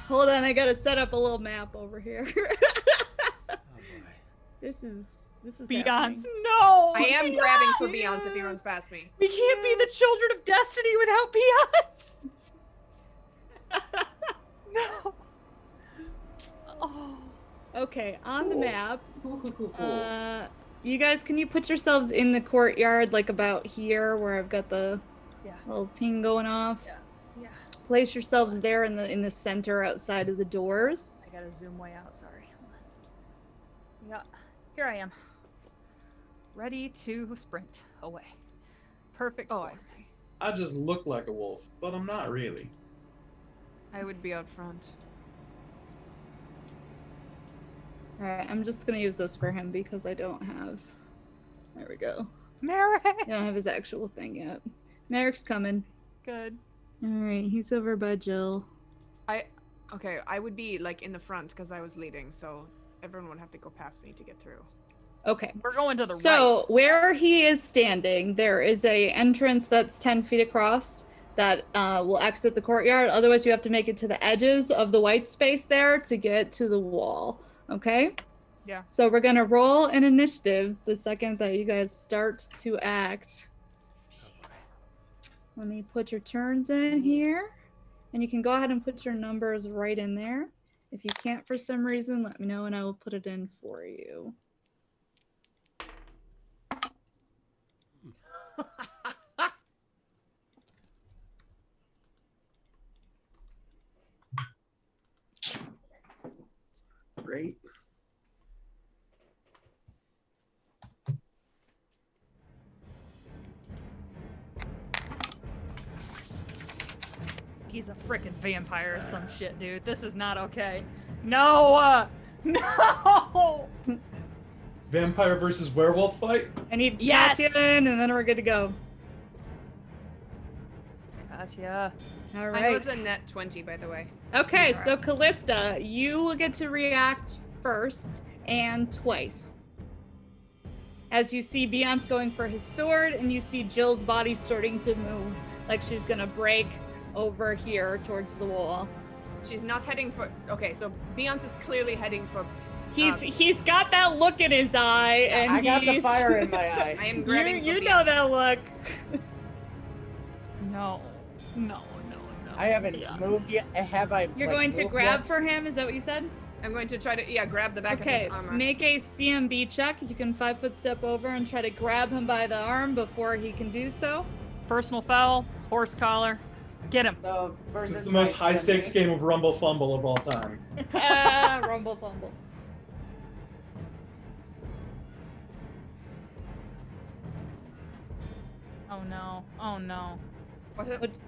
Hold on, I gotta set up a little map over here. Oh, boy. This is Beyonce, happening. no! I am grabbing for Beyonce if he runs past me. We can't be the children of destiny without Beyonce. No. Oh. Okay, on the Cool. map, Cool. you guys, can you put yourselves in the courtyard, like about here, where I've got the Yeah. little ping going off? Yeah. Place yourselves there in the center, outside of the doors. I gotta zoom way out. Sorry. Hold on. Yeah. Here I am. Ready to sprint away. Perfect. Oh, I form. see. I just look like a wolf, but I'm not really. I would be out front. Alright, I'm just gonna use this for him because I don't have... There we go. Merrick! I don't have his actual thing yet. Merrick's coming. Good. Alright, he's over by Jill. Okay, I would be like in the front because I was leading, so everyone would have to go past me to get through. Okay. We're going to the right. So, where he is standing, there is a entrance that's 10 feet across that will exit the courtyard. Otherwise, you have to make it to the edges of the white space there to get to the wall. Okay? Yeah. So, we're going to roll an initiative the second that you guys start to act. Let me put your turns in here. And you can go ahead and put your numbers right in there. If you can't for some reason, let me know and I will put it in for you. Great. He's a freaking vampire or some shit, dude. This is not okay. No! No! Vampire versus werewolf fight? I need Yes! Katya in, and then we're good to go. Gotcha. All I right. was a net 20, by the way. Okay, so Callista, you will get to react first and twice. As you see Beyonce going for his sword, and you see Jill's body starting to move, like she's gonna break over here towards the wall. She's not heading for. Okay, so Beyonce's clearly heading for. He's got that look in his eye, and I got the he's- fire in my eye. I am grabbing. for You Beyonce. know that look. No. No. I haven't Yeah. moved yet. Have I? You're like, going to moved grab yet? for him. Is that what you said? I'm going to try to grab the back of Okay, his armor. make a CMB check. You can 5-foot step over and try to grab him by the arm before he can do so. Personal foul, horse collar. Get him. So This versus is the most my high stakes CMB. game of Rumble Fumble of all time. Rumble fumble. Oh no. Oh no.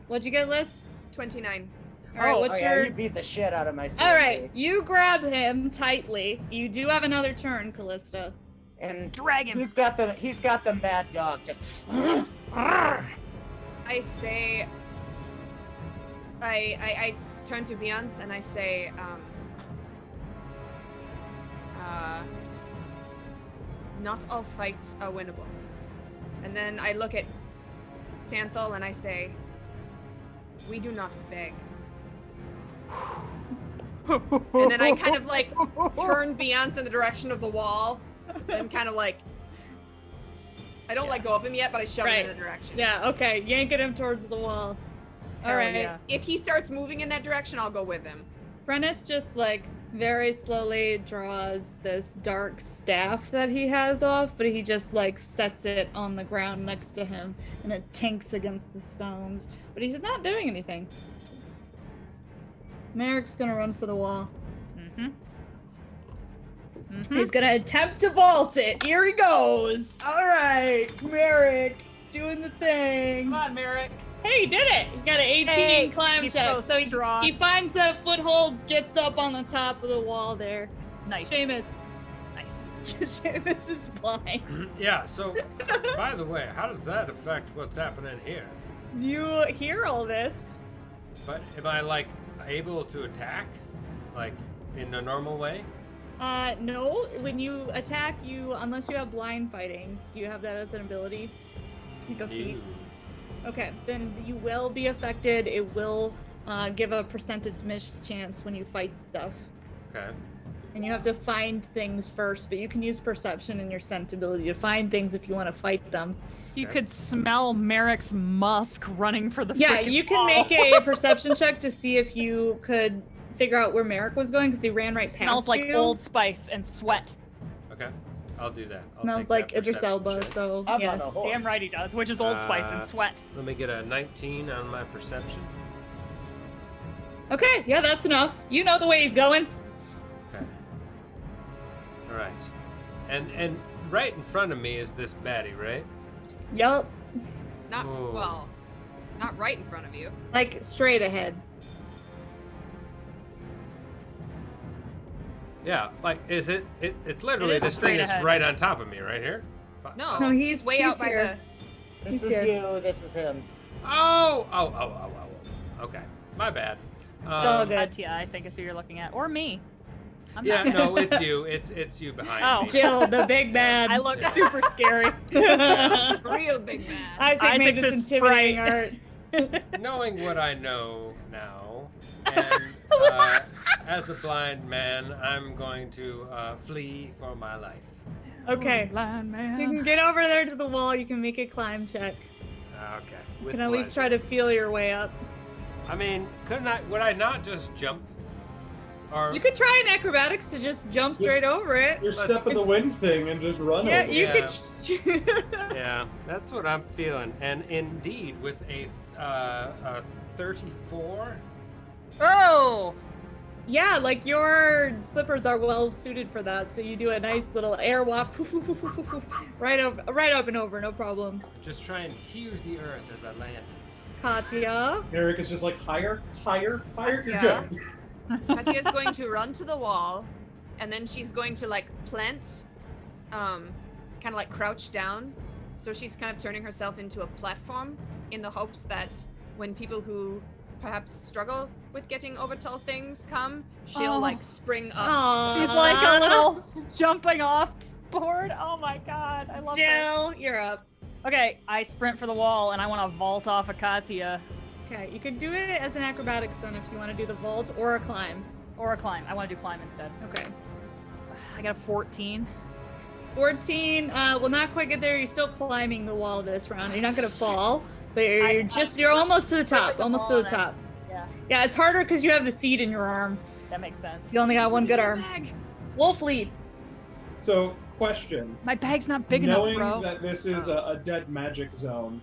What'd you get, Liz? 29. All right, Oh, what's Oh yeah, your... you beat the shit out of my CMB. All right, you grab him tightly. You do have another turn, Callista. And Drag him. he's got the mad dog just. I say. I turn to Beyonce and I say, not all fights are winnable. And then I look at Tanthal and I say, we do not beg. And then I kind of like turn Beyonce in the direction of the wall and kind of like, I don't let go of him yet, but I shove him in Right. the direction. Yeah, okay, yanking him towards the wall. All Hell right. yeah. If he starts moving in that direction, I'll go with him. Prentice just like very slowly draws this dark staff that he has off, but he just like sets it on the ground next to him and it tinks against the stones. But he's not doing anything. Merrick's gonna run for the wall. Mm-hmm. He's gonna attempt to vault it. Here he goes. All right, Merrick doing the thing. Come on, Merrick. Hey, he did it! He got an 18 Hey, climb he's check. so So strong. he finds the foothold, gets up on the top of the wall there. Nice. Seamus. Nice. Seamus is blind. Yeah, so, by the way, how does that affect what's happening here? You hear all this. But am I, like, able to attack? Like, in a normal way? No. When you attack, unless you have blind fighting, do you have that as an ability? Like a feat? Okay, then you will be affected. It will give a percentage miss chance when you fight stuff. Okay. And you have to find things first, but you can use perception and your scent ability to find things if you want to fight them. You could smell Merrick's musk running for the Yeah, freaking you can wall. make a perception check to see if you could figure out where Merrick was going because he ran right Smells past like you. Old Spice and sweat. Okay. I'll do that. I'll Smells take like that Idris perception Elba, check. so I'm yes. on a horse. Damn right he does, which is Old Spice and sweat. Let me get a 19 on my perception. Okay, yeah, that's enough. You know the way he's going. Okay. All right. And right in front of me is this baddie, right? Yup. Not Ooh. well. Not right in front of you. Like straight ahead. Yeah, like, is it? It's literally It is this straight thing is ahead. right on top of me, right here. No, No, he's way out by here. the. This He's is here. you. This is him. Oh. Okay, my bad. all good. Katya, I think is who you're looking at, or me. I'm Yeah, not. no, it's you. It's you behind Oh. me. Jill, the big man. I look super scary. Real big man. Isaac made Isaac's this his intimidating sprite. art. Knowing what I know now, and as a blind man, I'm going to flee for my life. Okay. Blind man. You can get over there to the wall. You can make a climb check. Okay. You can at least try to feel your way up. I mean, couldn't I? Would I not just jump? Or You could try an acrobatics to just jump straight over it. Your step of the wind thing and just run Yeah, over. you Yeah. could. yeah, that's what I'm feeling. And indeed, with a 34. Oh! Yeah, like your slippers are well suited for that. So you do a nice little air walk, right up and over, no problem. Just try and hew the earth as I land. Katya, Eric is just like higher. You're Yeah. good. Katya's going to run to the wall, and then she's going to like plant, kind of like crouch down. So she's kind of turning herself into a platform in the hopes that when people who perhaps struggle with getting over tall things come, she'll Oh. like spring up. Aww. He's like a little jumping off board. Oh my god, I love that. Jill, you're up. Okay, I sprint for the wall and I want to vault off of Katya. Okay, you could do it as an acrobatics then if you want to do the vault or a climb. Or a climb. I want to do climb instead. Okay. I got a 14. 14, will not quite get there. You're still climbing the wall this round. You're not gonna fall, but you're almost to the top. Almost to the top. Yeah, Yeah, it's harder because you have the seed in your arm. that makes sense. You only got one good arm. Bag. Wolf lead. So, question. My bag's not big Knowing enough, bro. that this is a dead magic zone.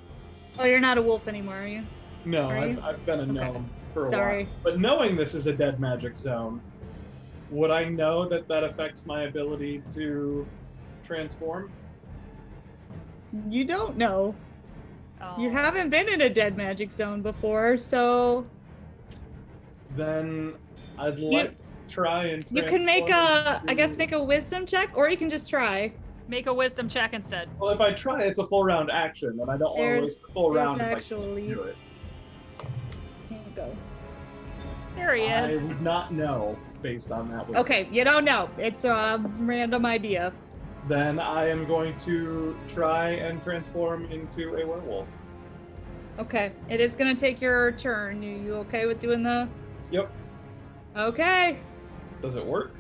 Oh, you're not a wolf anymore, are you? No, Are you? I've been a gnome for a Sorry. while. But knowing this is a dead magic zone, would I know that that affects my ability to transform? You don't know. Oh. You haven't been in a dead magic zone before, so Then I'd like to try and you can make transform I guess into- make a wisdom check, or you can just try. Make a wisdom check instead. Well, if I try, it's a full round action, and I don't want to There's- waste a full there's round if I actually- can't do it. Here you go. There he I is. would not know based on that. Okay, you don't know. It's a random idea. Then I am going to try and transform into a werewolf. Okay, it is gonna take your turn. You okay with doing the? Yep. Okay. Does it work?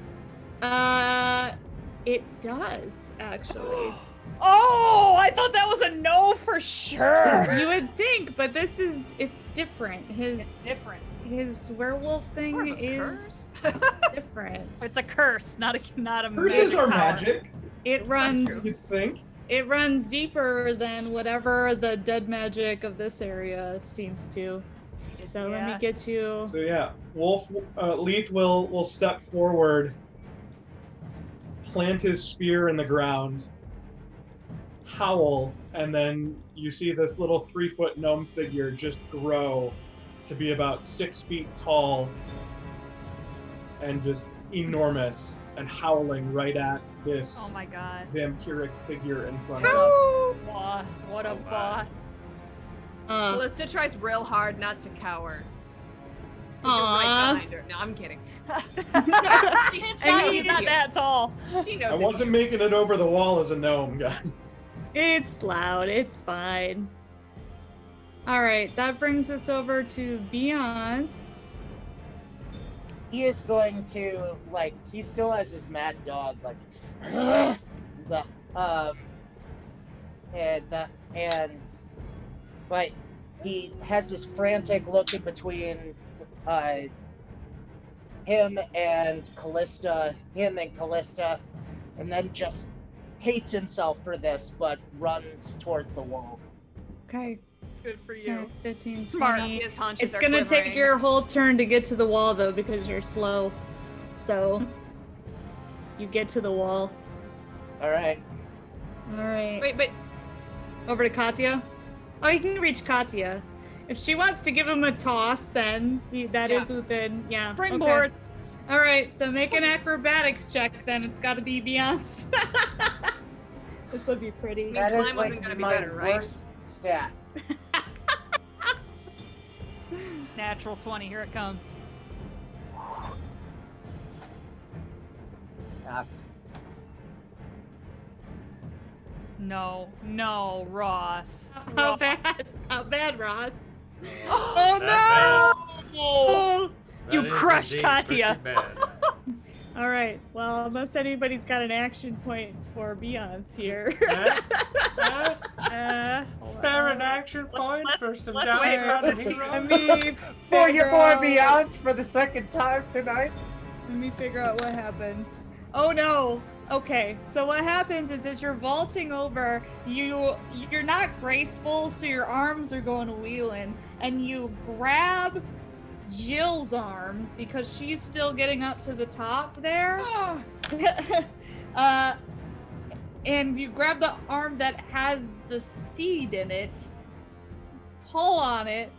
It does actually. Oh, I thought that was a no for sure. You would think, but it's different. It's different. His werewolf thing More of a is different. It's a curse, not a Curses magic are power. magic, It runs. you'd think. It runs deeper than whatever the dead magic of this area seems to. So let me get you. So yeah, Leith will step forward, plant his spear in the ground, howl, and then you see this little 3-foot gnome figure just grow to be about 6 feet tall and just enormous and howling right at this Oh my god. vampiric figure in front of him. Oh, boss. What a Oh, my. boss. Callista tries real hard not to cower. 'Cause you're right Aw. behind her. No, I'm kidding. It's not that tall. She knows I it's wasn't making it over the wall as a gnome, guys. It's loud. It's fine. All right, that brings us over to Beyonce. He is going to he still has his mad dog but he has this frantic look in between him and Callista, and then just hates himself for this, but runs towards the wall. Okay. Good for 10, 15, Smart. 20. His haunches It's are gonna take quivering. your whole turn to get to the wall though, because you're slow. So you get to the wall. All right. All right. Wait, but Over to Katya. Oh, you can reach Katya. If she wants to give him a toss, then that Yeah. is within. Yeah. Springboard. Okay. All right. So make an acrobatics check. Then it's got to be Beyonce. This will be pretty. mean, That is climb wasn't like gonna be my better, right? worst stat. Natural 20. Here it comes. Knocked. No, Ross. How bad? How bad, Ross? Oh That's no! Oh. You That is crushed indeed Katya. pretty bad. All right. Well, unless anybody's got an action point for Beyonce here. Spare an action point let's- for some let's wait down for the the- Let heroes. me For your figure boy out- Beyonce for the second time tonight. Let me figure out what happens. Oh no. Okay, so what happens is as you're vaulting over, you're not graceful, so your arms are going wheeling, and you grab Jill's arm because she's still getting up to the top there. And you grab the arm that has the seed in it, pull on it.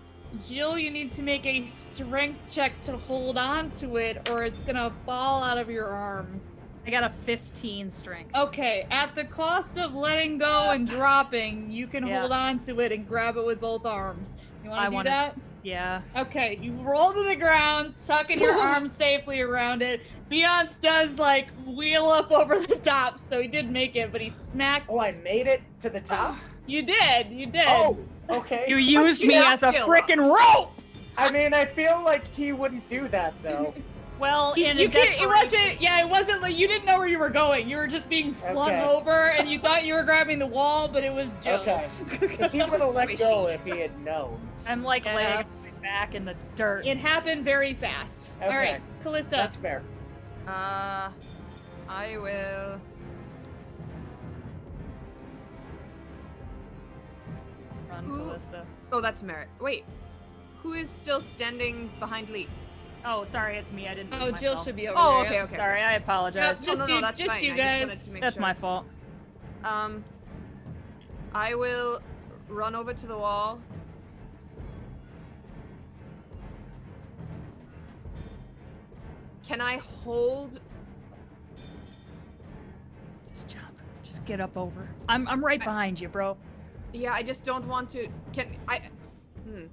Jill, you need to make a strength check to hold on to it, or it's gonna fall out of your arm. I got a 15 strength. Okay, at the cost of letting go and dropping, you can Yeah. hold on to it and grab it with both arms. You want I to do wanna- that? Yeah. Okay, you roll to the ground, tucking your arms safely around it. Beyonce does like wheel up over the top, so he did make it, but he smacked. Oh, I made it to the top? You did, you did. Oh, okay. You used me Yeah, as a Jill. frickin' rope! I mean, I feel like he wouldn't do that, though. Well, in a You can't, it wasn't. desperation- Yeah, it wasn't like you didn't know where you were going. You were just being flung Okay. over, and you thought you were grabbing the wall, but it was Jill. Okay. Because he would have let go if he had known. I'm like Yeah. laying on my back in the dirt. It happened very fast. All Okay. right, Callista. That's fair. I will. Run, Who- Callista. Oh, that's Merritt. Wait, who is still standing behind Lee? Oh, sorry, it's me. I didn't. Oh, move Jill myself. should be over Oh, there. okay, Yep. okay. Sorry, I apologize. Yep. No, Just you- that's just fine. you I guys. just wanted to make That's sure. my fault. I will run over to the wall. Can I hold? Just jump. Just get up over. I'm right behind you, bro. Yeah, I just don't want to. Can I? Hmm.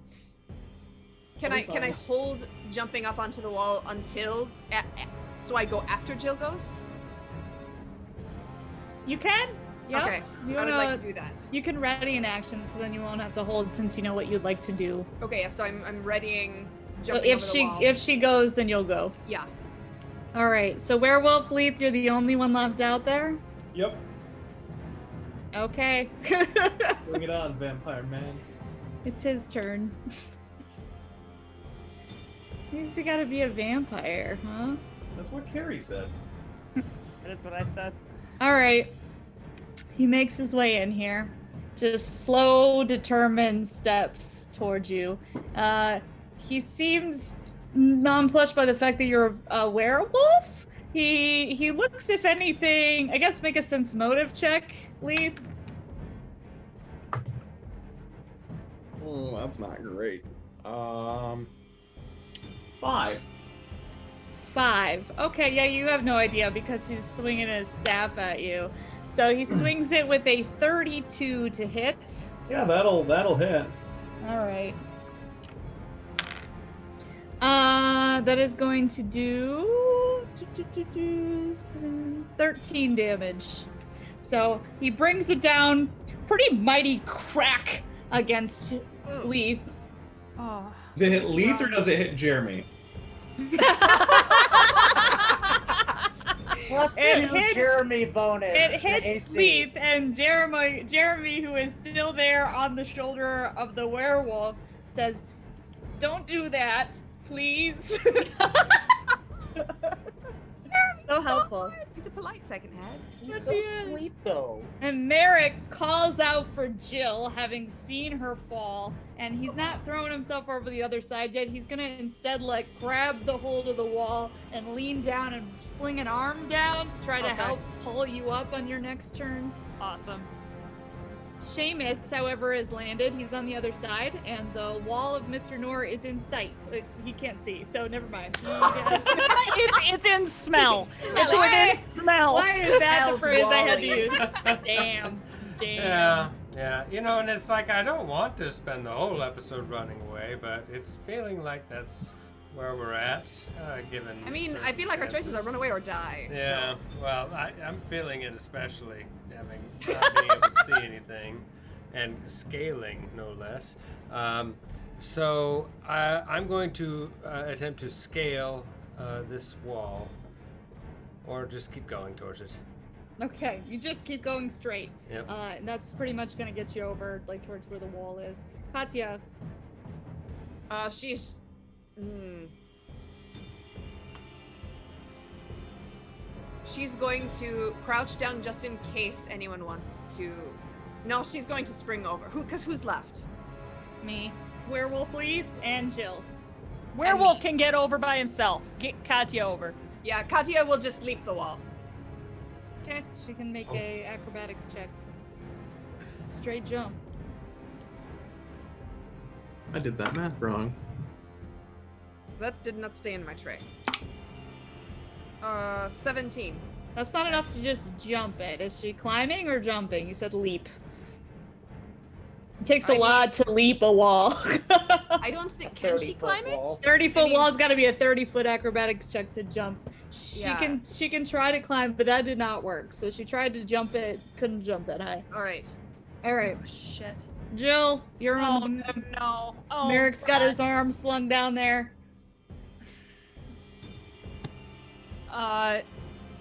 Can That'll be I fine. hold jumping up onto the wall until so I go after Jill goes? You can. Yep. Okay, You I would wanna- like to do that. You can ready an action, so then you won't have to hold since you know what you'd like to do. Okay, yeah, so I'm readying So jumping if over the she wall. if she goes, then you'll go. Yeah. All right. So Werewolf Leith, you're the only one left out there. Yep. Okay. Bring it on, Vampire Man. It's his turn. He's gotta be a vampire, huh? That's what Carrie said. That is what I said. All right. He makes his way in here. Just slow, determined steps towards you. He seems nonplussed by the fact that you're a werewolf. He looks, if anything, I guess make a sense motive check, Lee. Oh, that's not great. 5. 5. Okay, yeah, you have no idea because he's swinging his staff at you. So he swings it with a 32 to hit. Yeah, that'll hit. All right. That is going to do 13 damage. So he brings it down, pretty mighty crack against Leith. Oh. Does it hit Leith or does it hit Jeremy? Plus It 2 hits- Jeremy bonus. It to hits AC. Leith, and Jeremy, who is still there on the shoulder of the werewolf, says, "Don't do that, please." So helpful. He's a polite second head. He's Yes, so he is. sweet, though. And Merrick calls out for Jill, having seen her fall, and he's not throwing himself over the other side yet. He's gonna instead grab the hold of the wall and lean down and sling an arm down to try to Okay. help pull you up on your next turn. Awesome. Seamus, however, has landed. He's on the other side, and the wall of Mr. Nor is in sight. He can't see, so never mind. It's in smell. It's within smell. Why is that the Smells phrase I had to Wally. use? Damn. Yeah. You know, and it's like I don't want to spend the whole episode running away, but it's feeling like that's where we're at, given. I mean, I feel like our choices are run away or die. Yeah, well, I'm feeling it especially, having not being able to see anything, and scaling no less. So I'm going to attempt to scale this wall, or just keep going towards it. Okay, you just keep going straight. Yep. And that's pretty much gonna get you over, like, towards where the wall is. Katya. She's. She's going to crouch down just in case anyone wants to. No, she's going to spring over. Who's left? Me. Werewolf Lee and Jill. Werewolf can get over by himself. Get Katya over. Yeah, Katya will just leap the wall. Okay, she can make a acrobatics check. Straight jump. I did that math wrong. That did not stay in my tray. 17. That's not enough to just jump it. Is she climbing or jumping? You said leap. It takes a lot to leap a wall. I don't think. Can she climb it? 30-foot wall's got to be a 30-foot acrobatics check to jump. Yeah. She can try to climb, but that did not work. So she tried to jump it, couldn't jump that high. All right. All right, Oh, shit. Jill, you're Oh, on. no. Oh, Merrick's got God. his arm slung down there.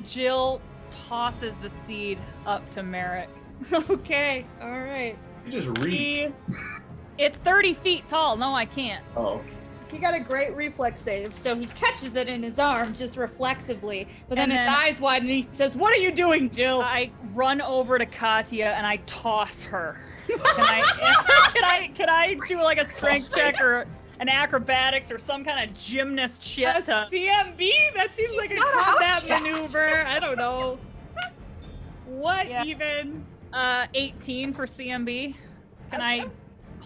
Jill tosses the seed up to Merrick. Okay, all right. You just read. It's 30 feet tall. No, I can't. Oh. He got a great reflex save, so he catches it in his arm just reflexively. But then And his then- eyes widen and he says, "What are you doing, Jill?" I run over to Katya and I toss her. Can I do like a strength check or an acrobatics or some kind of gymnast shit A to CMB? That seems like a not a house combat cat. maneuver. I don't know. What Yeah. even? 18 for CMB? Can I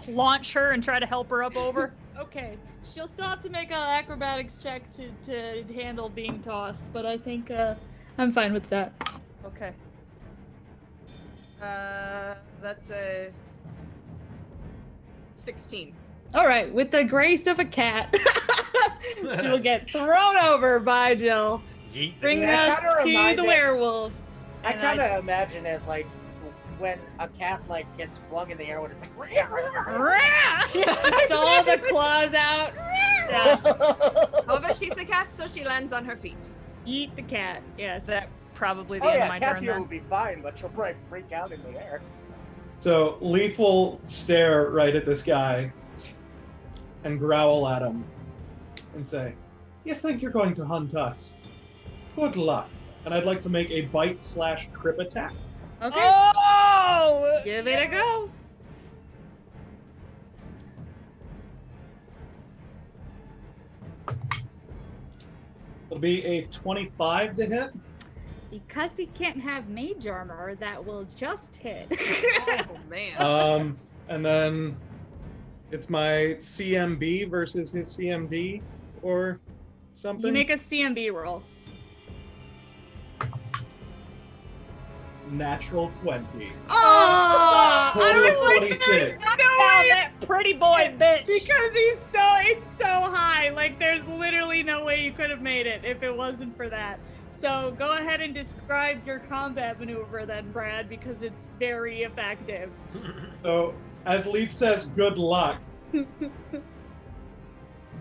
launch her and try to help her up over? Okay. She'll still have to make an acrobatics check to handle being tossed, but I think I'm fine with that. Okay. That's a 16. All right, with the grace of a cat, she'll get thrown over by Jill. Yeet. Bring Yeah, us kinda to remind the it- werewolf. I And kind of imagine it like when a cat like gets flung in the air when it's like. It's all the claws out. However, she's a cat, so she lands on her feet. Eat the cat. Yes. Is that probably the Oh end yeah, of my turn Katya will then? be fine, but she'll probably freak out in the air. So Leaf will stare right at this guy and growl at him and say, "You think you're going to hunt us? Good luck." And I'd like to make a bite/trip attack. Okay. Oh! Give it a go. It'll be a 25 to hit. Because he can't have mage armor, that will just hit. Oh man. And then it's my CMB versus his CMD or something. You make a CMB roll. Natural 20. Oh! Total I of was like, 26. there's no Found way! that pretty boy bitch! Because it's so high. Like, there's literally no way you could have made it if it wasn't for that. So go ahead and describe your combat maneuver then, Brad, because it's very effective. So, as Leaf says, good luck,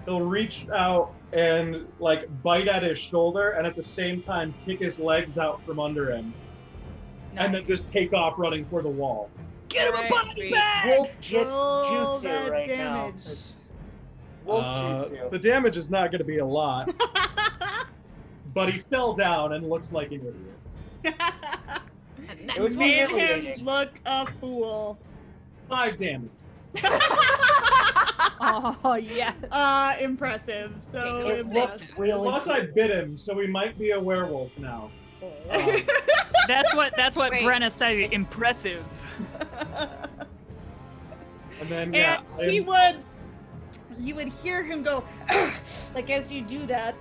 he'll reach out and, like, bite at his shoulder and at the same time kick his legs out from under him. And then just take off running for the wall. Get him a Alright, body sweet. bag! Wolf Roll Jutsu that right damage. now. It's Wolf Jutsu. The damage is not going to be a lot, but he fell down and looks like an idiot. It was Made him humiliating. look a fool. 5 damage. Oh, yes. Impressive. So It looked impressive. really. Plus, I bit him, so he might be a werewolf now. That's what Wait. Brenna said. Impressive. And then And you would hear him go, like as you do that.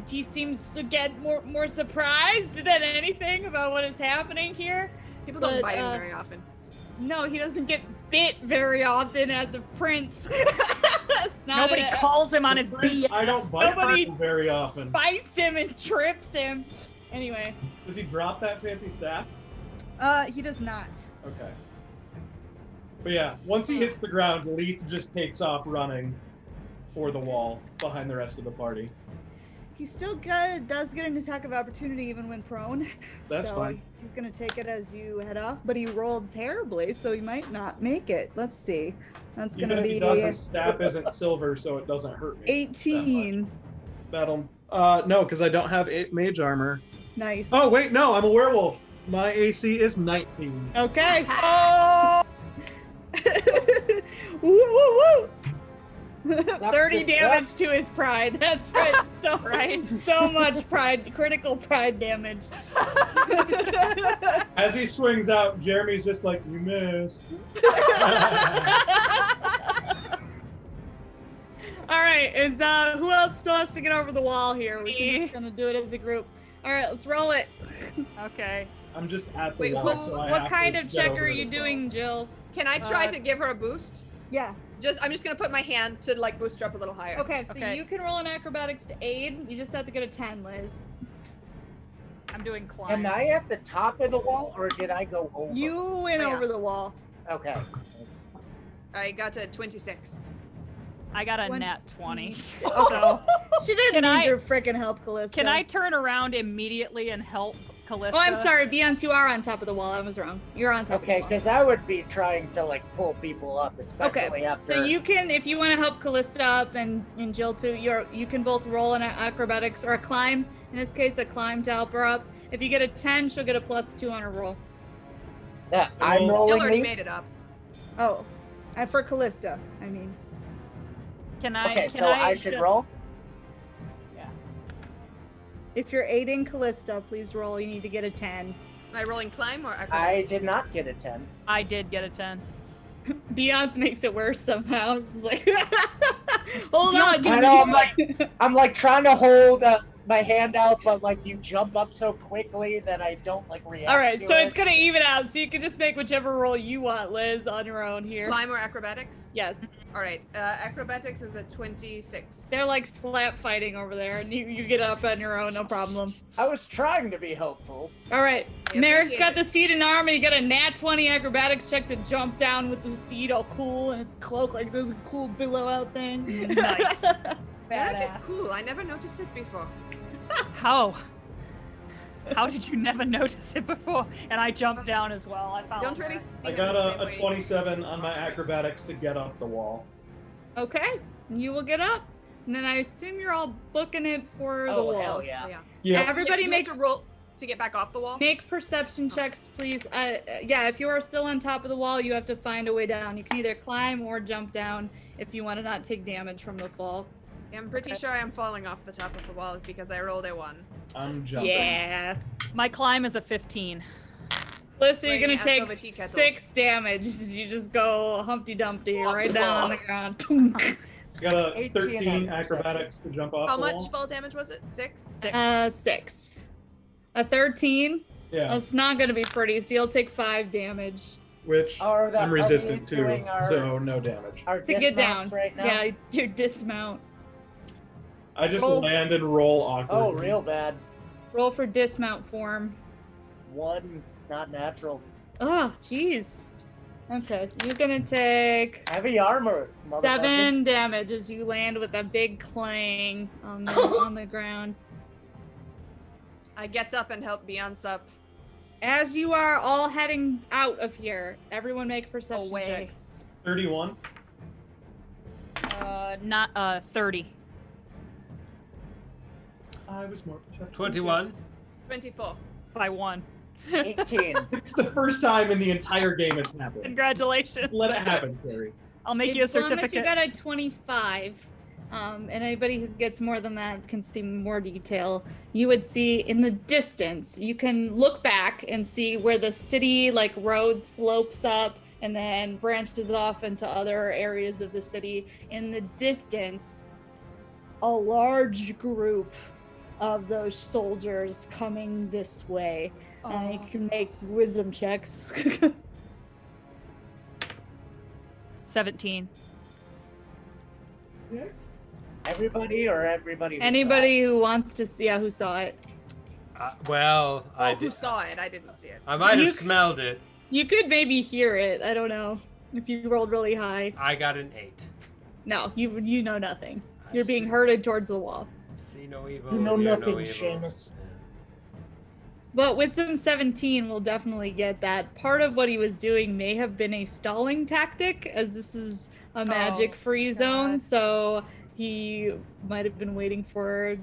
He seems to get more surprised than anything about what is happening here. People don't But, bite him very often. No, he doesn't get bit very often as a prince. It's not Nobody calls him on his Prince, BS. I don't bite Nobody- people very often. bites him and trips him. Anyway, Does he drop that fancy staff? he does not. Okay. But yeah, once he hits the ground, Leith just takes off running for the wall behind the rest of the party. He still does get an attack of opportunity even when prone. That's so fine. He's gonna take it as you head off, but he rolled terribly, so he might not make it. Let's see. That's Even gonna if be he does, his staff isn't silver, so it doesn't hurt me. 18. That'll. No, because I don't have mage armor. Nice. Oh wait, no, I'm a werewolf. My AC is 19. Okay. Oh! Woo, woo, woo. 30 damage to his pride. That's right. So Right. So much pride, critical pride damage. As he swings out, Jeremy's just like, you missed. All right, is who else still has to get over the wall here? We're just gonna do it as a group. All right, let's roll it. Okay. I'm just at the Wait, wall, what- so I What have kind to of get check over are to you the doing, Jill? Can I try to give her a boost? Yeah. I'm just gonna put my hand to like boost her up a little higher. Okay, so Okay. you can roll an acrobatics to aid. You just have to get a 10, Liz. I'm doing climb. Am I at the top of the wall, or did I go over? You went Oh, yeah. over the wall. Okay. I got to 26. I got a 20. nat 20. Oh. So She didn't Can need I- your freaking help, Callista. can I turn around immediately and help Callista? Oh, I'm sorry, Beyonce, you are on top of the wall. I was wrong. You're on top Okay, of the wall. because I would be trying to like pull people up, especially Okay, after. so you can, if you want to help Callista up and Jill too, you can both roll an acrobatics or a climb. In this case, a climb to help her up. If you get a 10, she'll get a +2 on her roll. Yeah, I'm Jill Jill rolling already these. made it up. Oh, for Callista, I mean. Can I? Okay, can so I should just- roll. If you're aiding Callista, please roll. You need to get a 10. Am I rolling climb or I acrobatics? did not get a 10. I did get a 10. Beyonce makes it worse somehow. It's just like, hold on. I know, I'm like trying to hold my hand out, but like you jump up so quickly that I don't like react. All right, to so it. it's gonna even out. So you can just make whichever roll you want, Liz, on your own here. Climb or acrobatics? Yes, All right. Acrobatics is a 26. they're like slap fighting over there, and you get up on your own, no problem. I was trying to be hopeful. All right, I Merrick's appreciate got it. the seat in arm, and he got a nat 20 acrobatics check to jump down with the seat all cool, and his cloak like this cool billow out thing. Nice. Merrick is Badass. cool. I never noticed it before. How? How did you never notice it before? And I jumped down as well. I found Don't really Merrick. see I it got the same a way. 27 on my acrobatics to get up the wall. Okay, you will get up, and then I assume you're all booking it for the Oh wall. hell yeah! Yeah. Yeah. Everybody You make have to roll to get back off the wall. Make perception checks, please. Yeah, if you are still on top of the wall, you have to find a way down. You can either climb or jump down if you want to not take damage from the fall. I'm pretty sure I am falling off the top of the wall because I rolled a 1. I'm jumping. Yeah. My climb is a 15. Listen, you're Playing gonna ass take over tea kettle. 6 damage. You just go Humpty Dumpty right down on the ground. Got a 18 13 on acrobatics to jump off How the much wall. fall damage was it? 6? 6. A 13. Yeah, That's not gonna be pretty. So you'll take 5 damage which Are I'm we resistant to, doing our, so no damage. our to get down. dismounts right now? Yeah, you dismount. I just Roll. land and roll awkwardly. Oh, real bad. Roll for dismount form. 1, not natural. Oh, jeez. Okay, you're gonna take Heavy armor. motherfucker. 7 damage as you land with a big clang on the ground. I get up and help Beyonce up. As you are all heading out of here, everyone make perception Away. checks. 31. Not 30. I was more perceptive. 21. 24. By 1. 18. It's the first time in the entire game it's happened. Congratulations. Let it happen, Carrie. I'll make you a As long as you certificate. got a 25, and anybody who gets more than that can see more detail, you would see in the distance, you can look back and see where the city like road slopes up and then branches off into other areas of the city. In the distance, a large group of those soldiers coming this way. And you can make wisdom checks. 17. Everybody or everybody? Who Anybody who wants to see who saw it. Well, I Who did. saw it? I didn't see it. I might You- have smelled it. You could maybe hear it. I don't know if you rolled really high. I got an 8. No, you know nothing. I You're being see. herded towards the wall. See no evil. You know hear nothing, no evil. Seamus. But Wisdom 17 will definitely get that. Part of what he was doing may have been a stalling tactic, as this is a magic-free zone, God. so he might have been waiting for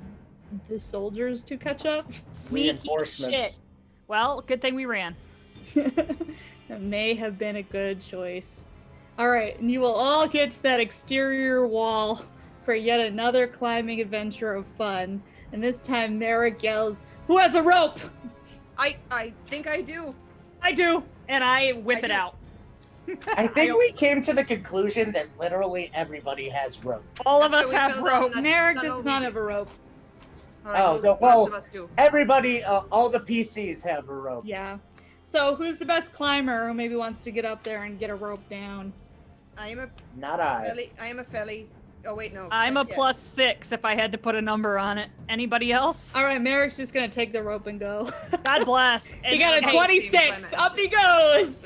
the soldiers to catch up. Sneaky Reinforcements. shit. Well, good thing we ran. That may have been a good choice. All right, and you will all get to that exterior wall for yet another climbing adventure of fun. And this time, Merrick yells, "Who has a rope?" I think I do. I do, and I whip I it do. out. I think we came to the conclusion that literally everybody has rope. All of That's us what we have found out. rope. That's Merrick not does all we not do. have a rope. All right, Oh, the well- rest of us do. Everybody, all the PCs have a rope. Yeah. So who's the best climber who maybe wants to get up there and get a rope down? I am a Not I. fairly. Oh wait, no. I'm a yeah. +6 if I had to put a number on it. Anybody else? All right, Merrick's just gonna take the rope and go. God bless. He And- got a hey, 26. Up he goes.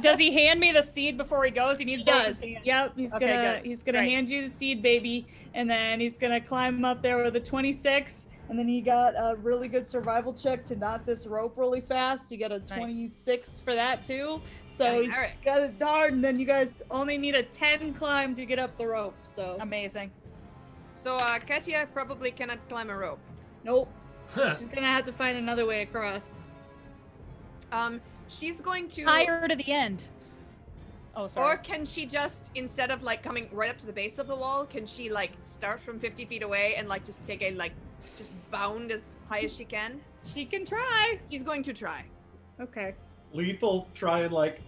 does he hand me the seed before he goes? He needs He both does. his hands. Yep. He's Okay, gonna good. he's gonna Great. hand you the seed, baby, and then he's gonna climb up there with a 26. And then he got a really good survival check to knot this rope really fast. You got a 26 for that too. So Yeah, he's Merrick. got it hard, and then you guys only need a 10 climb to get up the rope. So Amazing. So Katia probably cannot climb a rope. nope. She's gonna have to find another way across. She's going to. Tie her to the end. Oh, Or sorry. can she just, instead of like coming right up to the base of the wall, can she like start from 50 feet away and like just take a like just bound as high as she can? She can try. She's going to try. Okay. Lethal try and like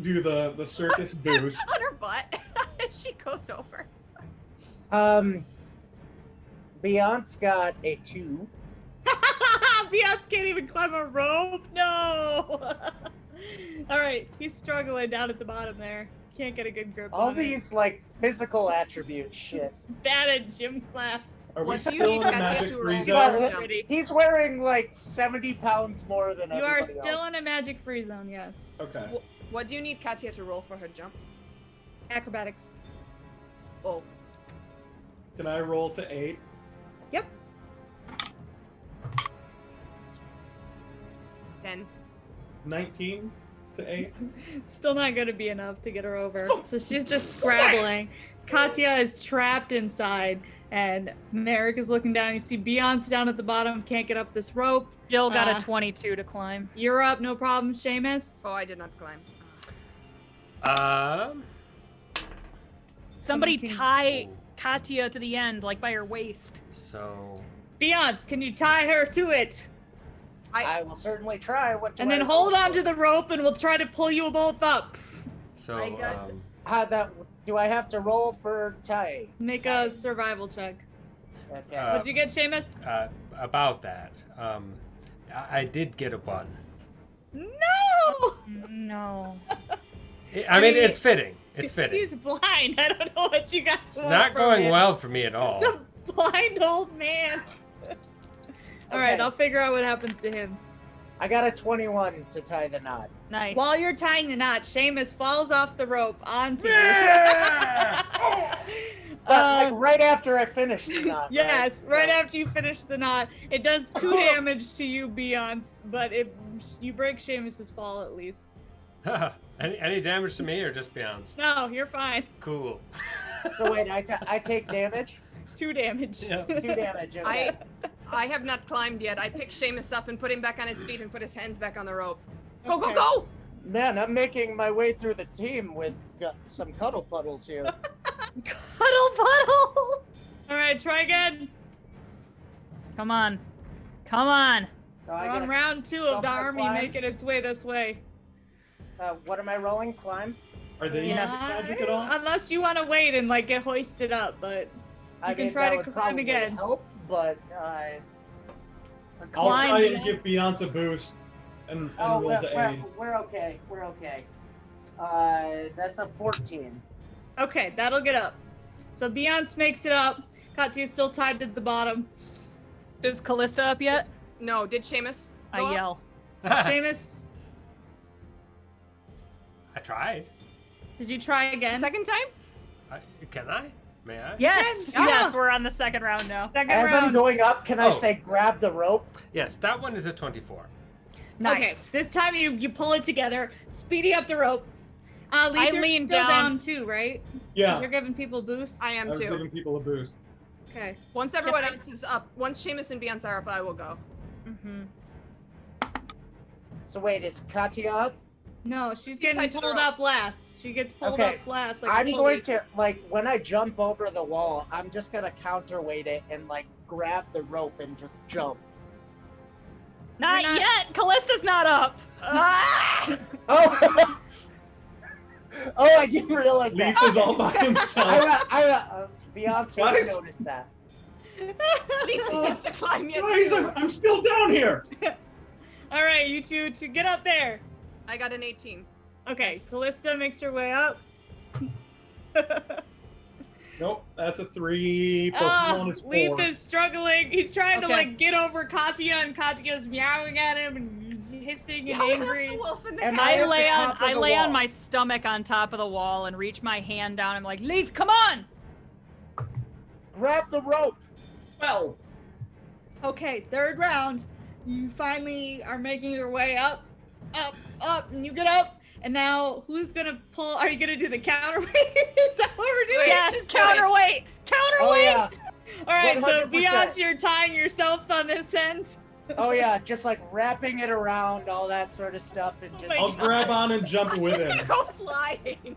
do the circus boost. On her butt. She goes over. Beyonce got a 2. Beyonce can't even climb a rope. No. All right, he's struggling down at the bottom there. Can't get a good grip All on these like physical attribute shit. it. Bad at gym class. Are we What do you still need in the Katia magic to free roll? zone? Yeah, Pretty. He's wearing like 70 pounds more than You are everybody still else. in a magic free zone, yes. Okay. What do you need Katia to roll for her jump? Acrobatics. Oh, Can I roll to 8? Yep. 10. 19 to 8? Still not going to be enough to get her over. So she's just scrabbling. Katya is trapped inside, and Merrick is looking down. You see Beyonce down at the bottom, can't get up this rope. Jill got Uh, a 22 to climb. You're up, no problem, Seamus. Oh, I did not climb. Somebody can- tie Katya to the end, like by her waist. So Beyonce, can you tie her to it? I will certainly try. What do And I then roll hold on for? to the rope, and we'll try to pull you both up. so I got How that? Do I have to roll for tie? Make a survival check. Okay. What'd you get, Seamus? about that. I did get a bun. No! No. I mean, it's fitting. It's fitting. He's blind. I don't know what you guys It's want not from going him. well for me at all. It's a blind old man. All right, Okay. I'll figure out what happens to him. I got a 21 to tie the knot. Nice. While you're tying the knot, Seamus falls off the rope onto Yeah! you. But like right after I finish the knot. Yes, right So- after you finish the knot. It does 2 damage to you, Beyonce, but you break Seamus's fall at least. any damage to me or just Beyonce? No, you're fine. Cool. So wait, I take damage. 2 damage. Yeah. 2 damage. Okay. I have not climbed yet. I pick Seamus up and put him back on his feet and put his hands back on the rope. Go, Okay. go, go! Man, I'm making my way through the team with some cuddle puddles here. Cuddle puddle. All right, try again. Come on. Come on. So We're I on get round 2 so of the I army climb? making its way this way. What am I rolling? Climb? Are they Yes. using magic at all? Unless you want to wait and like get hoisted up, but I can mean, try that to would climb probably again. help, but I'll Climb, try and yeah. give Beyonce a boost and Oh, roll to aid. we're okay. We're okay. That's a 14. okay, that'll get up. So Beyonce makes it up. Katya's still tied to the bottom. Is Callista up yet? No, did Seamus I go up? yell. Seamus, I tried. did you try again? Second time? Can I? May I? Yes, Yeah. yes, we're on the second round now. Second As round. I'm going up, can I Oh. say grab the rope? Yes, that one is a 24. Nice. Okay, this time you pull it together, speeding up the rope. Leith, I you're lean still down. too, right? Yeah, You're giving people boosts. I I am was too. giving people a boost. Okay. Once everyone else is up, once Seamus and Beyonce are up, I will go. Mm-hmm. So wait, is Katya up? No, she's He's getting tied to the pulled rope. up last. She gets pulled Okay, up last. Like I'm a going pulley. to, like, when I jump over the wall, I'm just gonna counterweight it and, like, grab the rope and just jump. Not, You're not- yet. Callista's not up. Oh! Oh, I didn't realize Leaf that. is all by himself. Beyonce Guys? noticed that. Leith needs to climb yet. Guys, I'm still down here. All right, you two to get up there. I got an 18. Okay, Nice. Callista makes her way up. Nope, that's a 3 plus 1 is 4. Leith is struggling. He's trying to Okay. like get over Katya, and Katya's meowing at him and hissing and Y'all have angry. the wolf in the Am cat. I I at lay the on top of I the lay on wall? my stomach on top of the wall and reach my hand down. I'm like, Leaf, come on! Grab the rope. 12. Okay, third round. You finally are making your way up, and you get up. And now, who's gonna pull? Are you gonna do the counterweight? Is that what we're doing? Yes, just do it. counterweight! Oh Counterweight! yeah. All right, so 100%. Beyonce, you're tying yourself on this end. Oh yeah. Just like wrapping it around, all that sort of stuff, and just. my I'll grab on and jump with She's gonna him. go flying.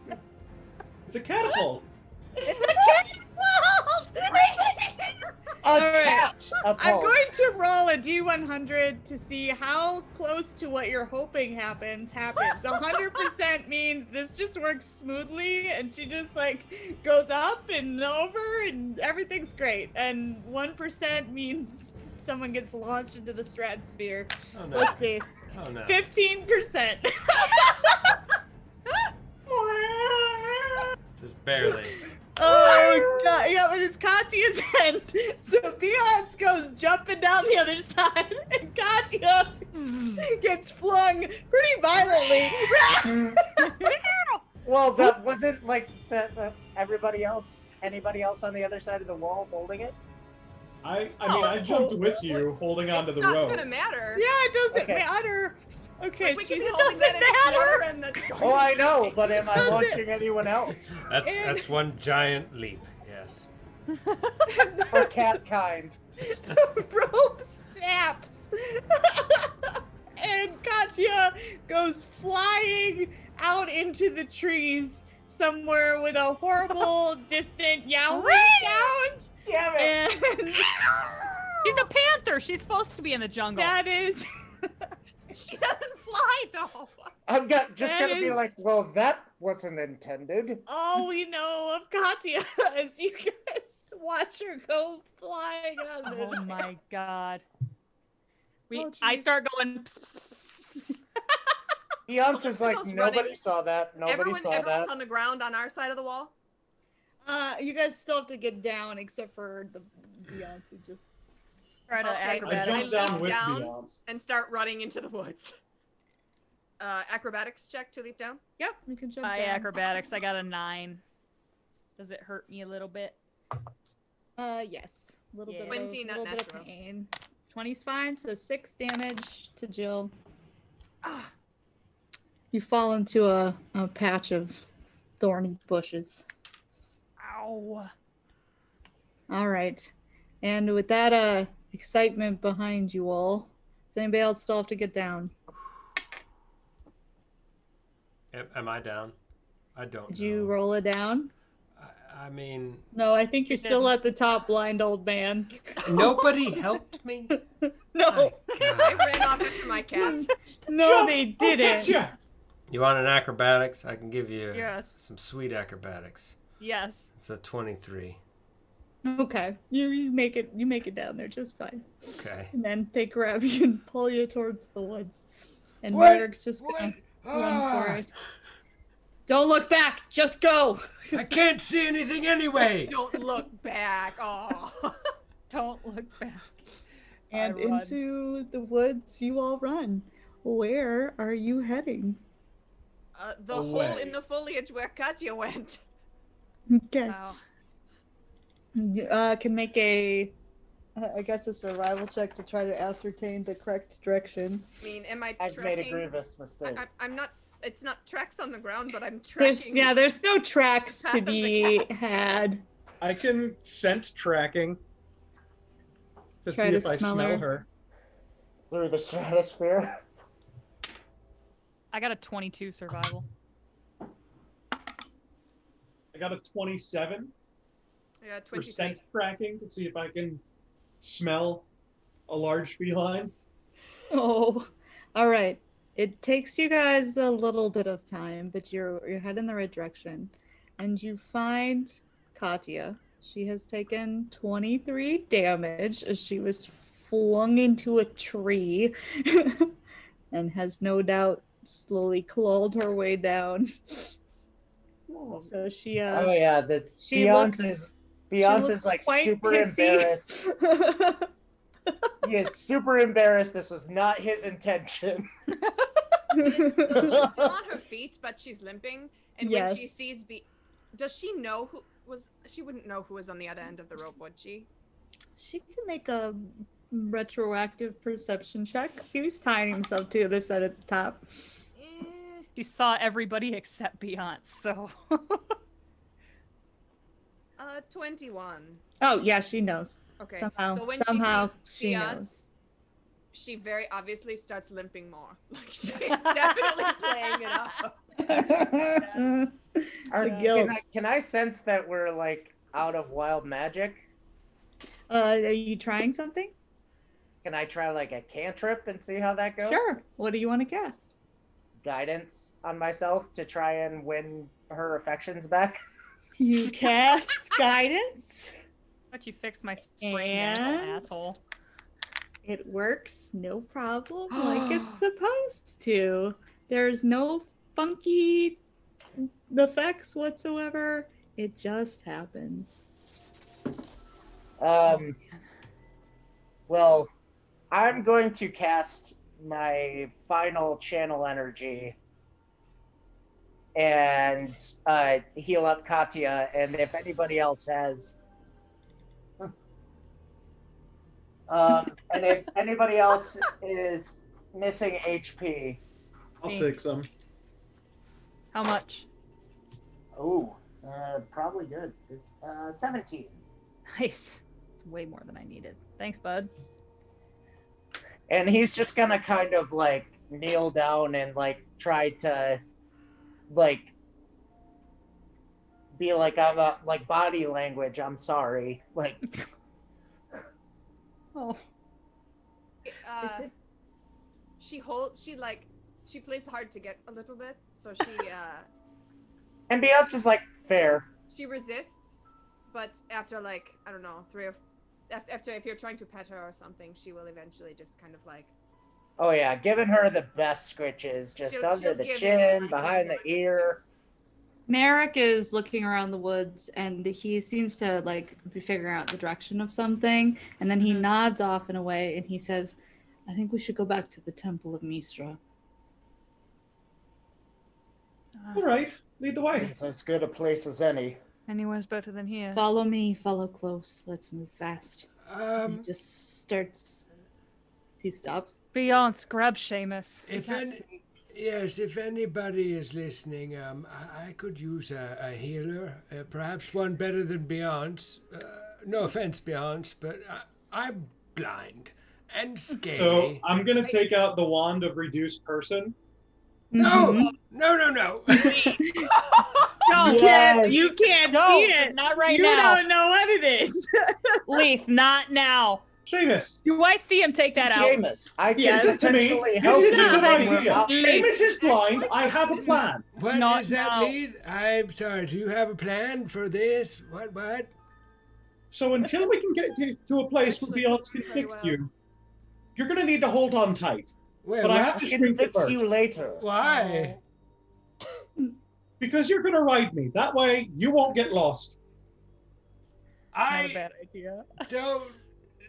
It's a catapult. It's a A right. cat. A I'm pulse. going to roll a D100 to see how close to what you're hoping happens. 100% means this just works smoothly, and she just like goes up and over, and everything's great. And 1% means someone gets launched into the stratosphere. Oh no. Let's see, Oh no. 15%. Just barely. Oh god, yeah, but it's Katya's end. So Beyonce goes jumping down the other side, and Katya gets flung pretty violently. Well, that wasn't like anybody else on the other side of the wall holding it. I mean, I jumped with you, holding onto the It's not rope. gonna matter. Yeah, it doesn't Okay. matter. Okay, Like, we can she's be holding that in a corner and the- Oh, I know, but am I Does it- launching anyone else? That's one giant leap. Yes. For cat kind. the rope snaps, and Katya goes flying out into the trees somewhere with a horrible, distant yowling sound. Damn it! And She's a panther. She's supposed to be in the jungle. that is. She doesn't fly though. I'm just That gonna be is- like, well, that wasn't intended. All we know of Katya is you guys watch her go flying out of Oh the my god. Oh, I jeez. start going. Pss, pss, pss, pss, pss. Beyonce's like, Goes nobody running. saw that. Nobody saw Everyone's that. on the ground on our side of the wall. You guys still have to get down, except for the Beyonce. Just Try to Okay. I acrobatic. jumped down leap with down. Beyonce. And start running into the woods. Acrobatics check to leap down. yep, you can jump My down. acrobatics. I got a 9. Does it hurt me a little bit? Yes, a little Yeah. bit. 20, of, not little bit natural. of pain. 20's fine. So 6 damage to Jill. Ah, you fall into a patch of thorny bushes. Ow. All right, and with that excitement behind you all, does anybody else still have to get down? Am I down? I don't Did know. you roll it down? I mean, No, I think you're still at the top, blind old man. nobody helped me. No, I ran off after my cat. no, Jump! they I'll catch didn't. ya! You want an acrobatics? I can give you Yes. some sweet acrobatics. Yes. It's a 23. Okay, you make it down there just fine. Okay. And then they grab you and pull you towards the woods. And What? Merrick's just gonna What? run for Ah. it. Don't look back, just go. I can't see anything anyway. Don't look back. Oh. Don't look back. And I run. into the woods you all run. Where are you heading? The hole Away. in the foliage where Katya went. Okay. Wow. Can make a, I guess, a survival check to try to ascertain the correct direction. I mean, am I I've tracking? made a grievous mistake. I'm not. It's not tracks on the ground, but I'm tracking. There's no tracks Path to of the be cat. had. I can scent tracking to Try see to if I smell smell her. her. Through the stratosphere. I got a 22 survival. I got a 27 Yeah, for 23. scent tracking to see if I can smell a large feline. Oh, all right. It takes you guys a little bit of time, but you're heading the right direction, and you find Katya. She has taken 23 damage as she was flung into a tree, and has no doubt slowly clawed her way down. So she Oh yeah, that's she looks- Beyonce's like quite super pissy. embarrassed. He is super embarrassed. This was not his intention. So she's still on her feet, but she's limping. And when she Yes. sees does she know who was? She wouldn't know who was on the other end of the rope, would she? She can make a retroactive perception check. He was tying himself to the other side at the top. Eh, She saw everybody except Beyonce, so 21. Oh yeah, she knows. Okay. Somehow- so when somehow she she sees knows. Beyonce, she very obviously starts limping more. Like she's definitely playing it up. The guilt. Can I sense that we're like out of wild magic? Are you trying something? Can I try like a cantrip and see how that goes? Sure. What do you want to cast? Guidance on myself to try and win her affections back. You cast guidance. let you fix my sprained ankle, And- asshole. It works, no problem, like it's supposed to. There's no funky effects whatsoever. It just happens. Well, I'm going to cast my final channel energy and heal up Katya, and if anybody else has and if anybody else is missing HP, I'll Me. take some. How much? probably good. 17. Nice. It's way more than I needed. Thanks, bud. And he's just gonna kind of like kneel down and like try to like be like, I'm like body language, I'm sorry. Like Oh. She plays hard to get a little bit, so and Beyonce's like, fair. she resists, but after like, I don't know, after if you're trying to pet her or something, she will eventually just kind of like, Oh yeah, giving her the best scritches, just She'll under the give you chin, like behind the those ear. Merrick is looking around the woods and he seems to like be figuring out the direction of something, and then he nods off in a way and he says, I think we should go back to the Temple of Mistra. All right, lead the way. It's as good a place as any. Anywhere's better than here. Follow me, follow close. Let's move fast. He He just starts. He stops. Beyonce, grab Seamus. If yes, if anybody is listening, I could use a healer, perhaps one better than Beyonce. No offense, Beyonce, but I'm blind and scaly. So I'm gonna take out the wand of reduced person. No, no. Don't. Yes. You can't Don't. see it. Not right You now. don't know what it is. Leith, not now. Seamus, Do I see him take that out? Seamus, I can listen to me. potentially This help is a you good when we're idea. out. Seamus is blind. Actually, I have a plan. What is Not that, now. Leith? I'm sorry. Do you have a plan for this? What? So until we can get to a place where Actually, Beyonce can very fix well. you, you're going to need to hold on tight. Wait, But I what? have to I can shrink it fix first. you later. Why? Because you're going to ride me. That way, you won't get lost. Not a I bad idea. don't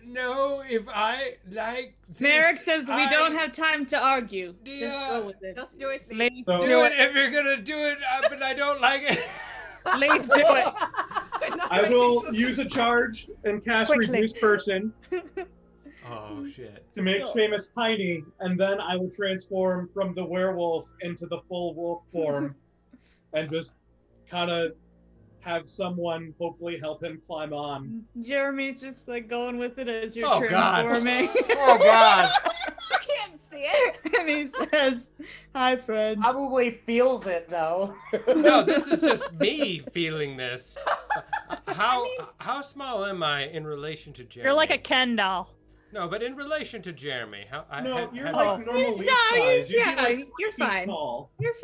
know if I like this. Merrick says we I- don't have time to argue. Just Yeah. go with it. Just do it, Lee. Leith, So- Do do it it. if you're gonna do it, but I don't like it. Leith, do it. I will use a charge and cast Quickly. Reduce Person Oh shit. to make Seamus tiny, and then I will transform from the werewolf into the full wolf form and just kind of have someone hopefully help him climb on. Jeremy's just like going with it as you're Oh, God. transforming. Oh god. I can't see it. And he says, "Hi, friend." Probably feels it though. No, this is just me feeling this. How small am I in relation to Jeremy? You're like a Ken doll. No, but in relation to Jeremy, No, you're how- like normal leaf No, size. You're yeah, like you're feet fine. tall. You're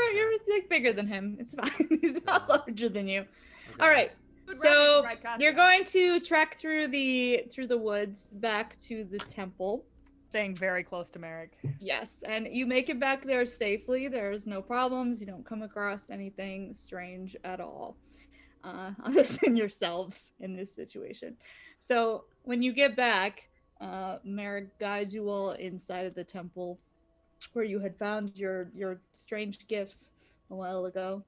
like bigger than him. It's fine. He's not larger than you. Okay. All right. Would So rather ride Katya. you're going to trek through the woods back to the temple. Staying very close to Merrick. Yes, and you make it back there safely. There's no problems. You don't come across anything strange at all, other than yourselves in this situation. So when you get back, Merrick guides you all inside of the temple, where you had found your strange gifts a while ago,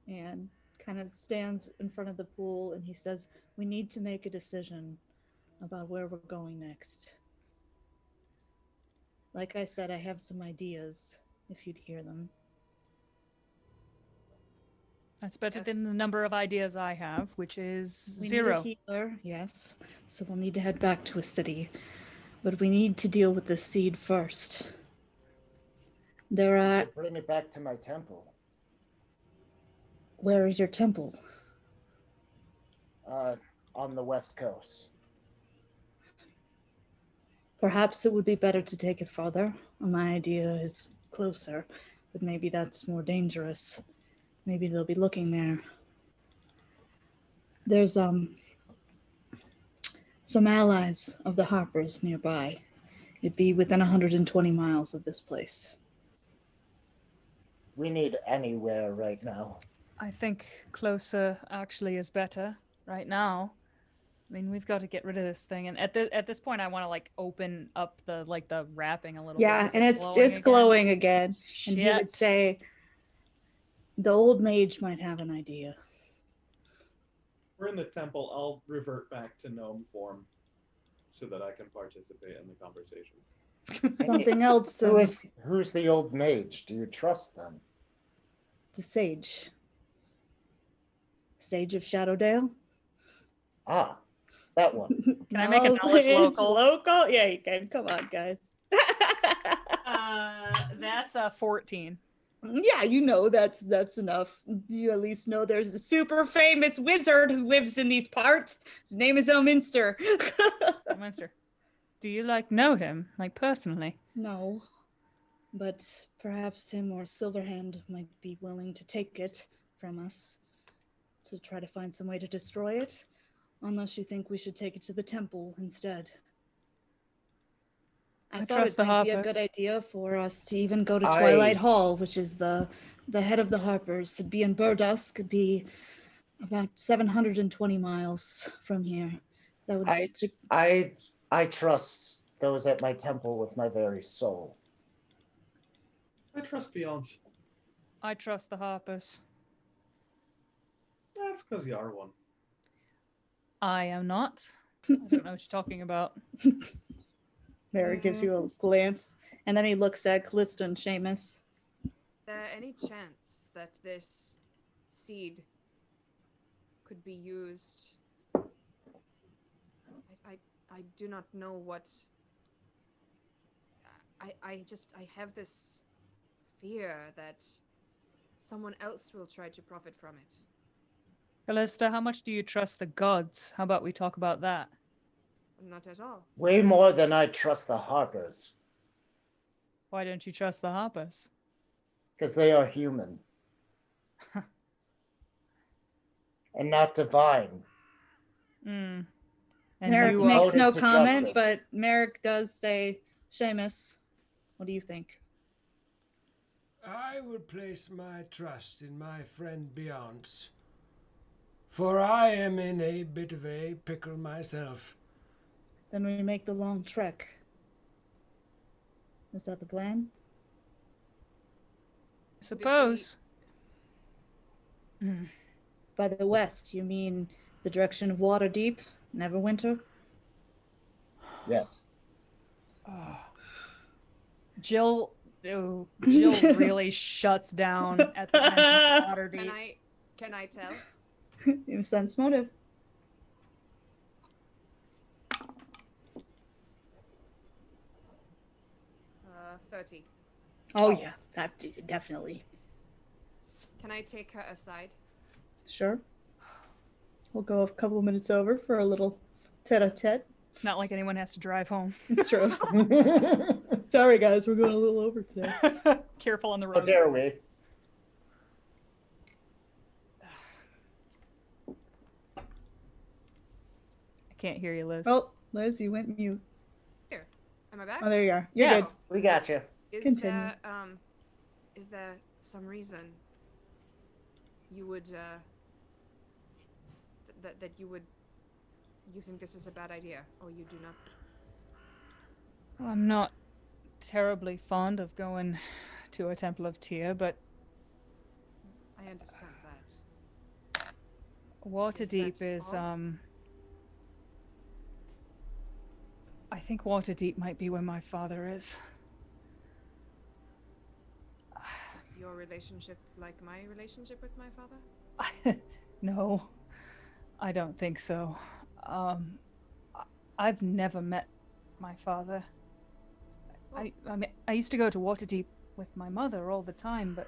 and kind of stands in front of the pool, and he says, "We need to make a decision about where we're going next. Like I said, I have some ideas, if you'd hear them." That's better Yes. than the number of ideas I have, which is We 0. need a healer, yes. So we'll need to head back to a city. But we need to deal with the seed first. There are... Bring me back to my temple. Where is your temple? On the west coast. Perhaps it would be better to take it farther. My idea is closer, but maybe that's more dangerous. Maybe they'll be looking there. There's some allies of the Harpers nearby. It'd be within 120 miles of this place. We need anywhere right now. I think closer actually is better right now. I mean, we've got to get rid of this thing, and at this point, I want to like open up the wrapping a little bit. Yeah, Is and it it's glowing again. Shit. And he would say, the old mage might have an idea. We're in the temple. I'll revert back to gnome form so that I can participate in the conversation. Something else though. Who's the old mage? Do you trust them? The sage. Sage of Shadowdale? Ah, that one. Can I make a knowledge local? Local? Yeah, you can. Come on, guys. That's a 14. Yeah, you know that's enough. You at least know there's a super famous wizard who lives in these parts. His name is Elminster. Monster. Do you know him, personally? No, but perhaps him or Silverhand might be willing to take it from us to try to find some way to destroy it, unless you think we should take it to the temple instead. I thought trust it the might be a Harpers. good idea for us to even go to I- Twilight Hall, which is the head of the Harpers. It'd be in Burdusk. It'd be about 720 miles from here. That would I trust those at my temple with my very soul. I trust Beyonce. I trust the Harpers. That's because you are one. I am not. I don't know what you're talking about. Mary gives you a glance, and then he looks at Callista and Seamus. Is there any chance that this seed could be used? I do not know what. I have this fear that someone else will try to profit from it. Callista, how much do you trust the gods? How about we talk about that? Not at all. Way more than I trust the Harpers, Why don't you trust the Hoppers? because they are human. And not divine. And Merrick you, makes no Devoted to comment, justice. but Merrick does say, Seamus, what do you think? I would place my trust in my friend Beyonce, for I am in a bit of a pickle myself. Then we make the long trek. Is that the plan? suppose. By the west, you mean the direction of Waterdeep, Neverwinter? Yes. Jill really shuts down at the mention of Waterdeep. Can I tell? You sense motive. Uh, 30. Oh yeah, that definitely. Can I take her aside? Sure. We'll go a couple minutes over for a little tete-a-tete. It's not like anyone has to drive home. It's true. Sorry guys, we're going a little over today. Careful on the How road. dare we? I can't hear you, Liz. Oh, Liz, you went mute. Here. Am I back? Oh, there you are. You're Yeah. good. We got you. Continue. Is there some reason you would, that you think this is a bad idea, or you do not? Well, I'm not terribly fond of going to a Temple of Tyr, but I understand that. Waterdeep is, all? I think Waterdeep might be where my father is. Is your relationship like my relationship with my father? No, I don't think so. I've never met my father. I mean, I used to go to Waterdeep with my mother all the time, but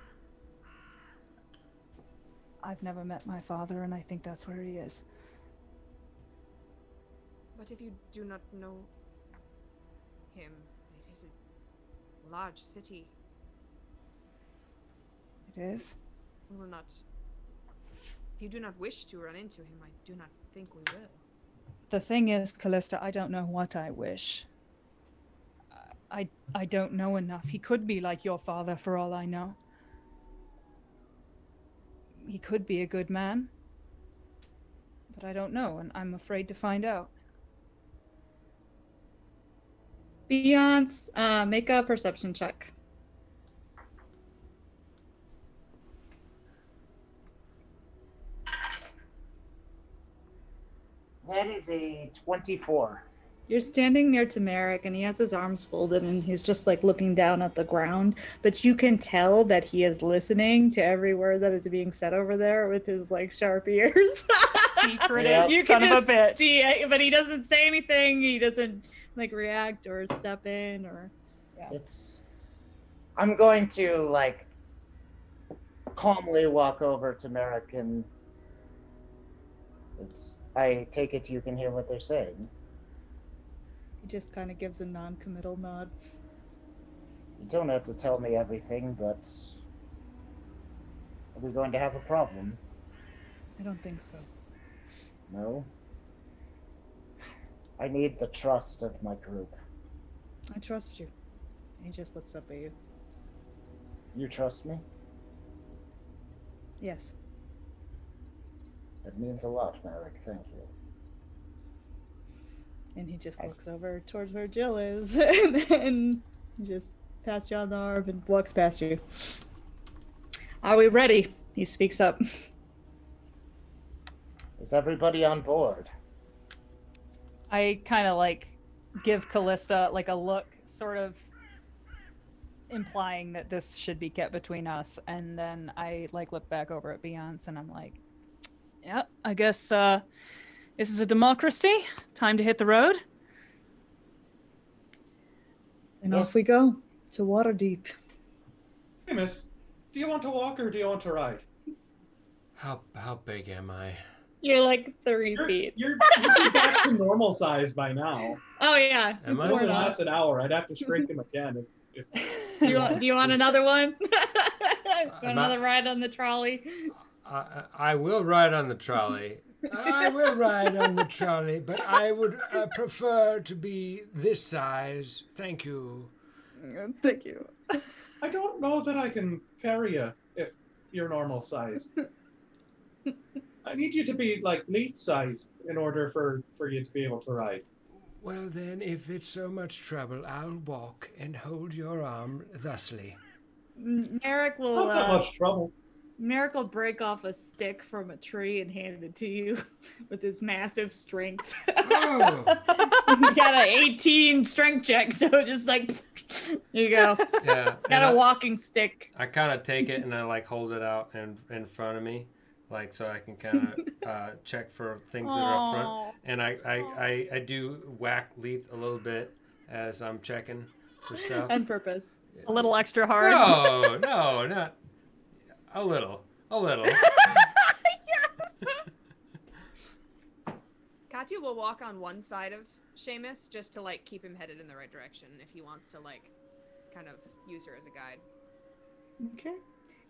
I've never met my father, and I think that's where he is. But if you do not know him, it is a large city. It is? We will not. If you do not wish to run into him, I do not think we will. The thing is, Callista, I don't know what I wish. I don't know enough. He could be like your father for all I know. He could be a good man. But I don't know, and I'm afraid to find out. Beyonce, make a perception check. That is a 24. You're standing near Tamaric and he has his arms folded and he's just like looking down at the ground, but you can tell that he is listening to every word that is being said over there with his like sharp ears. Secretive Yep. You son can of a just bitch. see it, but he doesn't say anything. He doesn't like react or step in or I'm going to like calmly walk over to Merrick and I take it you can hear what they're saying. he just kind of gives a non-committal nod. You don't have to tell me everything, but are we going to have a problem? I don't think so. No? I need the trust of my group. I trust you. He just looks up at you. You trust me? Yes. That means a lot, Merrick. Thank you. And he just looks over towards where Jill is and just pats you on the arm and walks past you. Are we ready? He speaks up. Is everybody on board? I kind of like give Callista like a look, sort of implying that this should be kept between us, and then I like look back over at Beyonce and I'm like, yeah, I guess this is a democracy. Time to hit the road. And Yes. off we go to Waterdeep. Hey, miss. Do you want to walk or do you want to ride? How big am I? You're like 3 feet. You're back to normal size by now. Oh yeah, Am it's I? It worn only off. lasts an hour. I'd have to shrink him again if Do you want another one? Want Am another ride on the trolley? I will ride on the trolley. I will ride on the trolley, but I would prefer to be this size. Thank you. Thank you. I don't know that I can carry you if you're normal sized. I need you to be like Leith sized in order for you to be able to ride. Well then, if it's so much trouble, I'll walk and hold your arm thusly. Merrick will. Not that much trouble. Merrick will break off a stick from a tree and hand it to you with his massive strength. Oh. You got an 18 strength check, so just like, here you go. Yeah. Got a walking stick. I kind of take it and I like hold it out in front of me, like so I can kind of check for things that are up front. And I do whack Leith a little bit as I'm checking for stuff. On purpose. A little extra hard. No, not a little. Katya will walk on one side of Seamus just to like keep him headed in the right direction if he wants to like kind of use her as a guide. Okay.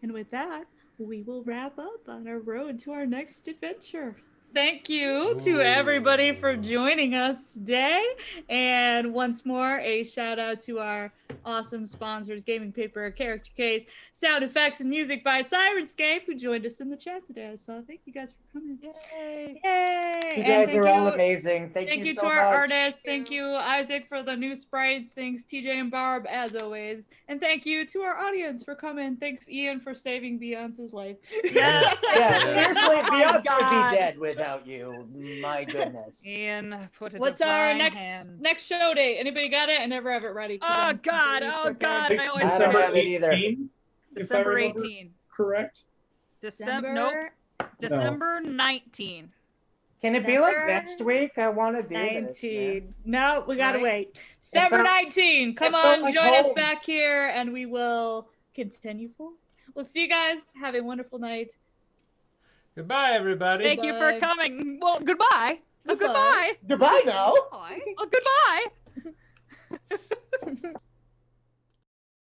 And with that, we will wrap up on our road to our next adventure. Thank you to everybody for joining us today. And once more, a shout out to our awesome sponsors, Gaming Paper, Character Case, sound effects and music by Sirenscape, who joined us in the chat today. So thank you guys for coming. Yay! Yay! You And guys thank are all you- amazing. Thank you so to our much. artists. Thank you, Isaac, for the new sprites. Thanks, TJ and Barb, as always. And thank you to our audience for coming. Thanks, Ian, for saving Beyonce's life. Yeah. Yeah, seriously, Oh my Beyonce would God. be dead without you. My goodness. Ian, put it What's our next show date? Anybody got it? I never have it ready. 'cause Oh I'm God! completely Oh God! prepared. I always I don't forget. have it either. 18, if I December remember 18. correct. December. Nope. December 19. Can it be like December next week? I want to do this. 19. No, we gotta Right. wait. December felt- 19. Come it felt on, like join us home. back here, and we will continue forward. We'll see you guys. Have a wonderful night. Goodbye, everybody. Thank you for Bye. coming. Well, goodbye. Oh, Goodbye. goodbye. Goodbye now. Hi. Oh, goodbye.